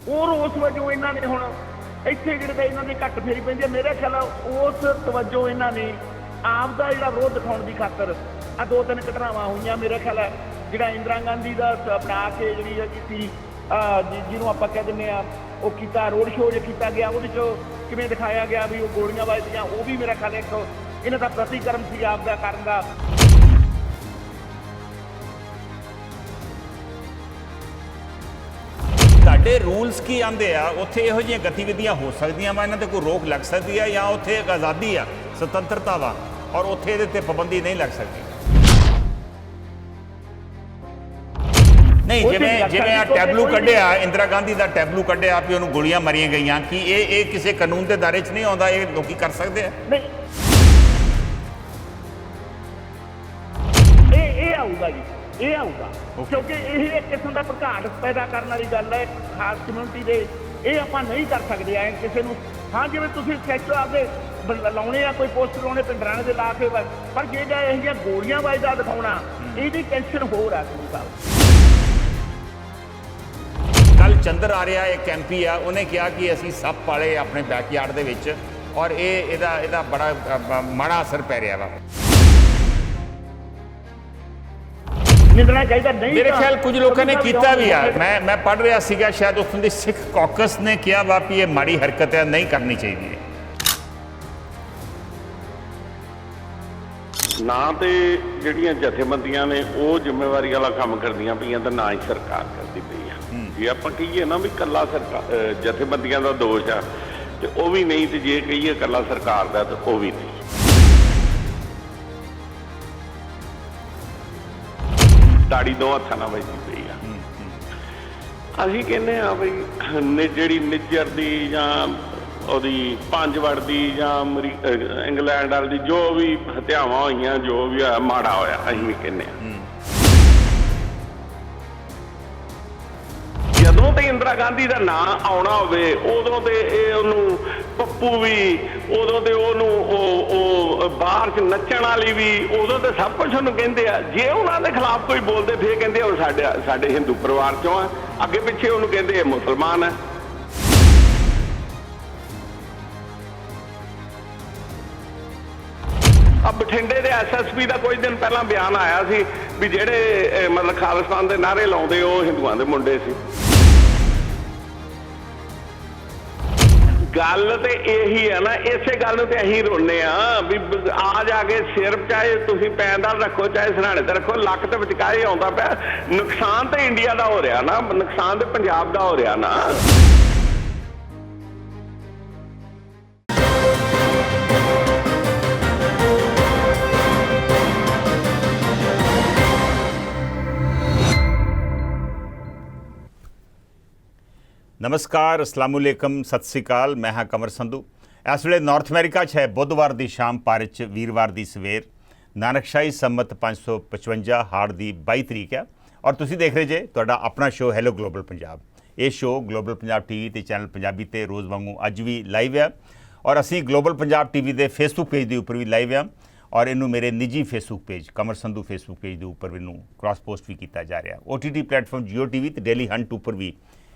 ਉਹ ਰੋਸ ਵਜੋਂ ਇਹਨਾਂ ਨੇ ਹੁਣ ਇੱਥੇ ਜਿਹੜੇ ਤਾਂ ਇਹਨਾਂ ਦੀ ਘੱਟ ਫੇਰੀ ਪੈਂਦੀ ਹੈ। ਮੇਰੇ ਖਿਆਲ ਉਸ ਤਵੱਜੋ ਇਹਨਾਂ ਨੇ ਆਪ ਦਾ ਜਿਹੜਾ ਵਿਰੋਧ ਦਿਖਾਉਣ ਦੀ ਖਾਤਰ ਆ 2-3 ਘਟਨਾਵਾਂ ਹੋਈਆਂ। ਮੇਰੇ ਖਿਆਲ ਜਿਹੜਾ ਇੰਦਰਾ ਗਾਂਧੀ ਦਾ ਬਣਾ ਕੇ ਜਿਹੜੀ ਕੀਤੀ ਜਿਹਨੂੰ ਆਪਾਂ ਕਹਿ ਦਿੰਦੇ ਆ ਉਹ ਕੀਤਾ ਰੋਡ ਸ਼ੋਅ ਜੇ ਕੀਤਾ ਗਿਆ, ਉਹਦੇ 'ਚ ਕਿਵੇਂ ਦਿਖਾਇਆ ਗਿਆ ਵੀ ਉਹ ਗੋਲੀਆਂ ਵੱਜਦੀਆਂ, ਉਹ ਵੀ ਮੇਰਾ ਖਿਆਲ ਇੱਕ ਇਹਨਾਂ ਦਾ ਪ੍ਰਤੀਕਰਮ ਸੀ ਆਪ ਦਾ ਕਰਨ ਦਾ। ਤੁਹਾਡੇ ਰੂਲਸ ਕੀ ਆਂਦੇ ਆ ਉੱਥੇ ਇਹੋ ਜਿਹੀਆਂ ਗਤੀਵਿਧੀਆਂ ਹੋ ਸਕਦੀਆਂ ਵਾ, ਇਹਨਾਂ ਤੇ ਕੋਈ ਰੋਕ ਲੱਗ ਸਕਦੀ ਆ ਜਾਂ ਉੱਥੇ ਇੱਕ ਆਜ਼ਾਦੀ ਆ, ਸੁਤੰਤਰਤਾ ਵਾ ਔਰ ਉੱਥੇ ਇਹਦੇ ਤੇ ਪਾਬੰਦੀ ਨਹੀਂ ਲੱਗ ਸਕਦੀ? ਨਹੀਂ, ਜਿਵੇਂ ਆ ਟੈਬਲੂ ਕੱਢਿਆ, ਇੰਦਰਾ ਗਾਂਧੀ ਦਾ ਟੈਬਲੂ ਕੱਢਿਆ ਵੀ ਉਹਨੂੰ ਗੋਲੀਆਂ ਮਾਰੀਆਂ ਗਈਆਂ, ਕਿ ਇਹ ਕਿਸੇ ਕਾਨੂੰਨ ਦੇ ਦਾਇਰੇ 'ਚ ਨਹੀਂ ਆਉਂਦਾ? ਇਹ ਲੋਕੀ ਕਰ ਸਕਦੇ ਆ? ਨਹੀਂ, ਇਹ ਆਊਗਾ ਜੀ, ਇਹ ਆਊਗਾ, ਕਿਉਂਕਿ ਇਹ ਇੱਕ ਕਿਸਮ ਦਾ ਭੜਕਾਟ ਪੈਦਾ ਕਰਨ ਵਾਲੀ ਗੱਲ ਹੈ ਖਾਸ ਕਮਿਊਨਿਟੀ ਦੇ। ਇਹ ਆਪਾਂ ਨਹੀਂ ਕਰ ਸਕਦੇ ਐ ਕਿਸੇ ਨੂੰ। ਹਾਂ, ਜਿਵੇਂ ਤੁਸੀਂ ਸਕੈਚ ਆਪਦੇ ਲਾਉਣੇ ਆ, ਕੋਈ ਪੋਸਟਰ ਲਾਉਣੇ ਪਿੰਡਰਾਣੇ ਦੇ ਲਾ ਕੇ, ਪਰ ਜੇ ਜਾਂ ਇਹ ਜਿਹੀਆਂ ਗੋਲੀਆਂ ਵੱਜਦਾ ਦਿਖਾਉਣਾ, ਇਹਦੀ ਟੈਨਸ਼ਨ ਹੋਰ ਆ ਸੰਧੂ ਸਾਹਿਬ। ਕੱਲ ਚੰਦਰ ਆਰਿਆ ਇੱਕ MP ਆ, ਉਹਨੇ ਕਿਹਾ ਕਿ ਅਸੀਂ ਸੱਪ ਪਾਲੇ ਆਪਣੇ ਬੈਕਯਾਰਡ ਦੇ ਵਿੱਚ ਔਰ ਇਹਦਾ ਬੜਾ ਮਾੜਾ ਅਸਰ ਪੈ ਰਿਹਾ ਵਾ। ਨਿੰਦਣਾ ਚਾਹੀਦਾ ਨਹੀਂ। ਮੇਰੇ ਖਿਆਲ ਕੁਝ ਲੋਕਾਂ ਨੇ ਕੀਤਾ ਵੀ ਆ। ਮੈਂ ਪੜ੍ਹ ਰਿਹਾ ਸੀਗਾ, ਸ਼ਾਇਦ ਉੱਥੋਂ ਦੀ ਸਿੱਖ ਕਾਕਸ ਨੇ ਕਿਹਾ ਵਾ ਵੀ ਇਹ ਮਾੜੀ ਹਰਕਤ ਹੈ, ਨਹੀਂ ਕਰਨੀ ਚਾਹੀਦੀ ਹੈ। ਨਾ ਤੇ ਜਿਹੜੀਆਂ ਜਥੇਬੰਦੀਆਂ ਨੇ ਉਹ ਜ਼ਿੰਮੇਵਾਰੀ ਵਾਲਾ ਕੰਮ ਕਰਦੀਆਂ ਪਈਆਂ ਤੇ ਨਾ ਹੀ ਸਰਕਾਰ ਕਰਦੀ ਪਈ ਆ। ਜੇ ਆਪਾਂ ਕਹੀਏ ਨਾ ਵੀ ਇਕੱਲਾ ਸਰਕਾਰ ਜਥੇਬੰਦੀਆਂ ਦਾ ਦੋਸ਼ ਆ ਤੇ ਉਹ ਵੀ ਨਹੀਂ, ਤੇ ਜੇ ਕਹੀਏ ਇਕੱਲਾ ਸਰਕਾਰ ਦਾ ਤੇ ਉਹ ਵੀ ਨਹੀਂ। ਤਾੜੀ ਦੋ ਹੱਥਾਂ ਨਾਲ ਵੱਜਦੀ ਪਈ ਆ। ਅਸੀਂ ਕਹਿੰਦੇ ਆ ਬਈ ਜਿਹੜੀ ਨਿੱਜਰ ਦੀ ਜਾਂ ਉਹਦੀ ਪੰਜਵੜ ਦੀ ਜਾਂ ਇੰਗਲੈਂਡ ਵਾਲੀ ਦੀ ਜੋ ਵੀ ਹੱਤਿਆਵਾਂ ਹੋਈਆਂ, ਜੋ ਵੀ ਹੋਇਆ ਮਾੜਾ ਹੋਇਆ, ਅਸੀਂ ਵੀ ਕਹਿੰਦੇ ਆ। ਜਦੋਂ ਤੇ ਇੰਦਰਾ ਗਾਂਧੀ ਦਾ ਨਾਂ ਆਉਣਾ ਹੋਵੇ ਉਦੋਂ ਤੇ ਇਹ ਉਹਨੂੰ ਪੱਪੂ ਵੀ, ਉਦੋਂ ਤੇ ਉਹਨੂੰ ਉਹ ਬਾਹਰ 'ਚ ਨੱਚਣ ਵਾਲੀ ਵੀ, ਉਦੋਂ ਤੇ ਸਭ ਕੁਝ ਉਹਨੂੰ ਕਹਿੰਦੇ ਆ। ਜੇ ਉਹਨਾਂ ਦੇ ਖਿਲਾਫ ਕੋਈ ਬੋਲਦੇ ਫਿਰ ਕਹਿੰਦੇ ਉਹ ਸਾਡੇ ਹਿੰਦੂ ਪਰਿਵਾਰ 'ਚੋਂ ਆ, ਅੱਗੇ ਪਿੱਛੇ ਉਹਨੂੰ ਕਹਿੰਦੇ ਇਹ ਮੁਸਲਮਾਨ ਹੈ। ਬਠਿੰਡੇ ਦੇ SSP ਦਾ ਕੁਝ ਦਿਨ ਪਹਿਲਾਂ ਬਿਆਨ ਆਇਆ ਸੀ ਵੀ ਜਿਹੜੇ ਮਤਲਬ ਖਾਲਿਸਤਾਨ ਦੇ ਨਾਅਰੇ ਲਾਉਂਦੇ ਉਹ ਹਿੰਦੂਆਂ ਦੇ ਮੁੰਡੇ ਸੀ। ਗੱਲ ਤੇ ਇਹੀ ਹੈ ਨਾ, ਇਸੇ ਗੱਲ ਨੂੰ ਤੇ ਅਸੀਂ ਰੋਨੇ ਆ ਵੀ ਆ ਜਾ ਕੇ ਸਿਰ ਚਾਹੇ ਤੁਸੀਂ ਪੈਂਦਾਲ ਰੱਖੋ ਚਾਹੇ ਸਿਰਹਾਣੇ ਤੇ ਰੱਖੋ, ਲੱਕ ਤੇ ਵਿਚਕਾਏ ਆਉਂਦਾ ਪਿਆ। ਨੁਕਸਾਨ ਤੇ ਇੰਡੀਆ ਦਾ ਹੋ ਰਿਹਾ ਨਾ, ਨੁਕਸਾਨ ਤੇ ਪੰਜਾਬ ਦਾ ਹੋ ਰਿਹਾ ਨਾ। नमस्कार, अस्सलाम वालेकुम, सत श्री अकाल। मैं हाँ कंवर संधू। इस वे नॉर्थ अमेरिका है बुधवार की शाम, भारत च वीरवार की सवेर, नानकशाही संमत 555 हाड़ की 22 तरीक है और तुसी देख रहे जे तुहाडा अपना शो हैलो ग्लोबल पंजाब। ये शो ग्लोबल पंजाब TV ते चैनल पंजाबी ते रोज़ वांगू अज भी लाइव है और असी ग्लोबल पंजाब TV के फेसबुक पेज के उपर भी लाइव है और इनू मेरे निजी Facebook page Kanwar Sandhu Facebook page के उपर इनू क्रॉस पोस्ट भी किया जा रहा। OTT प्लेटफॉर्म Jio TV ते डेली हंट उपर भी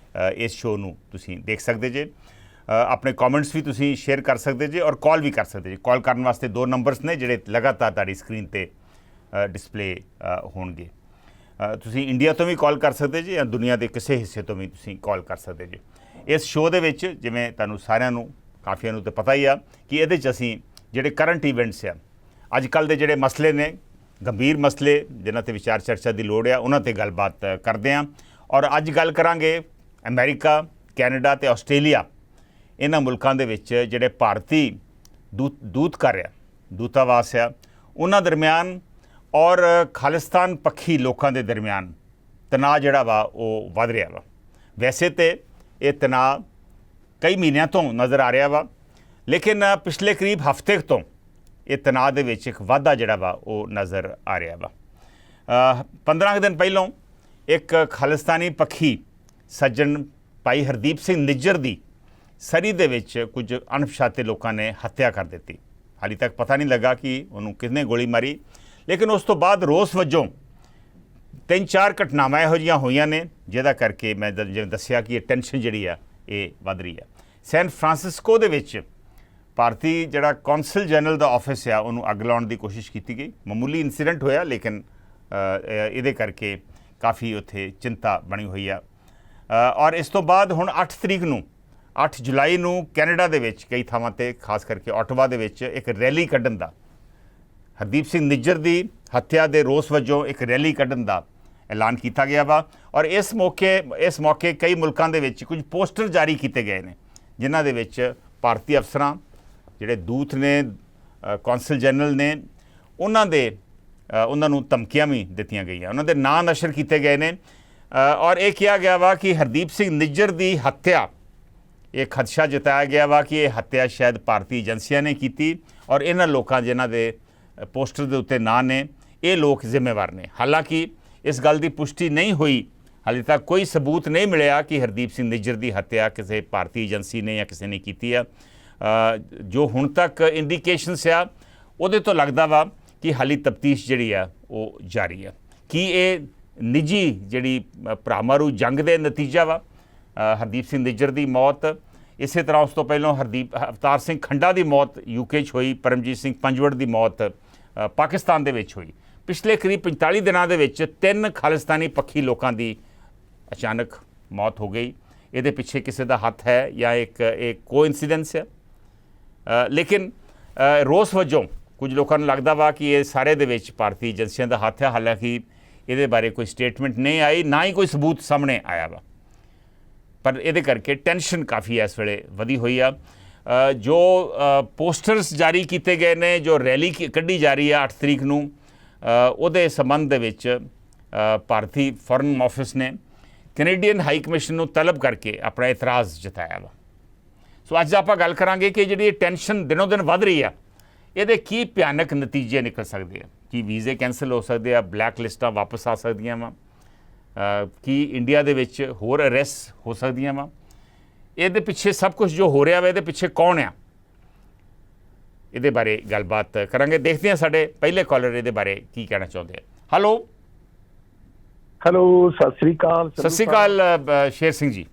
इस शो ਨੂੰ ਤੁਸੀਂ ਦੇਖ ਸਕਦੇ ਜੇ। ਆਪਣੇ ਕਮੈਂਟਸ ਵੀ ਤੁਸੀਂ ਸ਼ੇਅਰ ਕਰ ਸਕਦੇ ਜੇ ਔਰ ਕਾਲ ਵੀ ਕਰ ਸਕਦੇ ਜੇ। ਕਾਲ ਕਰਨ ਵਾਸਤੇ 2 ਨੰਬਰਸ ਨੇ ਜਿਹੜੇ ਲਗਾਤਾਰ ਤੁਹਾਡੀ ਸਕਰੀਨ ਤੇ ਡਿਸਪਲੇ ਹੋਣਗੇ। ਤੁਸੀਂ ਇੰਡੀਆ ਤੋਂ ਵੀ ਕਾਲ ਕਰ ਸਕਦੇ ਜੇ ਜਾਂ ਦੁਨੀਆ ਦੇ ਕਿਸੇ ਹਿੱਸੇ ਤੋਂ ਵੀ ਤੁਸੀਂ ਕਾਲ ਕਰ ਸਕਦੇ ਜੇ। ਇਸ ਸ਼ੋ ਦੇ ਵਿੱਚ ਜਿਵੇਂ ਤੁਹਾਨੂੰ ਸਾਰਿਆਂ ਨੂੰ ਕਾਫੀਆਂ ਨੂੰ ਤਾਂ ਪਤਾ ਹੀ ਆ ਕਿ ਇਹਦੇ 'ਚ ਅਸੀਂ ਜਿਹੜੇ ਕਰੰਟ ਇਵੈਂਟਸ ਆ, ਅੱਜ ਕੱਲ੍ਹ ਦੇ ਜਿਹੜੇ ਮਸਲੇ ਨੇ, ਗੰਭੀਰ ਮਸਲੇ ਜਿਨ੍ਹਾਂ ਤੇ ਵਿਚਾਰ ਚਰਚਾ ਦੀ ਲੋੜ ਆ, ਉਹਨਾਂ ਤੇ ਗੱਲਬਾਤ ਕਰਦੇ ਹਾਂ। ਔਰ ਅੱਜ ਗੱਲ ਕਰਾਂਗੇ ਅਮਰੀਕਾ, ਕੈਨੇਡਾ ਤੇ ਆਸਟ੍ਰੇਲੀਆ, ਇਹਨਾਂ ਮੁਲਕਾਂ ਦੇ ਵਿੱਚ ਜਿਹੜੇ ਭਾਰਤੀ ਦੂਤਘਰ ਆ, ਦੂਤਾਵਾਸ ਆ, ਉਹਨਾਂ ਦਰਮਿਆਨ ਔਰ ਖਾਲਿਸਤਾਨ ਪੱਖੀ ਲੋਕਾਂ ਦੇ ਦਰਮਿਆਨ ਤਣਾਅ ਜਿਹੜਾ ਵਾ ਉਹ ਵੱਧ ਰਿਹਾ ਵਾ। ਵੈਸੇ ਤੇ ਇਹ ਤਣਾਅ ਕਈ ਮਹੀਨਿਆਂ ਤੋਂ ਨਜ਼ਰ ਆ ਰਿਹਾ ਵਾ, ਲੇਕਿਨ ਪਿਛਲੇ ਕਰੀਬ ਹਫ਼ਤੇ ਤੋਂ ਇਹ ਤਣਾਅ ਦੇ ਵਿੱਚ ਇੱਕ ਵਾਧਾ ਜਿਹੜਾ ਵਾ ਉਹ ਨਜ਼ਰ ਆ ਰਿਹਾ ਵਾ। 15 ਦਿਨ ਪਹਿਲੋਂ ਇੱਕ ਖਾਲਿਸਤਾਨੀ ਪੱਖੀ ਸੱਜਣ ਭਾਈ ਹਰਦੀਪ ਸਿੰਘ ਨਿੱਜਰ ਦੀ ਸਰੀ ਦੇ ਵਿੱਚ ਕੁਝ ਅਣਪਛਾਤੇ ਲੋਕਾਂ ਨੇ ਹੱਤਿਆ ਕਰ ਦਿੱਤੀ। ਹਾਲੇ ਤੱਕ ਪਤਾ ਨਹੀਂ ਲੱਗਾ ਕਿ ਉਹਨੂੰ ਕਿਸਨੇ ਗੋਲੀ ਮਾਰੀ, ਲੇਕਿਨ ਉਸ ਤੋਂ ਬਾਅਦ ਰੋਸ ਵਜੋਂ 3-4 ਘਟਨਾਵਾਂ ਇਹੋ ਜਿਹੀਆਂ ਹੋਈਆਂ ਨੇ ਜਿਹਦਾ ਕਰਕੇ ਮੈਂ ਜਿਵੇਂ ਦੱਸਿਆ ਕਿ ਇਹ ਟੈਨਸ਼ਨ ਜਿਹੜੀ ਆ ਇਹ ਵੱਧ ਰਹੀ ਆ। ਸੈਨ ਫਰਾਂਸਿਸਕੋ ਦੇ ਵਿੱਚ ਭਾਰਤੀ ਜਿਹੜਾ ਕੌਂਸਲ ਜਨਰਲ ਦਾ ਆਫਿਸ ਆ ਉਹਨੂੰ ਅੱਗ ਲਾਉਣ ਦੀ ਕੋਸ਼ਿਸ਼ ਕੀਤੀ ਗਈ। ਮਾਮੂਲੀ ਇਨਸੀਡੈਂਟ ਹੋਇਆ ਲੇਕਿਨ ਇਹਦੇ ਕਰਕੇ ਕਾਫੀ ਉੱਥੇ ਚਿੰਤਾ ਬਣੀ ਹੋਈ ਆ। ਔਰ ਇਸ ਤੋਂ ਬਾਅਦ ਹੁਣ 8 ਜੁਲਾਈ ਨੂੰ ਕੈਨੇਡਾ ਦੇ ਵਿੱਚ ਕਈ ਥਾਵਾਂ ਤੇ ਖਾਸ ਕਰਕੇ ਆਟਵਾ ਦੇ ਵਿੱਚ ਇੱਕ ਰੈਲੀ ਕੱਢਣ ਦਾ, ਹਰਦੀਪ ਸਿੰਘ ਨਿੱਜਰ ਦੀ ਹੱਤਿਆ ਦੇ ਰੋਸ ਵਜੋਂ ਇੱਕ ਰੈਲੀ ਕੱਢਣ ਦਾ ਐਲਾਨ ਕੀਤਾ ਗਿਆ ਵਾ। ਔਰ ਇਸ ਮੌਕੇ ਕਈ ਮੁਲਕਾਂ ਦੇ ਵਿੱਚ ਕੁਝ ਪੋਸਟਰ ਜਾਰੀ ਕੀਤੇ ਗਏ ਨੇ ਜਿਨ੍ਹਾਂ ਦੇ ਵਿੱਚ ਭਾਰਤੀ ਅਫਸਰਾਂ ਜਿਹੜੇ ਦੂਤ ਨੇ, ਕੌਂਸਲ ਜਨਰਲ ਨੇ, ਉਹਨਾਂ ਨੂੰ ਧਮਕੀਆਂ ਵੀ ਦਿੱਤੀਆਂ ਗਈਆਂ, ਉਹਨਾਂ ਦੇ ਨਾਂ ਨਸ਼ਰ ਕੀਤੇ ਗਏ ਨੇ। ਔਰ ਇਹ ਕਿਹਾ ਗਿਆ ਵਾ ਕਿ ਹਰਦੀਪ ਸਿੰਘ ਨਿੱਜਰ ਦੀ ਹੱਤਿਆ, ਇਹ ਖਦਸ਼ਾ ਜਤਾਇਆ ਗਿਆ ਵਾ ਕਿ ਇਹ ਹੱਤਿਆ ਸ਼ਾਇਦ ਭਾਰਤੀ ਏਜੰਸੀਆਂ ਨੇ ਕੀਤੀ ਔਰ ਇਹਨਾਂ ਲੋਕਾਂ ਜਿਨ੍ਹਾਂ ਦੇ ਪੋਸਟਰ ਦੇ ਉੱਤੇ ਨਾਂ ਨੇ ਇਹ ਲੋਕ ਜ਼ਿੰਮੇਵਾਰ ਨੇ। ਹਾਲਾਂਕਿ ਇਸ ਗੱਲ ਦੀ ਪੁਸ਼ਟੀ ਨਹੀਂ ਹੋਈ, ਹਾਲੇ ਤੱਕ ਕੋਈ ਸਬੂਤ ਨਹੀਂ ਮਿਲਿਆ ਕਿ ਹਰਦੀਪ ਸਿੰਘ ਨਿੱਜਰ ਦੀ ਹੱਤਿਆ ਕਿਸੇ ਭਾਰਤੀ ਏਜੰਸੀ ਨੇ ਜਾਂ ਕਿਸੇ ਨੇ ਕੀਤੀ ਆ। ਜੋ ਹੁਣ ਤੱਕ ਇੰਡੀਕੇਸ਼ਨਸ ਆ ਉਹਦੇ ਤੋਂ ਲੱਗਦਾ ਵਾ ਕਿ ਹਾਲੀ ਤਫਤੀਸ਼ ਜਿਹੜੀ ਆ ਉਹ ਜਾਰੀ ਆ। ਕੀ ਇਹ ਨਿੱਜੀ ਜਿਹੜੀ ਭਰਾਮਾਰੂ ਜੰਗ ਦੇ ਨਤੀਜਾ ਵਾ ਹਰਦੀਪ ਸਿੰਘ ਨਿੱਜਰ ਦੀ ਮੌਤ? ਇਸੇ ਤਰ੍ਹਾਂ ਉਸ ਤੋਂ ਪਹਿਲਾਂ ਅਵਤਾਰ ਸਿੰਘ ਖੰਡਾ ਦੀ ਮੌਤ UK 'ਚ ਹੋਈ, ਪਰਮਜੀਤ ਸਿੰਘ ਪੰਜਵੜ ਦੀ ਮੌਤ ਪਾਕਿਸਤਾਨ ਦੇ ਵਿੱਚ ਹੋਈ। ਪਿਛਲੇ ਕਰੀਬ 45 ਦਿਨਾਂ ਦੇ ਵਿੱਚ 3 ਖਾਲਿਸਤਾਨੀ ਪੱਖੀ ਲੋਕਾਂ ਦੀ ਅਚਾਨਕ ਮੌਤ ਹੋ ਗਈ। ਇਹਦੇ ਪਿੱਛੇ ਕਿਸੇ ਦਾ ਹੱਥ ਹੈ ਜਾਂ ਇੱਕ ਕੋਇਨਸੀਡੈਂਸ ਹੈ? ਲੇਕਿਨ ਰੋਸ ਵਜੋਂ ਕੁਝ ਲੋਕਾਂ ਨੂੰ ਲੱਗਦਾ ਵਾ ਕਿ ਇਹ ਸਾਰੇ ਦੇ ਵਿੱਚ ਭਾਰਤੀ ਏਜੰਸੀਆਂ ਦਾ ਹੱਥ ਹੈ। ਹਾਲਾਂਕਿ ਇਹਦੇ ਬਾਰੇ ਕੋਈ ਸਟੇਟਮੈਂਟ ਨਹੀਂ ਆਈ, ਨਾ ਹੀ ਕੋਈ ਸਬੂਤ ਸਾਹਮਣੇ ਆਇਆ ਵਾ, ਪਰ ਇਹਦੇ ਕਰਕੇ ਟੈਨਸ਼ਨ ਕਾਫੀ ਇਸ ਵੇਲੇ ਵਧੀ ਹੋਈ ਆ। ਜੋ ਪੋਸਟਰਸ ਜਾਰੀ ਕੀਤੇ ਗਏ ਨੇ, ਜੋ ਰੈਲੀ ਕੱਢੀ ਜਾ ਰਹੀ ਆ 8 ਤਰੀਕ ਨੂੰ, ਉਹਦੇ ਸੰਬੰਧ ਦੇ ਵਿੱਚ ਭਾਰਤੀ ਫੋਰਨ ਆਫਿਸ ਨੇ ਕੈਨੇਡੀਅਨ ਹਾਈ ਕਮਿਸ਼ਨ ਨੂੰ ਤਲਬ ਕਰਕੇ ਆਪਣਾ ਇਤਰਾਜ਼ ਜਤਾਇਆ ਵਾ। ਸੋ ਅੱਜ ਆਪਾਂ ਗੱਲ ਕਰਾਂਗੇ ਕਿ ਜਿਹੜੀ ਟੈਨਸ਼ਨ ਦਿਨੋਂ ਦਿਨ ਵੱਧ ਰਹੀ ਆ ਇਹਦੇ ਕੀ ਭਿਆਨਕ ਨਤੀਜੇ ਨਿਕਲ ਸਕਦੇ ਆ। ਕੀ ਵੀਜ਼ੇ ਕੈਂਸਲ ਹੋ ਸਕਦੇ ਆ, ਬਲੈਕ ਲਿਸਟਾਂ ਵਾਪਸ ਆ ਸਕਦੀਆਂ ਵਾ, ਕੀ ਇੰਡੀਆ ਦੇ ਵਿੱਚ ਹੋਰ ਅਰੈਸਟ ਹੋ ਸਕਦੀਆਂ ਵਾ? ਇਹਦੇ ਪਿੱਛੇ ਸਭ ਕੁਝ ਜੋ ਹੋ ਰਿਹਾ ਵਾ ਇਹਦੇ ਪਿੱਛੇ ਕੌਣ ਆ? ਇਹਦੇ ਬਾਰੇ ਗੱਲਬਾਤ ਕਰਾਂਗੇ। ਦੇਖਦੇ ਹਾਂ ਸਾਡੇ ਪਹਿਲੇ ਕਾਲਰ ਇਹਦੇ ਬਾਰੇ ਕੀ ਕਹਿਣਾ ਚਾਹੁੰਦੇ ਆ। ਹੈਲੋ ਸਤਿ ਸ੍ਰੀ ਅਕਾਲ। ਸਤਿ ਸ੍ਰੀ ਅਕਾਲ ਸ਼ੇਰ ਸਿੰਘ ਜੀ।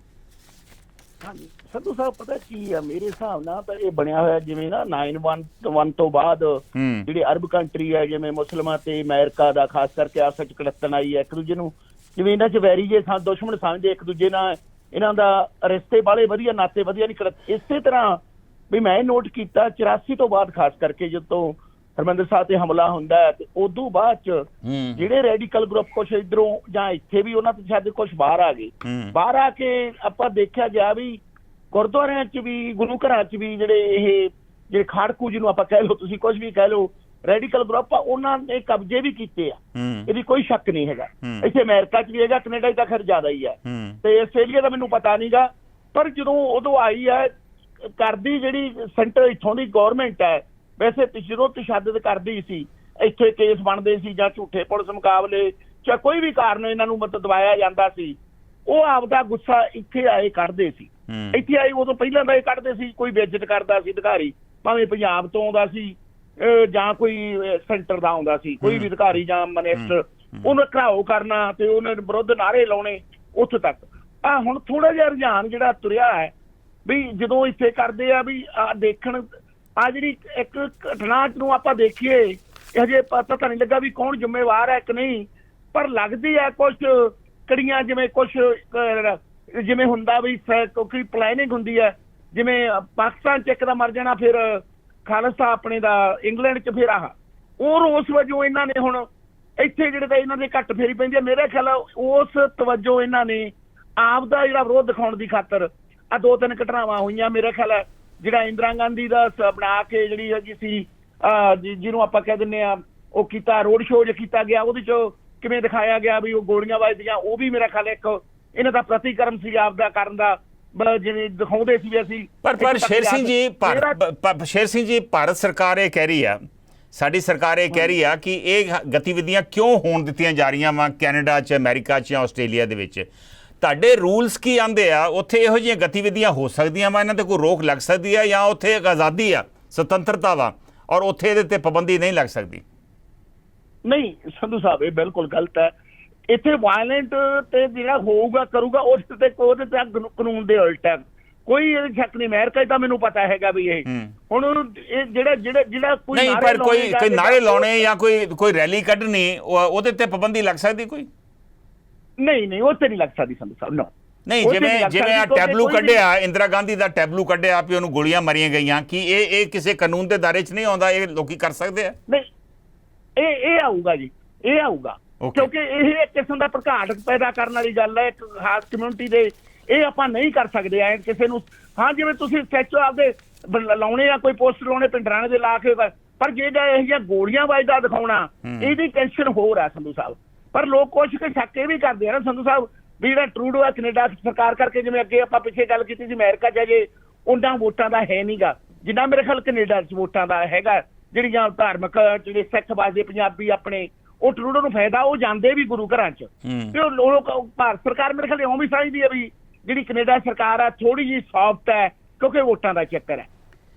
ਹਾਂਜੀ ਸੰਧੂ ਸਾਹਿਬ, ਪਤਾ ਕੀ ਆ, ਮੇਰੇ ਹਿਸਾਬ ਨਾਲ ਤਾਂ ਇਹ ਬਣਿਆ ਹੋਇਆ ਜਿਵੇਂ ਨਾ 9/11 ਤੋਂ ਬਾਅਦ ਜਿਹੜੇ ਅਰਬ ਕੰਟਰੀ ਆ, ਜਿਵੇਂ ਮੁਸਲਮਾਨ ਤੇ ਅਮਰੀਕਾ ਦਾ ਖਾਸ ਕਰਕੇ ਆਪਸ ਚ ਕੜੱਤਣ ਆਈ ਹੈ ਇੱਕ ਦੂਜੇ ਨੂੰ, ਜਿਵੇਂ ਇਹਨਾਂ ਚ ਵੈਰੀ ਜੇ ਦੁਸ਼ਮਣ ਸਮਝਦੇ ਇੱਕ ਦੂਜੇ ਨਾਲ, ਇਹਨਾਂ ਦਾ ਰਿਸ਼ਤੇ ਵਾਲੇ ਵਧੀਆ, ਨਾਤੇ ਵਧੀਆ ਨਹੀਂ ਕਰਤ। ਇਸੇ ਤਰ੍ਹਾਂ ਵੀ ਮੈਂ ਨੋਟ ਕੀਤਾ 84 ਤੋਂ ਬਾਅਦ ਖਾਸ ਕਰਕੇ ਜਦੋਂ ਹਰਮੰਦਰ ਸਾਹਿਬ ਤੇ ਹਮਲਾ ਹੁੰਦਾ ਹੈ ਤੇ ਉਦੋਂ ਬਾਅਦ ਚ ਜਿਹੜੇ ਰੈਡੀਕਲ ਗਰੁੱਪ ਕੁਛ ਇਧਰੋਂ ਜਾਂ ਇੱਥੇ ਵੀ ਉਹਨਾਂ ਤੋਂ ਸ਼ਾਇਦ ਕੁਛ ਬਾਹਰ ਆ ਗਏ। ਬਾਹਰ ਆ ਕੇ ਆਪਾਂ ਦੇਖਿਆ ਗਿਆ ਵੀ ਗੁਰਦੁਆਰਿਆਂ ਚ ਵੀ, ਗੁਰੂ ਘਰਾਂ ਚ ਵੀ ਜਿਹੜੇ ਖਾੜਕੂ ਜਿਹਨੂੰ ਆਪਾਂ ਕਹਿ ਲਓ, ਤੁਸੀਂ ਕੁਝ ਵੀ ਕਹਿ ਲਓ, ਰੈਡੀਕਲ ਗਰੁੱਪ ਆ, ਉਹਨਾਂ ਨੇ ਕਬਜ਼ੇ ਵੀ ਕੀਤੇ ਆ, ਇਹਦੀ ਕੋਈ ਸ਼ੱਕ ਨਹੀਂ ਹੈਗਾ। ਇੱਥੇ ਅਮਰੀਕਾ ਚ ਵੀ ਹੈਗਾ, ਕੈਨੇਡਾ ਚ ਤਾਂ ਖੈਰ ਜ਼ਿਆਦਾ ਹੀ ਹੈ, ਤੇ ਆਸਟ੍ਰੇਲੀਆ ਦਾ ਮੈਨੂੰ ਪਤਾ ਨਹੀਂਗਾ। ਪਰ ਜਦੋਂ ਉਦੋਂ ਆਈ ਹੈ ਕਰਦੀ ਜਿਹੜੀ ਸੈਂਟਰ ਇੱਥੋਂ ਦੀ ਗੌਰਮੈਂਟ ਹੈ, ਵੈਸੇ ਜਦੋਂ ਤਸ਼ੱਦਦ ਕਰਦੀ ਸੀ, ਇੱਥੇ ਕੇਸ ਬਣਦੇ ਸੀ ਜਾਂ ਝੂਠੇ ਪੁਲਿਸ ਮੁਕਾਬਲੇ ਜਾਂ ਕੋਈ ਵੀ ਕਾਰਨ ਇਹਨਾਂ ਨੂੰ ਮਤਲਬ ਦਬਾਇਆ ਜਾਂਦਾ ਸੀ, ਉਹ ਆਪਦਾ ਗੁੱਸਾ ਇੱਥੇ ਆਏ ਕੱਢਦੇ ਸੀ। ਇੱਥੇ ਆਏ ਉਦੋਂ ਪਹਿਲਾਂ ਦਾ ਇਹ ਕੱਢਦੇ ਸੀ, ਕੋਈ ਵਿਜ਼ਿਟ ਕਰਦਾ ਸੀ ਅਧਿਕਾਰੀ, ਭਾਵੇਂ ਪੰਜਾਬ ਤੋਂ ਆਉਂਦਾ ਸੀ ਜਾਂ ਕੋਈ ਸੈਂਟਰ ਦਾ ਆਉਂਦਾ ਸੀ, ਕੋਈ ਵੀ ਅਧਿਕਾਰੀ ਜਾਂ ਮਿਨਿਸਟਰ, ਉਹਨੂੰ ਘਰਾਓ ਕਰਨਾ ਤੇ ਉਹਨਾਂ ਵਿਰੁੱਧ ਨਾਅਰੇ ਲਾਉਣੇ, ਉੱਥੋਂ ਤੱਕ। ਹੁਣ ਥੋੜਾ ਜਿਹਾ ਰੁਝਾਨ ਜਿਹੜਾ ਤੁਰਿਆ ਹੈ ਵੀ ਜਦੋਂ ਇੱਥੇ ਕਰਦੇ ਆ ਵੀ ਦੇਖਣ ਜਿਹੜੀ ਇੱਕ ਘਟਨਾ ਨੂੰ ਆਪਾਂ ਦੇਖੀਏ, ਹਜੇ ਪਤਾ ਤਾਂ ਨਹੀਂ ਲੱਗਾ ਵੀ ਕੌਣ ਜ਼ਿੰਮੇਵਾਰ ਹੈ ਕਿ ਨਹੀਂ, ਪਰ ਲੱਗਦੀ ਹੈ ਕੁਛ ਕੜੀਆਂ, ਜਿਵੇਂ ਕੁਛ ਜਿਵੇਂ ਹੁੰਦਾ ਵੀ ਕੋਈ ਪਲੈਨਿੰਗ ਹੁੰਦੀ ਹੈ, ਜਿਵੇਂ ਪਾਕਿਸਤਾਨ ਚ ਇੱਕ ਦਾ ਮਰ ਜਾਣਾ, ਫਿਰ ਖਾਲਸਾ ਆਪਣੇ ਦਾ ਇੰਗਲੈਂਡ ਚ, ਫਿਰ ਉਸ ਵਜੋਂ ਇਹਨਾਂ ਨੇ ਹੁਣ ਇੱਥੇ ਜਿਹੜੇ ਤਾਂ ਇਹਨਾਂ ਦੇ ਘੱਟ ਫੇਰੀ ਪੈਂਦੀ ਹੈ। ਮੇਰੇ ਖਿਆਲ ਉਸ ਤਵੱਜੋ ਇਹਨਾਂ ਨੇ ਆਪ ਦਾ ਜਿਹੜਾ ਵਿਰੋਧ ਦਿਖਾਉਣ ਦੀ ਖਾਤਰ 2-3 ਘਟਨਾਵਾਂ ਹੋਈਆਂ। ਮੇਰੇ ਖਿਆਲ ਜਿਹੜਾ ਇੰਦਰਾ ਗਾਂਧੀ ਦਾ ਬਣਾ ਕੇ ਜਿਹੜੀ ਹੈਗੀ ਸੀ, ਜਿਹਨੂੰ ਆਪਾਂ ਕਹਿ ਦਿੰਦੇ ਆ, ਉਹ ਕੀਤਾ ਰੋਡ ਸ਼ੋਅ ਕੀਤਾ ਗਿਆ, ਉਹਦੇ ਚ ਕਿਵੇਂ ਦਿਖਾਇਆ ਗਿਆ ਵੀ ਉਹ ਗੋਲੀਆਂ ਵੱਜਦੀਆਂ, ਉਹ ਵੀ ਮੇਰਾ ਖਿਆਲ ਇੱਕ ਇਹਨਾਂ ਦਾ ਪ੍ਰਤੀਕਰਮ ਸੀ ਆਪਦਾ ਕਰਨ ਦਾ, ਜਿਵੇਂ ਦਿਖਾਉਂਦੇ ਸੀ ਵੀ ਅਸੀਂ। ਪਰ ਸ਼ੇਰ ਸਿੰਘ ਜੀ ਭਾਰਤ ਸਰਕਾਰ ਇਹ ਕਹਿ ਰਹੀ ਆ, ਸਾਡੀ ਸਰਕਾਰ ਇਹ ਕਹਿ ਰਹੀ ਆ ਕਿ ਇਹ ਗਤੀਵਿਧੀਆਂ ਕਿਉਂ ਹੋਣ ਦਿੱਤੀਆਂ ਜਾ ਰਹੀਆਂ ਵਾ ਕੈਨੇਡਾ 'ਚ, ਅਮਰੀਕਾ 'ਚ ਜਾਂ ਆਸਟ੍ਰੇਲੀਆ ਦੇ ਵਿੱਚ? ਤੁਹਾਡੇ ਰੂਲਸ ਕੀ ਆਂਦੇ ਆ? ਉੱਥੇ ਇਹੋ ਜਿਹੀਆਂ ਗਤੀਵਿਧੀਆਂ ਹੋ ਸਕਦੀਆਂ ਵਾ, ਇਹਨਾਂ ਤੇ ਕੋਈ ਰੋਕ ਲੱਗ ਸਕਦੀ ਆ, ਜਾਂ ਉੱਥੇ ਇੱਕ ਆਜ਼ਾਦੀ ਆ, ਸੁਤੰਤਰਤਾ ਵਾ, ਔਰ ਉੱਥੇ ਇਹਦੇ ਤੇ ਪਾਬੰਦੀ ਨਹੀਂ ਲੱਗ ਸਕਦੀ? ਨਹੀਂ ਸੰਧੂ ਸਾਹਿਬ, ਇਹ ਬਿਲਕੁਲ ਗਲਤ ਹੈ। ਇੱਥੇ ਵਾਇਲੈਂਟ ਤੇ ਜਿਹੜਾ ਹੋਊਗਾ ਕਰੂਗਾ ਉਹਦੇ ਤੇ ਕਾਨੂੰਨ ਦੇ ਉਲਟ ਹੈ, ਕੋਈ ਇਹਦੇ ਸ਼ੱਕ ਨਹੀਂ। ਅਮਰੀਕਾ ਤਾਂ ਮੈਨੂੰ ਪਤਾ ਹੈਗਾ ਵੀ ਇਹ ਹੁਣ ਇਹ ਜਿਹੜਾ ਕੋਈ ਨਹੀਂ, ਪਰ ਕੋਈ ਨਾਰੇ ਲਾਉਣੇ ਜਾਂ ਕੋਈ ਰੈਲੀ ਕੱਢਣੀ ਉਹਦੇ ਤੇ ਪਾਬੰਦੀ ਲੱਗ ਸਕਦੀ ਕੋਈ? ਨਹੀਂ ਉਹ ਤੇ ਨਹੀਂ ਲੱਗ ਸਕਦੀ ਸੰਧੂ ਸਾਹਿਬ। ਨਹੀਂ, ਜਿਵੇਂ ਆ ਟੈਬਲੂ ਕੱਢਿਆ, ਇੰਦਰਾ ਗਾਂਧੀ ਦਾ ਟੈਬਲੂ ਕੱਢਿਆ ਵੀ ਉਹਨੂੰ ਗੋਲੀਆਂ ਮਾਰੀਆਂ ਗਈਆਂ, ਕਿ ਇਹ ਕਿਸੇ ਕਾਨੂੰਨ ਦੇ ਦਾਇਰੇ 'ਚ ਨਹੀਂ ਆਉਂਦਾ? ਇਹ ਲੋਕੀ ਕਰ ਸਕਦੇ ਆ? ਨਹੀਂ, ਇਹ ਆਊਗਾ ਜੀ, ਇਹ ਆਊਗਾ, ਕਿਉਂਕਿ ਇਹ ਇੱਕ ਕਿਸਮ ਦਾ ਭੜਕਾਟ ਪੈਦਾ ਕਰਨ ਵਾਲੀ ਗੱਲ ਹੈ ਇੱਕ ਖਾਸ ਕਮਿਊਨਿਟੀ ਦੇ। ਇਹ ਆਪਾਂ ਨਹੀਂ ਕਰ ਸਕਦੇ ਐ ਕਿਸੇ ਨੂੰ। ਹਾਂ, ਜਿਵੇਂ ਤੁਸੀਂ ਸਟੈਚੂ ਆਪਦੇ ਲਾਉਣੇ ਆ, ਕੋਈ ਪੋਸਟਰ ਲਾਉਣੇ ਪਿੰਡਰਾਂ ਦੇ ਲਾ ਕੇ, ਪਰ ਜਿਹੜਾ ਇਹ ਜਿਹੀਆਂ ਗੋਲੀਆਂ ਵੱਜਦਾ ਦਿਖਾਉਣਾ, ਇਹਦੀ ਟੈਨਸ਼ਨ ਹੋਰ ਆ ਸੰਧੂ ਸਾਹਿਬ। ਪਰ ਲੋਕ ਕੁਛ ਕੇ ਸ਼ੱਕ ਇਹ ਵੀ ਕਰਦੇ ਆ ਨਾ ਸੰਧੂ ਸਾਹਿਬ ਵੀ ਜਿਹੜਾ ਟਰੂਡੋ ਆ ਕੈਨੇਡਾ ਸਰਕਾਰ ਕਰਕੇ, ਜਿਵੇਂ ਅੱਗੇ ਆਪਾਂ ਪਿੱਛੇ ਗੱਲ ਕੀਤੀ ਸੀ ਅਮਰੀਕਾ 'ਚ ਅਜੇ ਉਹਨਾਂ ਵੋਟਾਂ ਦਾ ਹੈ ਨਹੀਂਗਾ ਜਿੰਨਾ ਮੇਰੇ ਖਿਆਲ ਕੈਨੇਡਾ 'ਚ ਵੋਟਾਂ ਦਾ ਹੈਗਾ। ਜਿਹੜੀਆਂ ਧਾਰਮਿਕ ਜਿਹੜੇ ਸਿੱਖ ਵੱਸਦੇ ਪੰਜਾਬੀ ਆਪਣੇ, ਉਹ ਟਰੂਡੋ ਨੂੰ ਫਾਇਦਾ, ਉਹ ਜਾਂਦੇ ਵੀ ਗੁਰੂ ਘਰਾਂ 'ਚ, ਤੇ ਉਹ ਲੋਕ ਭਾਰਤ ਸਰਕਾਰ ਮੇਰੇ ਖਿਆਲ ਇਉਂ ਵੀ ਸਮਝਦੀ ਹੈ ਵੀ ਜਿਹੜੀ ਕੈਨੇਡਾ ਸਰਕਾਰ ਆ ਥੋੜੀ ਜਿਹੀ ਸੌਫਟ ਹੈ ਕਿਉਂਕਿ ਵੋਟਾਂ ਦਾ ਚੱਕਰ ਹੈ।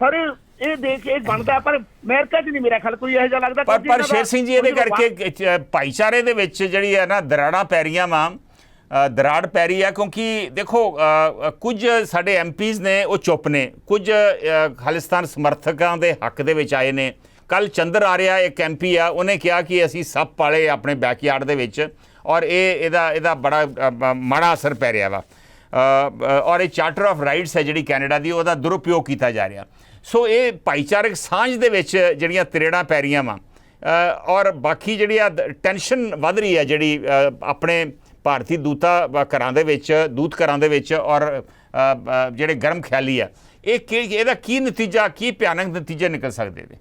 ਪਰ ਇਹ ਦੇਖ ਇਹ ਬਣਦਾ, ਪਰ ਅਮਰੀਕਾ 'ਚ ਨਹੀਂ ਮੇਰਾ ਖਿਆਲ ਕੋਈ ਇਹੋ ਜਿਹਾ ਲੱਗਦਾ। ਪਰ ਸ਼ੇਰ ਸਿੰਘ ਜੀ, ਇਹਦੇ ਕਰਕੇ ਭਾਈਚਾਰੇ ਦੇ ਵਿੱਚ ਜਿਹੜੀ ਹੈ ਨਾ ਦਰਾੜਾਂ ਪੈ ਰਹੀਆਂ ਵਾ, ਦਰਾੜ ਪੈ ਰਹੀ ਹੈ, ਕਿਉਂਕਿ ਦੇਖੋ ਕੁਝ ਸਾਡੇ ਐਮਪੀਜ਼ ਨੇ ਉਹ ਚੁੱਪ ਨੇ, ਕੁਝ ਖਾਲਿਸਤਾਨ ਸਮਰਥਕਾਂ ਦੇ ਹੱਕ ਦੇ ਵਿੱਚ ਆਏ ਨੇ। ਕੱਲ ਚੰਦਰ ਆਰਿਆ ਇੱਕ ਐਮਪੀ ਆ, ਉਹਨੇ ਕਿਹਾ ਕਿ ਅਸੀਂ ਸੱਪ ਪਾਲੇ ਆਪਣੇ ਬੈਕਯਾਰਡ ਦੇ ਵਿੱਚ, ਔਰ ਇਹਦਾ ਬੜਾ ਮਾੜਾ ਅਸਰ ਪੈ ਰਿਹਾ ਵਾ, ਔਰ ਇਹ ਚਾਰਟਰ ਆਫ ਰਾਈਟਸ ਹੈ ਜਿਹੜੀ ਕੈਨੇਡਾ ਦੀ, ਉਹਦਾ ਦੁਰਉਪਯੋਗ ਕੀਤਾ ਜਾ ਰਿਹਾ। ਸੋ ਇਹ ਭਾਈਚਾਰਕ ਸਾਂਝ ਦੇ ਵਿੱਚ ਜਿਹੜੀਆਂ ਤਰੇੜਾਂ ਪੈ ਰਹੀਆਂ ਵਾ, ਔਰ ਬਾਕੀ ਜਿਹੜੀ ਆ ਟੈਨਸ਼ਨ ਵੱਧ ਰਹੀ ਹੈ ਜਿਹੜੀ ਆਪਣੇ ਭਾਰਤੀ ਦੂਤ ਘਰਾਂ ਦੇ ਵਿੱਚ, ਔਰ ਜਿਹੜੇ ਗਰਮ ਖਿਆਲੀ ਆ, ਇਹਦਾ ਕੀ ਨਤੀਜਾ, ਕੀ ਭਿਆਨਕ ਨਤੀਜੇ ਨਿਕਲ ਸਕਦੇ ਨੇ?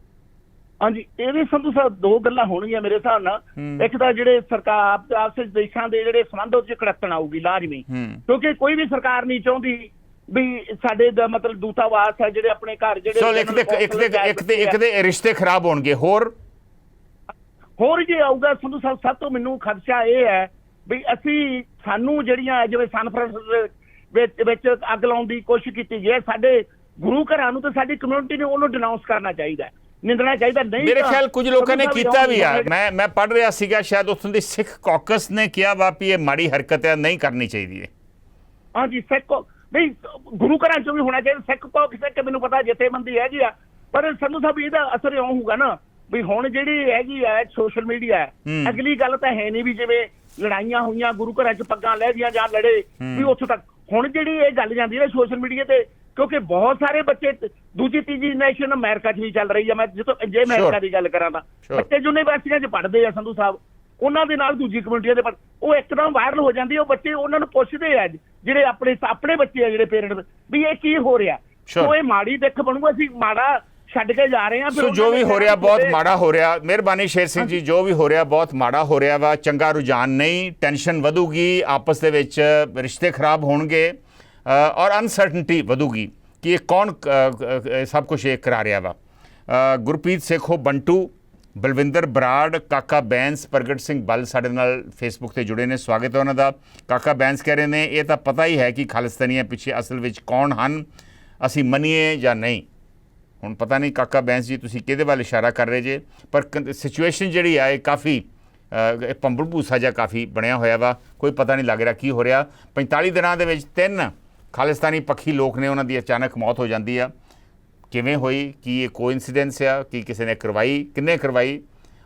ਹਾਂਜੀ, ਇਹਦੇ ਸੰਧੂ ਸਾਹਿਬ ਦੋ ਗੱਲਾਂ ਹੋਣਗੀਆਂ ਮੇਰੇ ਹਿਸਾਬ ਨਾਲ। ਇੱਕ ਤਾਂ ਜਿਹੜੇ ਸਰਕਾਰ ਆਪਸ ਦੇਸ਼ਾਂ ਦੇ ਜਿਹੜੇ ਸੰਬੰਧ ਉਹ 'ਚ ਕੜਤਣ ਆਊਗੀ ਲਾਜ਼ਮੀ, ਕਿਉਂਕਿ ਕੋਈ ਵੀ ਸਰਕਾਰ ਨਹੀਂ ਚਾਹੁੰਦੀ ਵੀ ਸਾਡੇ ਦਾ ਮਤਲਬ ਦੂਤਾਵਾਸ ਹੈ ਜਿਹੜੇ ਆਪਣੇ ਘਰ ਜਿਹੜੇ ਇੱਕ ਦੇ ਰਿਸ਼ਤੇ ਖਰਾਬ ਹੋਣਗੇ। ਹੋਰ ਜੇ ਆਊਗਾ ਸੰਧੂ ਸਾਹਿਬ, ਸਭ ਤੋਂ ਮੈਨੂੰ ਖਦਸ਼ਾ ਇਹ ਹੈ ਵੀ ਸਾਨੂੰ ਜਿਹੜੀਆਂ ਜਿਵੇਂ ਸਨ ਫਰਾਂਸਿਸਕੋ ਵਿੱਚ ਅੱਗ ਲਾਉਣ ਦੀ ਕੋਸ਼ਿਸ਼ ਕੀਤੀ ਗਈ, ਸਾਡੇ ਗੁਰੂ ਘਰਾਂ ਨੂੰ ਤੇ ਸਾਡੀ ਕਮਿਊਨਿਟੀ ਨੂੰ ਉਹਨੂੰ ਡਿਨਾਊਂਸ ਕਰਨਾ ਚਾਹੀਦਾ, ਨਿੰਦਣਾ ਚਾਹੀਦਾ। ਨਹੀਂ, ਮੇਰੇ ਖਿਆਲ ਕੁਝ ਲੋਕਾਂ ਨੇ ਕੀਤਾ ਵੀ ਆ। ਮੈਂ ਪੜ੍ਹ ਰਿਹਾ ਸੀਗਾ, ਸ਼ਾਇਦ ਉੱਥੋਂ ਦੀ ਸਿੱਖ ਕਾਕਸ ਨੇ ਕਿਹਾ ਵਾ ਵੀ ਇਹ ਮਾੜੀ ਹਰਕਤ ਹੈ, ਨਹੀਂ ਕਰਨੀ ਚਾਹੀਦੀ ਹੈ। ਹਾਂਜੀ, ਸਿੱਖ ਨਹੀਂ, ਗੁਰੂ ਘਰਾਂ 'ਚੋਂ ਵੀ ਹੋਣਾ ਚਾਹੀਦਾ। ਸਿੱਖ ਕਾਕਸ ਮੈਨੂੰ ਪਤਾ ਜਥੇਬੰਦੀ ਹੈਗੀ ਆ, ਪਰ ਸੰਧੂ ਸਾਹਿਬ ਇਹਦਾ ਅਸਰ ਇਉਂ ਹੋਊਗਾ ਨਾ ਵੀ ਹੁਣ ਜਿਹੜੀ ਹੈਗੀ ਆ ਸੋਸ਼ਲ ਮੀਡੀਆ, ਅਗਲੀ ਗੱਲ ਤਾਂ ਹੈ ਨਹੀਂ ਵੀ ਜਿਵੇਂ ਲੜਾਈਆਂ ਹੋਈਆਂ ਗੁਰੂ ਘਰਾਂ 'ਚ ਪੱਗਾਂ ਲਹਿਦੀਆਂ ਜਾਂ ਲੜੇ ਵੀ ਉੱਥੋਂ ਤੱਕ। ਹੁਣ ਜਿਹੜੀ ਇਹ ਗੱਲ ਜਾਂਦੀ ਹੈ ਸੋਸ਼ਲ ਮੀਡੀਆ ਤੇ, ਕਿਉਂਕਿ ਬਹੁਤ ਸਾਰੇ ਬੱਚੇ ਦੂਜੀ ਤੀਜੀ ਨੈਸ਼ਨ ਅਮਰੀਕਾ 'ਚ ਵੀ ਚੱਲ ਰਹੀ ਆ। ਮੈਂ ਜੇ ਅਮਰੀਕਾ ਦੀ ਗੱਲ ਕਰਾਂ ਤਾਂ ਬੱਚੇ ਯੂਨੀਵਰਸਿਟੀਆਂ 'ਚ ਪੜ੍ਹਦੇ ਆ ਸੰਧੂ ਸਾਹਿਬ, ਉਹਨਾਂ ਦੇ ਨਾਲ ਦੂਜੀ ਕਮਿਊਨਿਟੀਆਂ ਦੇ ਉਹ ਇੱਕਦਮ ਵਾਇਰਲ ਹੋ ਜਾਂਦੀ। ਉਹ ਬੱਚੇ ਉਹਨਾਂ ਨੂੰ ਪੁੱਛਦੇ ਆ ਜਿਹੜੇ ਆਪਣੇ ਬੱਚੇ ਆ ਜਿਹੜੇ ਪੇਰੈਂਟਸ ਵੀ ਇਹ ਕੀ ਹੋ ਰਿਹਾ। ਸੋ ਇਹ ਮਾੜੀ ਦਿੱਖ ਬਣੂਗਾ, ਅਸੀਂ ਮਾੜਾ ਛੱਡ ਕੇ ਜਾ ਰਹੇ ਹਾਂ। ਸੋ ਜੋ ਵੀ ਹੋ ਰਿਹਾ ਬਹੁਤ ਮਾੜਾ ਹੋ ਰਿਹਾ। ਮਿਹਰਬਾਨੀ ਸ਼ੇਰ ਸਿੰਘ ਜੀ, ਜੋ ਵੀ ਹੋ ਰਿਹਾ ਬਹੁਤ ਮਾੜਾ ਹੋ ਰਿਹਾ ਵਾ, ਚੰਗਾ ਰੁਝਾਨ ਨਹੀਂ, ਟੈਨਸ਼ਨ ਵਧੂਗੀ, ਆਪਸ ਦੇ ਵਿੱਚ ਰਿਸ਼ਤੇ ਖਰਾਬ ਹੋਣਗੇ, ਔਰ ਅਨਸਰਟਨਟੀ ਵਧੂਗੀ ਕਿ ਇਹ ਕੌਣ ਸਭ ਕੁਝ ਇਹ ਕਰਾ ਰਿਹਾ ਵਾ। ਗੁਰਪ੍ਰੀਤ ਸੇਖੋ ਬੰਟੂ, ਬਲਵਿੰਦਰ ਬਰਾੜ, ਕਾਕਾ ਬੈਂਸ, ਪ੍ਰਗਟ ਸਿੰਘ ਬੱਲ ਸਾਡੇ ਨਾਲ ਫੇਸਬੁੱਕ ਤੇ ਜੁੜੇ ਨੇ, ਸਵਾਗਤ ਹੈ ਉਹਨਾਂ ਦਾ। ਕਾਕਾ ਬੈਂਸ ਕਹਿ ਰਹੇ ਨੇ ਇਹ ਤਾਂ ਪਤਾ ਹੀ ਹੈ ਕਿ ਖਾਲਿਸਤਾਨੀਆਂ ਪਿੱਛੇ ਅਸਲ ਵਿੱਚ ਕੌਣ ਹਨ, ਅਸੀਂ ਮੰਨੀਏ ਜਾਂ ਨਹੀਂ। ਹੁਣ ਪਤਾ ਨਹੀਂ ਕਾਕਾ ਬੈਂਸ ਜੀ ਤੁਸੀਂ ਕਿਹਦੇ ਵੱਲ ਇਸ਼ਾਰਾ ਕਰ ਰਹੇ ਜੇ, ਪਰ ਸਿਚੁਏਸ਼ਨ ਜਿਹੜੀ ਆ ਇਹ ਕਾਫੀ ਭੰਬਲ ਭੂਸਾ ਜਿਹਾ ਕਾਫੀ ਬਣਿਆ ਹੋਇਆ ਵਾ, ਕੋਈ ਪਤਾ ਨਹੀਂ ਲੱਗ ਰਿਹਾ ਕੀ ਹੋ ਰਿਹਾ। 45 ਦਿਨਾਂ ਦੇ ਵਿੱਚ 3 ਖਾਲਿਸਤਾਨੀ ਪੱਖੀ ਲੋਕ ਨੇ ਉਹਨਾਂ ਦੀ ਅਚਾਨਕ ਮੌਤ ਹੋ ਜਾਂਦੀ ਆ। ਕਿਵੇਂ ਹੋਈ, ਕੀ ਇਹ ਕੋਇਨਸੀਡੈਂਸ ਆ, ਕੀ ਕਿਸੇ ਨੇ ਕਰਵਾਈ, ਕਿੰਨੇ ਕਰਵਾਈ,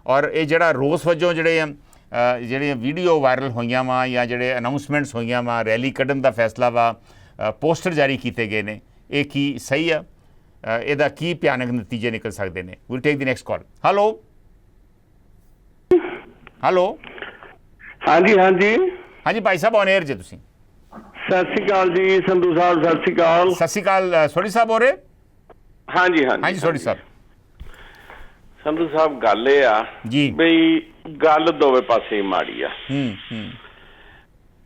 ਔਰ ਇਹ ਜਿਹੜਾ ਰੋਸ ਵਜੋਂ ਜਿਹੜੀਆਂ ਵੀਡੀਓ ਵਾਇਰਲ ਹੋਈਆਂ ਵਾ ਜਾਂ ਜਿਹੜੇ ਅਨਾਊਂਸਮੈਂਟਸ ਹੋਈਆਂ ਵਾ, ਰੈਲੀ ਕੱਢਣ ਦਾ ਫੈਸਲਾ ਵਾ, ਪੋਸਟਰ ਜਾਰੀ ਕੀਤੇ ਗਏ ਨੇ, ਇਹ ਕੀ ਸਹੀ ਆ? ਇਹਦਾ ਕੀ ਭਿਆਨਕ ਨਤੀਜੇ ਨਿਕਲ ਸਕਦੇ ਨੇ? Will take the next call. Hello ਹਾਂਜੀ ਭਾਈ ਸਾਹਿਬ, ਔਨ 에ਅਰ ਜੇ ਤੁਸੀਂ। ਸਤਿ ਸ਼੍ਰੀ ਅਕਾਲ ਜੀ ਸੰਧੂ ਸਾਹਿਬ। ਸਤਿ ਸ਼੍ਰੀ ਅਕਾਲ ਸੋਢੀ ਸਾਹਿਬ ਹੋ ਰਹੇ? ਹਾਂਜੀ ਸੋਢੀ ਸਾਹਿਬ। ਸੰਧੂ ਸਾਹਿਬ ਗੱਲ ਇਹ ਆ ਜੀ ਬਈ ਗੱਲ ਦੋਵੇਂ ਪਾਸੇ ਮਾੜੀ ਆ।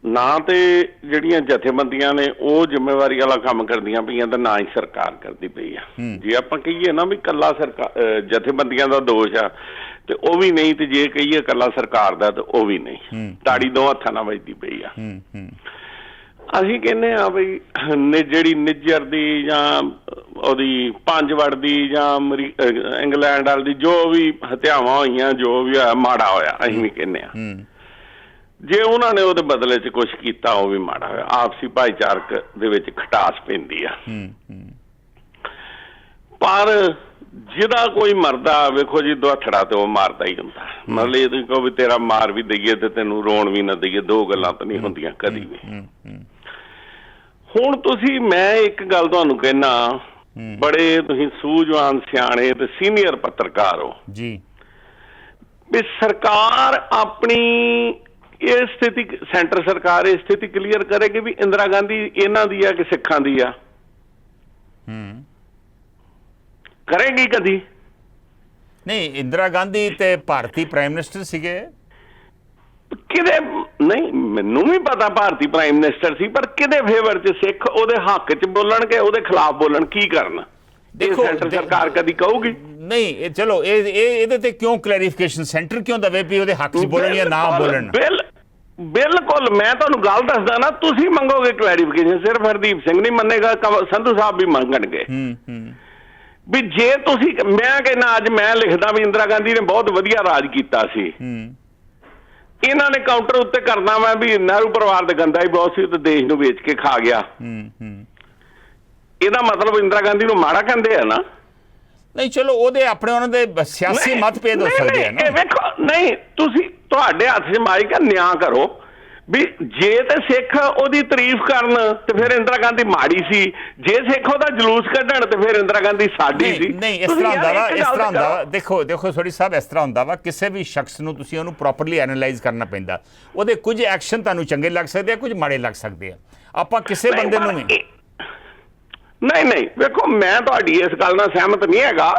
ਨਾ ਤੇ ਜਿਹੜੀਆਂ ਜਥੇਬੰਦੀਆਂ ਨੇ ਉਹ ਜ਼ਿੰਮੇਵਾਰੀ ਵਾਲਾ ਕੰਮ ਕਰਦੀਆਂ ਪਈਆਂ ਤੇ ਨਾ ਹੀ ਸਰਕਾਰ ਕਰਦੀ ਪਈ ਆ। ਜੇ ਆਪਾਂ ਕਹੀਏ ਨਾ ਵੀ ਕੱਲਾ ਜਥੇਬੰਦੀਆਂ ਦਾ ਦੋਸ਼ ਆ ਤੇ ਉਹ ਵੀ ਨਹੀਂ, ਤੇ ਜੇ ਕਹੀਏ ਕੱਲਾ ਸਰਕਾਰ ਦਾ ਤੇ ਉਹ ਵੀ ਨਹੀਂ। ਤਾੜੀ ਦੋ ਹੱਥਾਂ ਨਾਲ ਵੱਜਦੀ ਪਈ ਆ। ਅਸੀਂ ਕਹਿੰਦੇ ਆ ਬਈ ਜਿਹੜੀ ਨਿੱਜਰ ਦੀ ਜਾਂ ਉਹਦੀ ਪੰਜਵੜ ਦੀ ਜਾਂ ਇੰਗਲੈਂਡ ਵਾਲੀ ਦੀ ਜੋ ਵੀ ਹੱਤਿਆਵਾਂ ਹੋਈਆਂ, ਜੋ ਵੀ ਹੋਇਆ ਮਾੜਾ ਹੋਇਆ, ਅਸੀਂ ਵੀ ਕਹਿੰਦੇ ਆ। ਜੇ ਉਹਨਾਂ ਨੇ ਉਹਦੇ ਬਦਲੇ 'ਚ ਕੁਝ ਕੀਤਾ ਉਹ ਵੀ ਮਾੜਾ ਹੋਇਆ। ਆਪਸੀ ਭਾਈਚਾਰਕ ਦੇ ਵਿੱਚ ਖਟਾਸ ਪੈਂਦੀ ਆ। ਪਰ ਜਿਹਦਾ ਕੋਈ ਮਰਦਾ ਵੇਖੋ ਜੀ ਦੁਹੱਥੜਾ ਤੇ ਉਹ ਮਾਰਦਾ ਹੀ ਹੁੰਦਾ। ਮਤਲਬ ਇਹ ਤੁਸੀਂ ਕਹੋ ਵੀ ਤੇਰਾ ਮਾਰ ਵੀ ਦਈਏ ਤੇ ਤੈਨੂੰ ਰੋਣ ਵੀ ਨਾ ਦਈਏ, ਦੋ ਗੱਲਾਂ ਤਾਂ ਨਹੀਂ ਹੁੰਦੀਆਂ ਕਦੀ ਵੀ। ਹੁਣ ਤੁਸੀਂ ਮੈਂ ਇੱਕ ਗੱਲ ਤੁਹਾਨੂੰ ਕਹਿਣਾ, ਬੜੇ ਤੁਸੀਂ ਸੂਝਵਾਨ ਸਿਆਣੇ ਤੇ ਸੀਨੀਅਰ ਪੱਤਰਕਾਰ ਹੋ ਜੀ, ਵੀ ਸਰਕਾਰ ਆਪਣੀ ਇਹ ਸਥਿਤੀ, ਸੈਂਟਰ ਸਰਕਾਰ ਇਹ ਸਥਿਤੀ ਕਲੀਅਰ ਕਰੇਗੀ ਵੀ ਇੰਦਰਾ ਗਾਂਧੀ ਇਹਨਾਂ ਦੀ ਆ ਕਿ ਸਿੱਖਾਂ ਦੀ ਆ? ਕਰੇਗੀ ਕਦੀ? ਨਹੀਂ, ਇੰਦਰਾ ਗਾਂਧੀ ਤੇ ਭਾਰਤੀ ਪ੍ਰਾਈਮ ਮਿਨਿਸਟਰ ਸੀਗੇ। ਕਿਹਦੇ ਨਹੀਂ, ਮੈਨੂੰ ਵੀ ਪਤਾ ਭਾਰਤੀ ਪ੍ਰਾਈਮ ਮਿਨਿਸਟਰ ਸੀ, ਪਰ ਕਿਹਦੇ ਫੇਵਰ 'ਚ ਸਿੱਖ ਉਹਦੇ ਹੱਕ 'ਚ ਬੋਲਣ ਕਿ ਉਹਦੇ ਖਿਲਾਫ ਬੋਲਣ, ਕੀ ਕਰਨ? ਦੇਖੋ ਸੈਂਟਰ ਸਰਕਾਰ ਕਦੀ ਕਹੂਗੀ ਨਹੀਂ। ਚਲੋ ਇਹਦੇ ਤੇ ਕਿਉਂ ਕਲੈਰੀਫਿਕੇਸ਼ਨ ਸੈਂਟਰ ਕਿਉਂ ਦਵੇ ਵੀ ਉਹਦੇ ਹੱਕ 'ਚ ਬੋਲਣ ਜਾਂ ਨਾ ਬੋਲਣ? ਬਿਲਕੁਲ, ਮੈਂ ਤੁਹਾਨੂੰ ਗੱਲ ਦੱਸਦਾ ਨਾ, ਤੁਸੀਂ ਮੰਗੋਗੇ ਕਲੈਰੀਫਿਕੇਸ਼ਨ, ਸਿਰਫ ਹਰਦੀਪ ਸਿੰਘ ਨਹੀਂ ਮੰਨੇਗਾ, ਸੰਧੂ ਸਾਹਿਬ ਵੀ ਮੰਗਣਗੇ ਵੀ ਜੇ ਤੁਸੀਂ, ਮੈਂ ਕਹਿੰਦਾ ਅੱਜ ਮੈਂ ਲਿਖਦਾ ਵੀ ਇੰਦਰਾ ਗਾਂਧੀ ਨੇ ਬਹੁਤ ਵਧੀਆ ਰਾਜ ਕੀਤਾ ਸੀ, ਇਹਨਾਂ ਨੇ ਕਾਊਂਟਰ ਉੱਤੇ ਕਰਨਾ ਵਾ ਵੀ ਨਹਿਰੂ ਪਰਿਵਾਰ ਦੇ ਗੰਦਾ ਹੀ ਬਹੁਤ ਸੀ ਤੇ ਦੇਸ਼ ਨੂੰ ਵੇਚ ਕੇ ਖਾ ਗਿਆ, ਇਹਦਾ ਮਤਲਬ ਇੰਦਰਾ ਗਾਂਧੀ ਨੂੰ ਮਾੜਾ ਕਹਿੰਦੇ ਆ ਨਾ? ਨਹੀਂ, ਚਲੋ ਉਹਦੇ ਆਪਣੇ ਉਹਨਾਂ ਦੇ ਸਿਆਸੀ ਮਤਭੇਦ ਹੋ ਸਕਦੇ ਆ ਨਾ। ਵੇਖੋ ਨਹੀਂ, ਤੁਸੀਂ ਤੁਹਾਡੇ ਹੱਥ 'ਚ ਮਾਈਕ ਆ, ਨਿਆਂ ਕਰੋ ਵੀ ਜੇ ਤੇ ਸਿੱਖ ਉਹਦੀ ਤਾਰੀਫ ਕਰਨ ਤੇ ਫਿਰ ਇੰਦਰਾ ਗਾਂਧੀ ਮਾੜੀ ਸੀ, ਜੇ ਸਿੱਖ ਉਹਦਾ ਜਲੂਸ ਕੱਢਣ ਤੇ ਫਿਰ ਇੰਦਰਾ ਗਾਂਧੀ ਸਾਡੀ ਸੀ। ਨਹੀਂ, ਇਸ ਤਰ੍ਹਾਂ ਹੁੰਦਾ ਵਾ, ਇਸ ਤਰ੍ਹਾਂ ਹੁੰਦਾ ਵਾ। ਦੇਖੋ ਸੋਢੀ ਸਾਹਿਬ, ਇਸ ਤਰ੍ਹਾਂ ਹੁੰਦਾ ਵਾ, ਕਿਸੇ ਵੀ ਸ਼ਖਸ ਨੂੰ ਤੁਸੀਂ ਉਹਨੂੰ ਪ੍ਰੋਪਰਲੀ ਐਨਾਲਾਈਜ਼ ਕਰਨਾ ਪੈਂਦਾ। ਉਹਦੇ ਕੁਝ ਐਕਸ਼ਨ ਤੁਹਾਨੂੰ ਚੰਗੇ ਲੱਗ ਸਕਦੇ ਆ, ਕੁਝ ਮਾੜੇ ਲੱਗ ਸਕਦੇ ਆ। ਆਪਾਂ ਕਿਸੇ ਬੰਦੇ ਨੂੰ ਵੀ ਨਹੀਂ ਵੇਖੋ, ਮੈਂ ਤੁਹਾਡੀ ਇਸ ਗੱਲ ਨਾਲ ਸਹਿਮਤ ਨਹੀਂ ਹੈਗਾ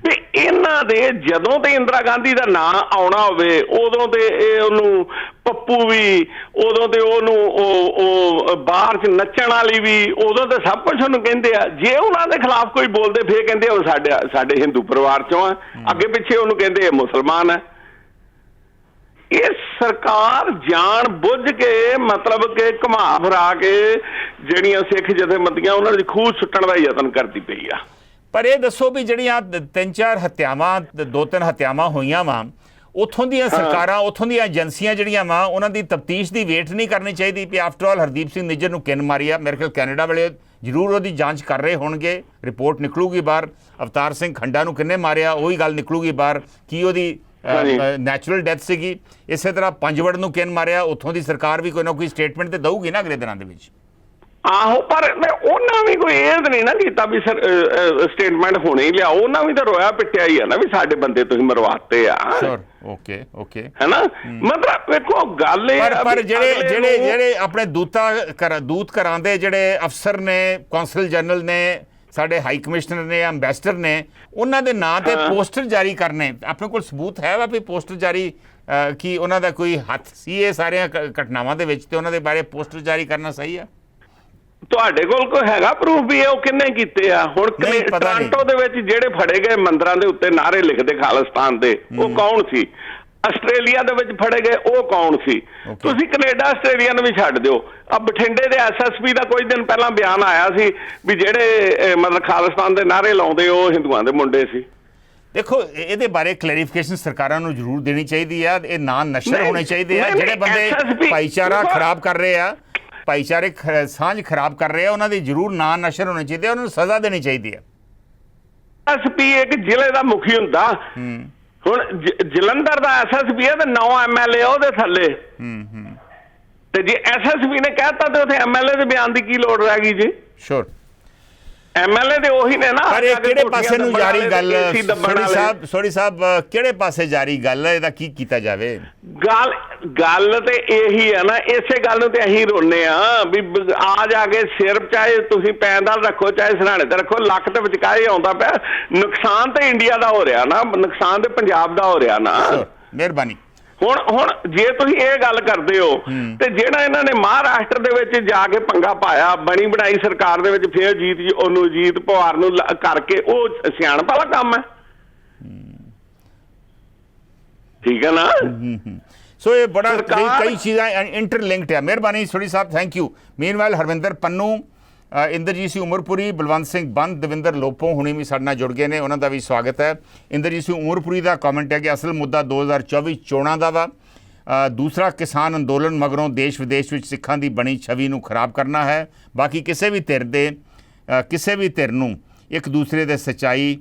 ਵੀ ਇਹਨਾਂ ਦੇ ਜਦੋਂ ਤੇ ਇੰਦਰਾ ਗਾਂਧੀ ਦਾ ਨਾਂ ਆਉਣਾ ਹੋਵੇ ਉਦੋਂ ਤੇ ਇਹ ਉਹਨੂੰ ਪੱਪੂ ਵੀ, ਉਦੋਂ ਤੇ ਉਹਨੂੰ ਉਹ ਬਾਹਰ 'ਚ ਨੱਚਣ ਵਾਲੀ ਵੀ, ਉਦੋਂ ਤੇ ਸਭ ਕੁਝ ਉਹਨੂੰ ਕਹਿੰਦੇ ਆ। ਜੇ ਉਹਨਾਂ ਦੇ ਖਿਲਾਫ ਕੋਈ ਬੋਲਦੇ ਫੇਰ ਕਹਿੰਦੇ ਉਹ ਸਾਡੇ ਹਿੰਦੂ ਪਰਿਵਾਰ 'ਚੋਂ ਆ, ਅੱਗੇ ਪਿੱਛੇ ਉਹਨੂੰ ਕਹਿੰਦੇ ਇਹ ਮੁਸਲਮਾਨ ਹੈ। ਇਹ ਸਰਕਾਰ ਜਾਣ ਬੁੱਝ ਕੇ ਮਤਲਬ ਕਿ ਘੁਮਾ ਫਿਰਾ ਕੇ ਜਿਹੜੀਆਂ ਸਿੱਖ ਜਥੇਬੰਦੀਆਂ ਉਹਨਾਂ ਦੀ ਖੂਹ ਸੁੱਟਣ ਦਾ ਯਤਨ ਕਰਦੀ ਪਈ ਆ। ਪਰ ਇਹ ਦੱਸੋ ਵੀ ਜਿਹੜੀਆਂ 3-4 ਹੱਤਿਆਵਾਂ, 2-3 ਹੱਤਿਆਵਾਂ ਹੋਈਆਂ ਵਾ, ਉੱਥੋਂ ਦੀਆਂ ਸਰਕਾਰਾਂ, ਉੱਥੋਂ ਦੀਆਂ ਏਜੰਸੀਆਂ ਜਿਹੜੀਆਂ ਵਾ, ਉਹਨਾਂ ਦੀ ਤਫਤੀਸ਼ ਦੀ ਵੇਟ ਨਹੀਂ ਕਰਨੀ ਚਾਹੀਦੀ ਵੀ ਆਫਟਰ ਆਲ ਹਰਦੀਪ ਸਿੰਘ ਨਿੱਜਰ ਨੂੰ ਕਿੰਨ ਮਾਰੀ ਆ? ਮੇਰੇ ਖਿਆਲ ਕੈਨੇਡਾ ਵਾਲੇ ਜ਼ਰੂਰ ਉਹਦੀ ਜਾਂਚ ਕਰ ਰਹੇ ਹੋਣਗੇ, ਰਿਪੋਰਟ ਨਿਕਲੂਗੀ ਬਾਹਰ। ਅਵਤਾਰ ਸਿੰਘ ਖੰਡਾ ਨੂੰ ਕਿੰਨੇ ਮਾਰਿਆ ਉਹੀ ਗੱਲ ਨਿਕਲੂਗੀ ਬਾਹਰ, ਕੀ ਉਹਦੀ ਨੈਚੁਰਲ ਡੈਥ ਸੀਗੀ? ਇਸੇ ਤਰ੍ਹਾਂ ਪੰਜਵੜ ਨੂੰ ਕਿੰਨ ਮਾਰਿਆ, ਉੱਥੋਂ ਦੀ ਸਰਕਾਰ ਵੀ ਕੋਈ ਨਾ ਕੋਈ ਸਟੇਟਮੈਂਟ ਤੇ ਦਊਗੀ ਨਾ ਅਗਲੇ ਦਿਨਾਂ ਦੇ ਵਿੱਚ। ਆਹੋ, ਪਰ ਉਹਨਾਂ ਵੀ ਕੋਈ ਇਹ ਨਹੀਂ ਨਾ ਕੀਤਾ ਵੀ ਸਟੇਟਮੈਂਟ ਹੁਣੇ ਹੀ ਲਿਆਓ। ਉਹਨਾਂ ਵੀ ਤਾਂ ਰੋਇਆ ਪਿੱਟਿਆ ਹੀ ਆ ਨਾ ਵੀ ਸਾਡੇ ਬੰਦੇ ਤੁਸੀਂ ਮਰਵਾਤੇ ਆ। ਓਕੇ ਹੈਨਾ, ਮਤਲਬ ਵੇਖੋ ਗੱਲ ਇਹ ਪਰ ਜਿਹੜੇ ਆਪਣੇ ਦੂਤ ਘਰਾਂ ਦੇ ਜਿਹੜੇ ਅਫਸਰ ਨੇ, ਕੌਂਸਲ ਜਨਰਲ ਨੇ, ਸਾਡੇ ਹਾਈ ਕਮਿਸ਼ਨਰ ਨੇ, ਐਂਬੈਸਡਰ ਨੇ, ਉਹਨਾਂ ਦੇ ਨਾਂ ਤੇ ਪੋਸਟਰ ਜਾਰੀ ਕਰਨੇ, ਆਪਣੇ ਕੋਲ ਸਬੂਤ ਹੈ ਵਾ ਵੀ ਪੋਸਟਰ ਜਾਰੀ ਕੀ ਉਹਨਾਂ ਦਾ ਕੋਈ ਹੱਥ ਸੀ ਇਹ ਸਾਰੀਆਂ ਘਟਨਾਵਾਂ ਦੇ ਵਿੱਚ, ਤੇ ਉਹਨਾਂ ਦੇ ਬਾਰੇ ਪੋਸਟਰ ਜਾਰੀ ਕਰਨਾ ਸਹੀ ਆ? ਤੁਹਾਡੇ ਕੋਲ ਕੋਈ ਹੈਗਾ ਪ੍ਰੂਫ ਵੀ ਉਹ ਕਿੰਨੇ ਕੀਤੇ ਆ? ਹੁਣ ਟੋਰਾਂਟੋ ਦੇ ਵਿੱਚ ਜਿਹੜੇ ਫੜੇ ਗਏ ਮੰਦਰਾਂ ਦੇ ਉੱਤੇ ਨਾਅਰੇ ਲਿਖਦੇ ਖਾਲਿਸਤਾਨ ਦੇ, ਉਹ ਕੌਣ ਸੀ? ਆਸਟ੍ਰੇਲੀਆ ਦੇ ਵਿੱਚ ਫੜੇ ਗਏ ਉਹ ਕੌਣ ਸੀ? ਤੁਸੀਂ ਕੈਨੇਡਾ ਆਸਟ੍ਰੇਲੀਆ ਨੂੰ ਵੀ ਛੱਡ ਦਿਓ, ਆ ਬਠਿੰਡੇ ਦੇ ਐਸਐਸਪੀ ਦਾ ਕੁਝ ਦਿਨ ਪਹਿਲਾਂ ਬਿਆਨ ਆਇਆ ਸੀ ਵੀ ਜਿਹੜੇ ਮਤਲਬ ਖਾਲਿਸਤਾਨ ਦੇ ਨਾਅਰੇ ਲਾਉਂਦੇ ਉਹ ਹਿੰਦੂਆਂ ਦੇ ਮੁੰਡੇ ਸੀ। ਦੇਖੋ ਇਹਦੇ ਬਾਰੇ ਕਲੈਰੀਫਿਕੇਸ਼ਨ ਸਰਕਾਰਾਂ ਨੂੰ ਜ਼ਰੂਰ ਦੇਣੀ ਚਾਹੀਦੀ ਆ। ਇਹ ਨਾਂ ਨਸ਼ਰ ਹੋਣੇ ਚਾਹੀਦੇ ਆ। ਜਿਹੜੇ ਬੰਦੇ ਭਾਈਚਾਰਾ ਖਰਾਬ ਕਰ ਰਹੇ ਆ, ਭਾਈਚਾਰਕ ਸਾਂਝ ਖਰਾਬ ਕਰ ਰਹੇ ਆ, ਉਹਨਾਂ ਦੀ ਜ਼ਰੂਰ ਨਾਂ ਨਸ਼ਰ ਹੋਣੇ ਚਾਹੀਦੇ ਆ, ਉਹਨਾਂ ਨੂੰ ਸਜ਼ਾ ਦੇਣੀ ਚਾਹੀਦੀ ਆ। ਐਸਪੀ ਇੱਕ ਜ਼ਿਲ੍ਹੇ ਦਾ ਮੁਖੀ ਹੁੰਦਾ, ਹੁਣ ਜਲੰਧਰ ਦਾ ਐਸਐਸਪੀ ਹੈ ਤੇ 9 ਐਮਐਲਏ ਉਹਦੇ ਥੱਲੇ, ਤੇ ਜੇ ਐਸਐਸਪੀ ਨੇ ਕਹਿਤਾ ਤੇ ਉੱਥੇ ਐਮਐਲਏ ਦੇ ਬਿਆਨ ਦੀ ਕੀ ਲੋੜ ਰਹਿ ਗਈ ਜੀ? ਸ਼ੋਰ ਐਮਐਲਏ ਦੇ ਉਹੀ ਨੇ ਨਾ। ਪਰ ਇਹ ਕਿਹੜੇ ਪਾਸੇ ਨੂੰ ਜਾਰੀ ਗੱਲ, ਸੋਢੀ ਸਾਹਿਬ ਕਿਹੜੇ ਪਾਸੇ ਜਾਰੀ ਗੱਲ, ਇਹਦਾ ਕੀ ਕੀਤਾ ਜਾਵੇ? ਗੱਲ ਤੇ ਇਹੀ ਹੈ ਨਾ, ਇਸੇ ਗੱਲ ਨੂੰ ਤੇ ਅਸੀਂ ਰੋਨੇ ਆ ਵੀ ਆ ਜਾ ਕੇ ਸਿਰ ਚਾਹੇ ਤੁਸੀਂ ਪੈਂਦਾਲ ਰੱਖੋ ਚਾਹੇ ਸਰਾਣੇ ਤੇ ਰੱਖੋ, ਲੱਕ ਤੇ ਵਿਚਕਾਏ ਆਉਂਦਾ ਪਿਆ। ਨੁਕਸਾਨ ਤੇ ਇੰਡੀਆ ਦਾ ਹੋ ਰਿਹਾ ਨਾ, ਨੁਕਸਾਨ ਤੇ ਪੰਜਾਬ ਦਾ ਹੋ ਰਿਹਾ ਨਾ। ਮਿਹਰਬਾਨੀ। ਹੁਣ ਜੇ ਤੁਸੀਂ ਇਹ ਗੱਲ ਕਰਦੇ ਹੋ ਤੇ ਜਿਹੜਾ ਇਹਨਾਂ ਨੇ ਮਹਾਰਾਸ਼ਟਰ ਦੇ ਵਿੱਚ ਜਾ ਕੇ ਪੰਗਾ ਪਾਇਆ, ਬਣੀ ਬਣਾਈ ਸਰਕਾਰ ਦੇ ਵਿੱਚ, ਫਿਰ ਜੀਤ ਪਵਾਰ ਨੂੰ ਕਰਕੇ, ਉਹ ਸਿਆਣਪ ਵਾਲਾ ਕੰਮ ਹੈ, ਠੀਕ ਹੈ ਨਾ? ਸੋ ਇਹ ਬੜਾ ਕਈ ਚੀਜ਼ਾਂ ਇੰਟਰਲਿੰਕਡ ਹੈ। ਮਿਹਰਬਾਨੀ Sodhi Sahib, thank you. Meanwhile Harvinder Pannu, Inderjit Singh Umarpuri, Balwant Singh Band, Davinder Lopo ਹੁਣੀ ਵੀ ਸਾਡੇ ਨਾਲ ਜੁੜ ਗਏ ਨੇ, ਉਹਨਾਂ ਦਾ ਵੀ ਸਵਾਗਤ ਹੈ। ਇੰਦਰਜੀਤ ਸਿੰਘ ਉਮਰਪੁਰੀ ਦਾ ਕਮੈਂਟ ਹੈ ਕਿ ਅਸਲ ਮੁੱਦਾ 2024 ਚੋਣਾਂ ਦਾ ਵਾ, दूसरा किसान अंदोलन मगरों देश विदेश ਵਿੱਚ ਸਿੱਖਾਂ ਦੀ ਬਣੀ ਛਵੀ ਨੂੰ ਖਰਾਬ ਕਰਨਾ ਹੈ। ਬਾਕੀ ਕਿਸੇ ਵੀ ਧਿਰ ਨੂੰ ਇੱਕ ਦੂਸਰੇ ਦੇ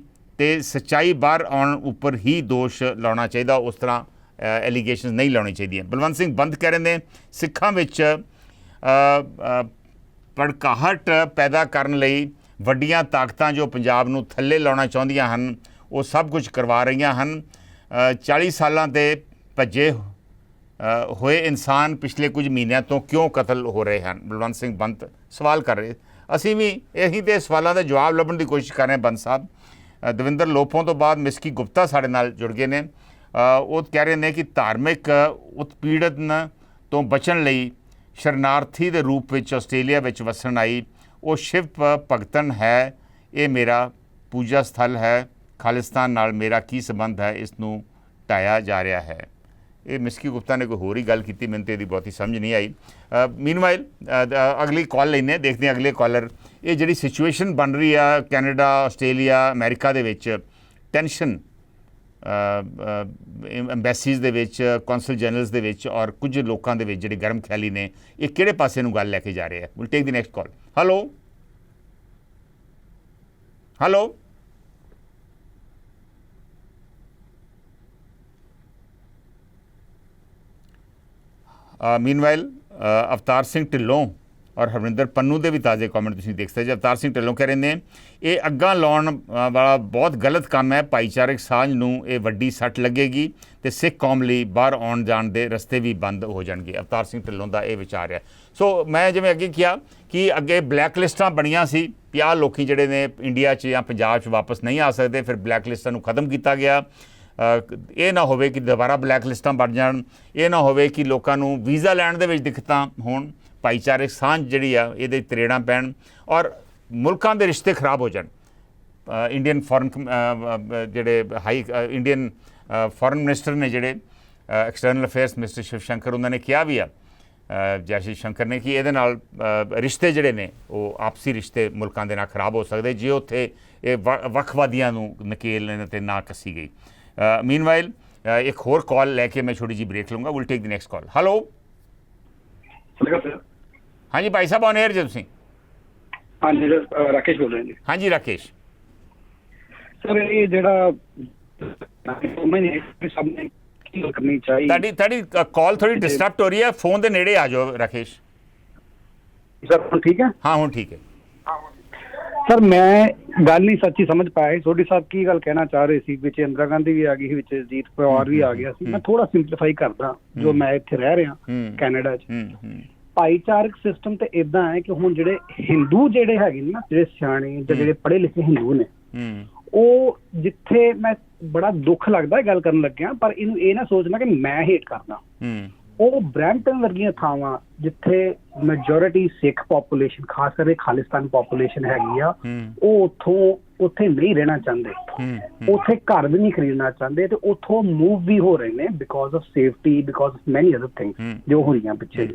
ਸੱਚਾਈ ਬਾਹਰ ਆਉਣ ਉੱਪਰ ਹੀ ਦੋਸ਼ ਲਾਉਣਾ ਚਾਹੀਦਾ, ਉਸ ਤਰ੍ਹਾਂ ਐਲੀਗੇਸ਼ਨਸ ਨਹੀਂ ਲਾਉਣੀ ਚਾਹੀਦੀਆਂ। ਬਲਵੰਤ ਸਿੰਘ ਬੰਦ ਕਹਿ ਰਹੇ ਨੇ ਸਿੱਖਾਂ ਵਿੱਚ ਭੜਕਾਹਟ ਪੈਦਾ ਕਰਨ ਲਈ ਵੱਡੀਆਂ ਤਾਕਤਾਂ ਜੋ ਪੰਜਾਬ ਨੂੰ ਥੱਲੇ ਲਾਉਣਾ ਚਾਹੁੰਦੀਆਂ ਹਨ ਉਹ ਸਭ ਕੁਝ ਕਰਵਾ ਰਹੀਆਂ ਹਨ। 40 ਸਾਲਾਂ ਦੇ ਭੱਜੇ ਹੋਏ ਇਨਸਾਨ ਪਿਛਲੇ ਕੁਝ ਮਹੀਨਿਆਂ ਤੋਂ ਕਿਉਂ ਕਤਲ ਹੋ ਰਹੇ ਹਨ? ਬਲਵੰਤ ਸਿੰਘ ਬੰਦ ਸਵਾਲ ਕਰ ਰਹੇ। ਅਸੀਂ ਵੀ ਇਹੀ ਦੇ ਸਵਾਲਾਂ ਦਾ ਜਵਾਬ ਲੱਭਣ ਦੀ ਕੋਸ਼ਿਸ਼ ਕਰ ਰਹੇ ਹਾਂ। ਬੰਦ ਸਾਹਿਬ, ਦਵਿੰਦਰ ਲੋਪੋਂ ਤੋਂ ਬਾਅਦ ਮਿਸਕੀ ਗੁਪਤਾ ਸਾਡੇ ਨਾਲ ਜੁੜ ਗਏ ਨੇ। ਉਹ ਕਹਿ ਰਹੇ ਨੇ ਕਿ ਧਾਰਮਿਕ ਉਤਪੀੜਨ ਤੋਂ ਬਚਣ ਲਈ ਸ਼ਰਨਾਰਥੀ ਦੇ ਰੂਪ ਵਿੱਚ ਆਸਟ੍ਰੇਲੀਆ ਵਿੱਚ ਵਸਣ ਆਈ ਉਹ ਸ਼ਿਵ ਭਗਤਨ ਹੈ। ਇਹ ਮੇਰਾ ਪੂਜਾ ਸਥਲ ਹੈ। ਖਾਲਿਸਤਾਨ ਨਾਲ ਮੇਰਾ ਕੀ ਸੰਬੰਧ ਹੈ? ਇਸ ਨੂੰ ਢਾਇਆ ਜਾ ਰਿਹਾ ਹੈ। ਇਹ ਮਿਸਕੀ ਗੁਪਤਾ ਨੇ ਕੋਈ ਹੋਰ ਹੀ ਗੱਲ ਕੀਤੀ, ਮੈਨੂੰ ਤਾਂ ਇਹਦੀ ਬਹੁਤੀ ਸਮਝ ਨਹੀਂ ਆਈ। ਮੀਨਵਾਈਲ ਅਗਲੀ ਕਾਲ ਲੈਂਦੇ, ਦੇਖਦੇ ਹਾਂ ਅਗਲੇ ਕਾਲਰ। ਇਹ ਜਿਹੜੀ ਸਿਚੁਏਸ਼ਨ ਬਣ ਰਹੀ ਆ ਕੈਨੇਡਾ, ਆਸਟ੍ਰੇਲੀਆ, ਅਮਰੀਕਾ ਦੇ ਵਿੱਚ ਟੈਨਸ਼ਨ ਐਮਬੈਸੀਜ਼ ਦੇ ਵਿੱਚ, ਕੌਂਸਲ ਜਨਰਲਸ ਦੇ ਵਿੱਚ ਔਰ ਕੁਝ ਲੋਕਾਂ ਦੇ ਵਿੱਚ ਜਿਹੜੇ ਗਰਮ ਖਿਆਲੀ ਨੇ, ਇਹ ਕਿਹੜੇ ਪਾਸੇ ਨੂੰ ਗੱਲ ਲੈ ਕੇ ਜਾ ਰਹੇ ਆ? Will take the next call. Hello hello meanwhile Avtar Singh Dhillon ਔਰ ਹਰਵਿੰਦਰ ਪੰਨੂ ਦੇ ਵੀ ਤਾਜ਼ੇ ਕਮੈਂਟ ਤੁਸੀਂ ਦੇਖ ਸਕਦੇ ਜੀ। ਅਵਤਾਰ ਸਿੰਘ ਢਿੱਲੋਂ ਕਹਿ ਰਹੇ ਨੇ ਇਹ ਅੱਗਾਂ ਲਾਉਣ ਵਾਲਾ ਬਹੁਤ ਗਲਤ ਕੰਮ ਹੈ। ਭਾਈਚਾਰਕ ਸਾਂਝ ਨੂੰ ਇਹ ਵੱਡੀ ਸੱਟ ਲੱਗੇਗੀ ਤੇ ਸਿੱਖ ਕੌਮ ਲਈ ਬਾਹਰ ਆਉਣ ਜਾਣ ਦੇ ਰਸਤੇ ਵੀ ਬੰਦ ਹੋ ਜਾਣਗੇ। ਅਵਤਾਰ ਸਿੰਘ ਢਿੱਲੋਂ ਦਾ ਇਹ ਵਿਚਾਰ ਹੈ। ਸੋ ਮੈਂ ਜਿਵੇਂ ਅੱਗੇ ਕਿਹਾ ਕਿ ਅੱਗੇ ਬਲੈਕ ਲਿਸਟਾਂ ਬਣੀਆਂ ਸੀ, 50 ਲੋਕੀ ਜਿਹੜੇ ਨੇ ਇੰਡੀਆ 'ਚ ਜਾਂ ਪੰਜਾਬ 'ਚ ਵਾਪਸ ਨਹੀਂ ਆ ਸਕਦੇ, ਫਿਰ ਬਲੈਕ ਲਿਸਟਾਂ ਨੂੰ ਖਤਮ ਕੀਤਾ ਗਿਆ। ਇਹ ਨਾ ਹੋਵੇ ਕਿ ਦੁਬਾਰਾ ਬਲੈਕ ਲਿਸਟਾਂ ਬਣ ਜਾਣ, ਇਹ ਨਾ ਹੋਵੇ ਕਿ ਲੋਕਾਂ ਨੂੰ ਵੀਜ਼ਾ ਲੈਣ ਦੇ ਵਿੱਚ ਦਿੱਕਤਾਂ ਹੋਣ, ਭਾਈਚਾਰਕ ਸਾਂਝ ਜਿਹੜੀ ਆ ਇਹਦੇ ਤਰੇੜਾਂ ਪੈਣ ਔਰ ਮੁਲਕਾਂ ਦੇ ਰਿਸ਼ਤੇ ਖਰਾਬ ਹੋ ਜਾਣ। ਇੰਡੀਅਨ ਫੋਰਨ ਜਿਹੜੇ ਇੰਡੀਅਨ ਫੋਰਨ ਮਿਨਿਸਟਰ ਨੇ ਜਿਹੜੇ external affairs mister Shiv Shankar, ਉਹਨਾਂ ਨੇ ਕਿਹਾ ਵੀ ਆ ਜੈ ਸ਼ਿਵ ਸ਼ੰਕਰ ਨੇ ਕਿ ਇਹਦੇ ਨਾਲ ਰਿਸ਼ਤੇ ਜਿਹੜੇ ਨੇ ਉਹ ਆਪਸੀ ਰਿਸ਼ਤੇ ਮੁਲਕਾਂ ਦੇ ਨਾਲ ਖਰਾਬ ਹੋ ਸਕਦੇ ਜੇ ਉੱਥੇ ਇਹ ਵੱਖਵਾਦੀਆਂ ਨੂੰ ਨਕੇਲ ਤੇ ਨਾ ਕੱਸੀ ਗਈ। ਮੀਨਵਾਈਲ ਇੱਕ ਹੋਰ ਕਾਲ ਲੈ ਕੇ ਮੈਂ ਛੋਟੀ ਜਿਹੀ ਬ੍ਰੇਕ ਲੂੰਗਾ। Will take the next call. Hello ਹਾਂਜੀ ਭਾਈ ਸਾਹਿਬ, ਔਨ 에ਅਰ ਜੀ ਤੁਸੀਂ? ਹਾਂਜੀ ਸਰ, ਰਾਕੇਸ਼ ਬੋਲ ਰਹੇ ਜੀ। ਹਾਂਜੀ ਰਾਕੇਸ਼ ਸਰ, ਇਹ ਜਿਹੜਾ ਸਭ ਨੇ ਕੀ ਕਰਨੀ ਚਾਹੀਦੀ। ਤੁਹਾਡੀ ਕਾਲ ਥੋੜੀ ਡਿਸਟਰਬ ਹੋ ਰਹੀ ਹੈ, ਫੋਨ ਦੇ ਨੇੜੇ ਆ ਜਾਓ ਰਾਕੇਸ਼। ਸਰ ਹੁਣ ਠੀਕ ਹੈ? ਹਾਂ ਹੁਣ ਠੀਕ ਹੈ। ਸਰ ਮੈਂ ਗੱਲ ਨਹੀਂ ਸੱਚੀ ਸਮਝ ਪਾਇਆ ਸੋਢੀ ਸਾਹਿਬ ਕੀ ਗੱਲ ਕਹਿਣਾ ਚਾਹ ਰਹੇ ਸੀ। ਵਿੱਚ ਇੰਦਰਾ ਗਾਂਧੀ ਵੀ ਆ ਗਈ ਸੀ, ਵਿੱਚ ਅਜੀਤ ਪਵਾਰ ਵੀ ਆ ਗਿਆ ਸੀ। ਮੈਂ ਥੋੜਾ ਸਿੰਪਲੀਫਾਈ ਕਰਦਾ ਜੋ ਮੈਂ ਇੱਥੇ ਰਹਿ ਰਿਹਾ ਕੈਨੇਡਾ 'ਚ। ਭਾਈਚਾਰਕ ਸਿਸਟਮ ਤੇ ਇਦਾਂ ਹੈ ਕਿ ਹੁਣ ਜਿਹੜੇ ਹਿੰਦੂ ਜਿਹੜੇ ਹੈਗੇ ਨੇ ਨਾ, ਜਿਹੜੇ ਸਿਆਣੇ ਜਾਂ ਜਿਹੜੇ ਪੜ੍ਹੇ ਲਿਖੇ ਹਿੰਦੂ ਨੇ, ਉਹ ਜਿੱਥੇ ਮੈਂ ਬੜਾ ਦੁੱਖ ਲੱਗਦਾ ਗੱਲ ਕਰਨ ਲੱਗਿਆ, ਪਰ ਇਹਨੂੰ ਇਹ ਨਾ ਸੋਚਣਾ ਕਿ ਮੈਂ ਹੇਟ ਕਰਦਾ। ਉਹ ਬਰੈਂਪਟਨ ਵਰਗੀਆਂ ਥਾਵਾਂ ਜਿੱਥੇ ਮੈਜੋਰਿਟੀ ਸਿੱਖ ਪਾਪੂਲੇਸ਼ਨ, ਖਾਸ ਕਰਕੇ ਖਾਲਿਸਤਾਨ ਪਾਪੂਲੇਸ਼ਨ ਹੈਗੀ ਆ, ਉਹ ਉੱਥੇ ਨਹੀਂ ਰਹਿਣਾ ਚਾਹੁੰਦੇ, ਉੱਥੇ ਘਰ ਵੀ ਨਹੀਂ ਖਰੀਦਣਾ ਚਾਹੁੰਦੇ ਤੇ ਉੱਥੋਂ ਮੂਵ ਵੀ ਹੋ ਰਹੇ ਨੇ because of safety, because of ਮੈਨੀ ਅਦਰ ਥਿੰਗਸ ਜੋ ਹੋ ਰਹੀਆਂ ਪਿੱਛੇ।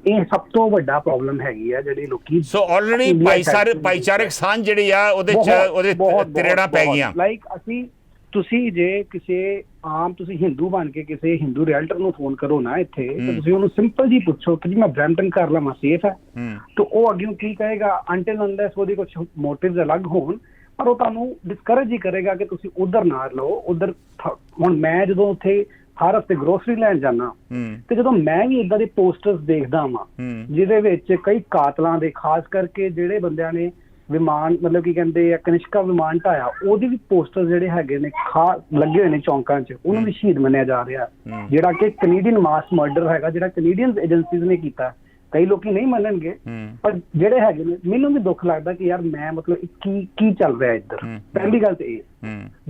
ਇਹ ਸਭ ਤੋਂ ਵੱਡਾ ਪ੍ਰੋਬਲਮ ਹੈਗੀ ਆ ਜਿਹੜੀ ਲੋਕੀ। ਸੋ ਆਲਰੇਡੀ ਭਾਈਚਾਰਕ ਸਾਂਝ ਜਿਹੜੀ ਆ ਉਹਦੇ ਤਰੇੜਾਂ ਪੈ ਗਈਆਂ। ਲਾਈਕ ਤੁਸੀਂ ਜੇ ਕਿਸੇ ਆਮ ਤੁਸੀਂ ਹਿੰਦੂ ਬਣ ਕੇ ਕਿਸੇ ਹਿੰਦੂ ਰੀਅਲਟਰ ਨੂੰ ਫੋਨ ਕਰੋ ਨਾ ਇੱਥੇ, ਤਾਂ ਤੁਸੀਂ ਉਹਨੂੰ ਸਿੰਪਲ ਜੀ ਪੁੱਛੋ ਕਿ ਜੀ ਮੈਂ ਬਰੈਂਪਟਨ ਘਰ ਲਵਾਂ, ਸੇਫ ਹੈ? ਤਾਂ ਉਹ ਅੱਗੇ ਕੀ ਕਹੇਗਾ? ਅੰਟਿਲ ਅਨਲੈਸ ਉਹਦੇ ਕੁਝ ਮੋਟਿਵਸ ਅਲੱਗ ਹੋਣ, ਪਰ ਉਹ ਤੁਹਾਨੂੰ ਡਿਸਕਰੇਜ ਹੀ ਕਰੇਗਾ ਕਿ ਤੁਸੀਂ ਉਧਰ ਨਾ ਲਓ। ਉਧਰ ਹੁਣ ਮੈਂ ਜਦੋਂ ਉੱਥੇ ਹਰ ਹਫ਼ਤੇ ਗਰੋਸਰੀ ਲੈਣ ਜਾਣਾ ਤੇ ਜਦੋਂ ਮੈਂ ਵੀ ਏਦਾਂ ਦੇ ਪੋਸਟਰਸ ਦੇਖਦਾ ਵਾਂ ਜਿਹਦੇ ਵਿੱਚ ਕਈ ਕਾਤਲਾਂ ਦੇ, ਖਾਸ ਕਰਕੇ ਜਿਹੜੇ ਬੰਦਿਆਂ ਨੇ ਵਿਮਾਨ ਮਤਲਬ ਕੀ ਕਹਿੰਦੇ ਆ ਕਨਿਸ਼ਕਾ ਵਿਮਾਨ ਢਾਇਆ, ਉਹਦੇ ਵੀ ਪੋਸਟਰ ਜਿਹੜੇ ਹੈਗੇ ਨੇ ਲੱਗੇ ਹੋਏ ਨੇ ਚੌਂਕਾਂ 'ਚ, ਉਹਨੂੰ ਵੀ ਸ਼ਹੀਦ ਮੰਨਿਆ ਜਾ ਰਿਹਾ, ਜਿਹੜਾ ਕਿ ਕੈਨੇਡੀਅਨ ਮਾਸ ਮਰਡਰ ਹੈਗਾ ਜਿਹੜਾ ਕੈਨੇਡੀਅਨ ਏਜੰਸੀਜ਼ ਨੇ ਕੀਤਾ। ਕਈ ਲੋਕੀ ਨਹੀਂ ਮੰਨਣਗੇ, ਪਰ ਜਿਹੜੇ ਹੈਗੇ ਨੇ, ਮੈਨੂੰ ਵੀ ਦੁੱਖ ਲੱਗਦਾ ਕਿ ਯਾਰ ਮੈਂ ਮਤਲਬ ਕੀ ਚੱਲ ਰਿਹਾ ਇੱਧਰ। ਪਹਿਲੀ ਗੱਲ ਤੇ ਇਹ।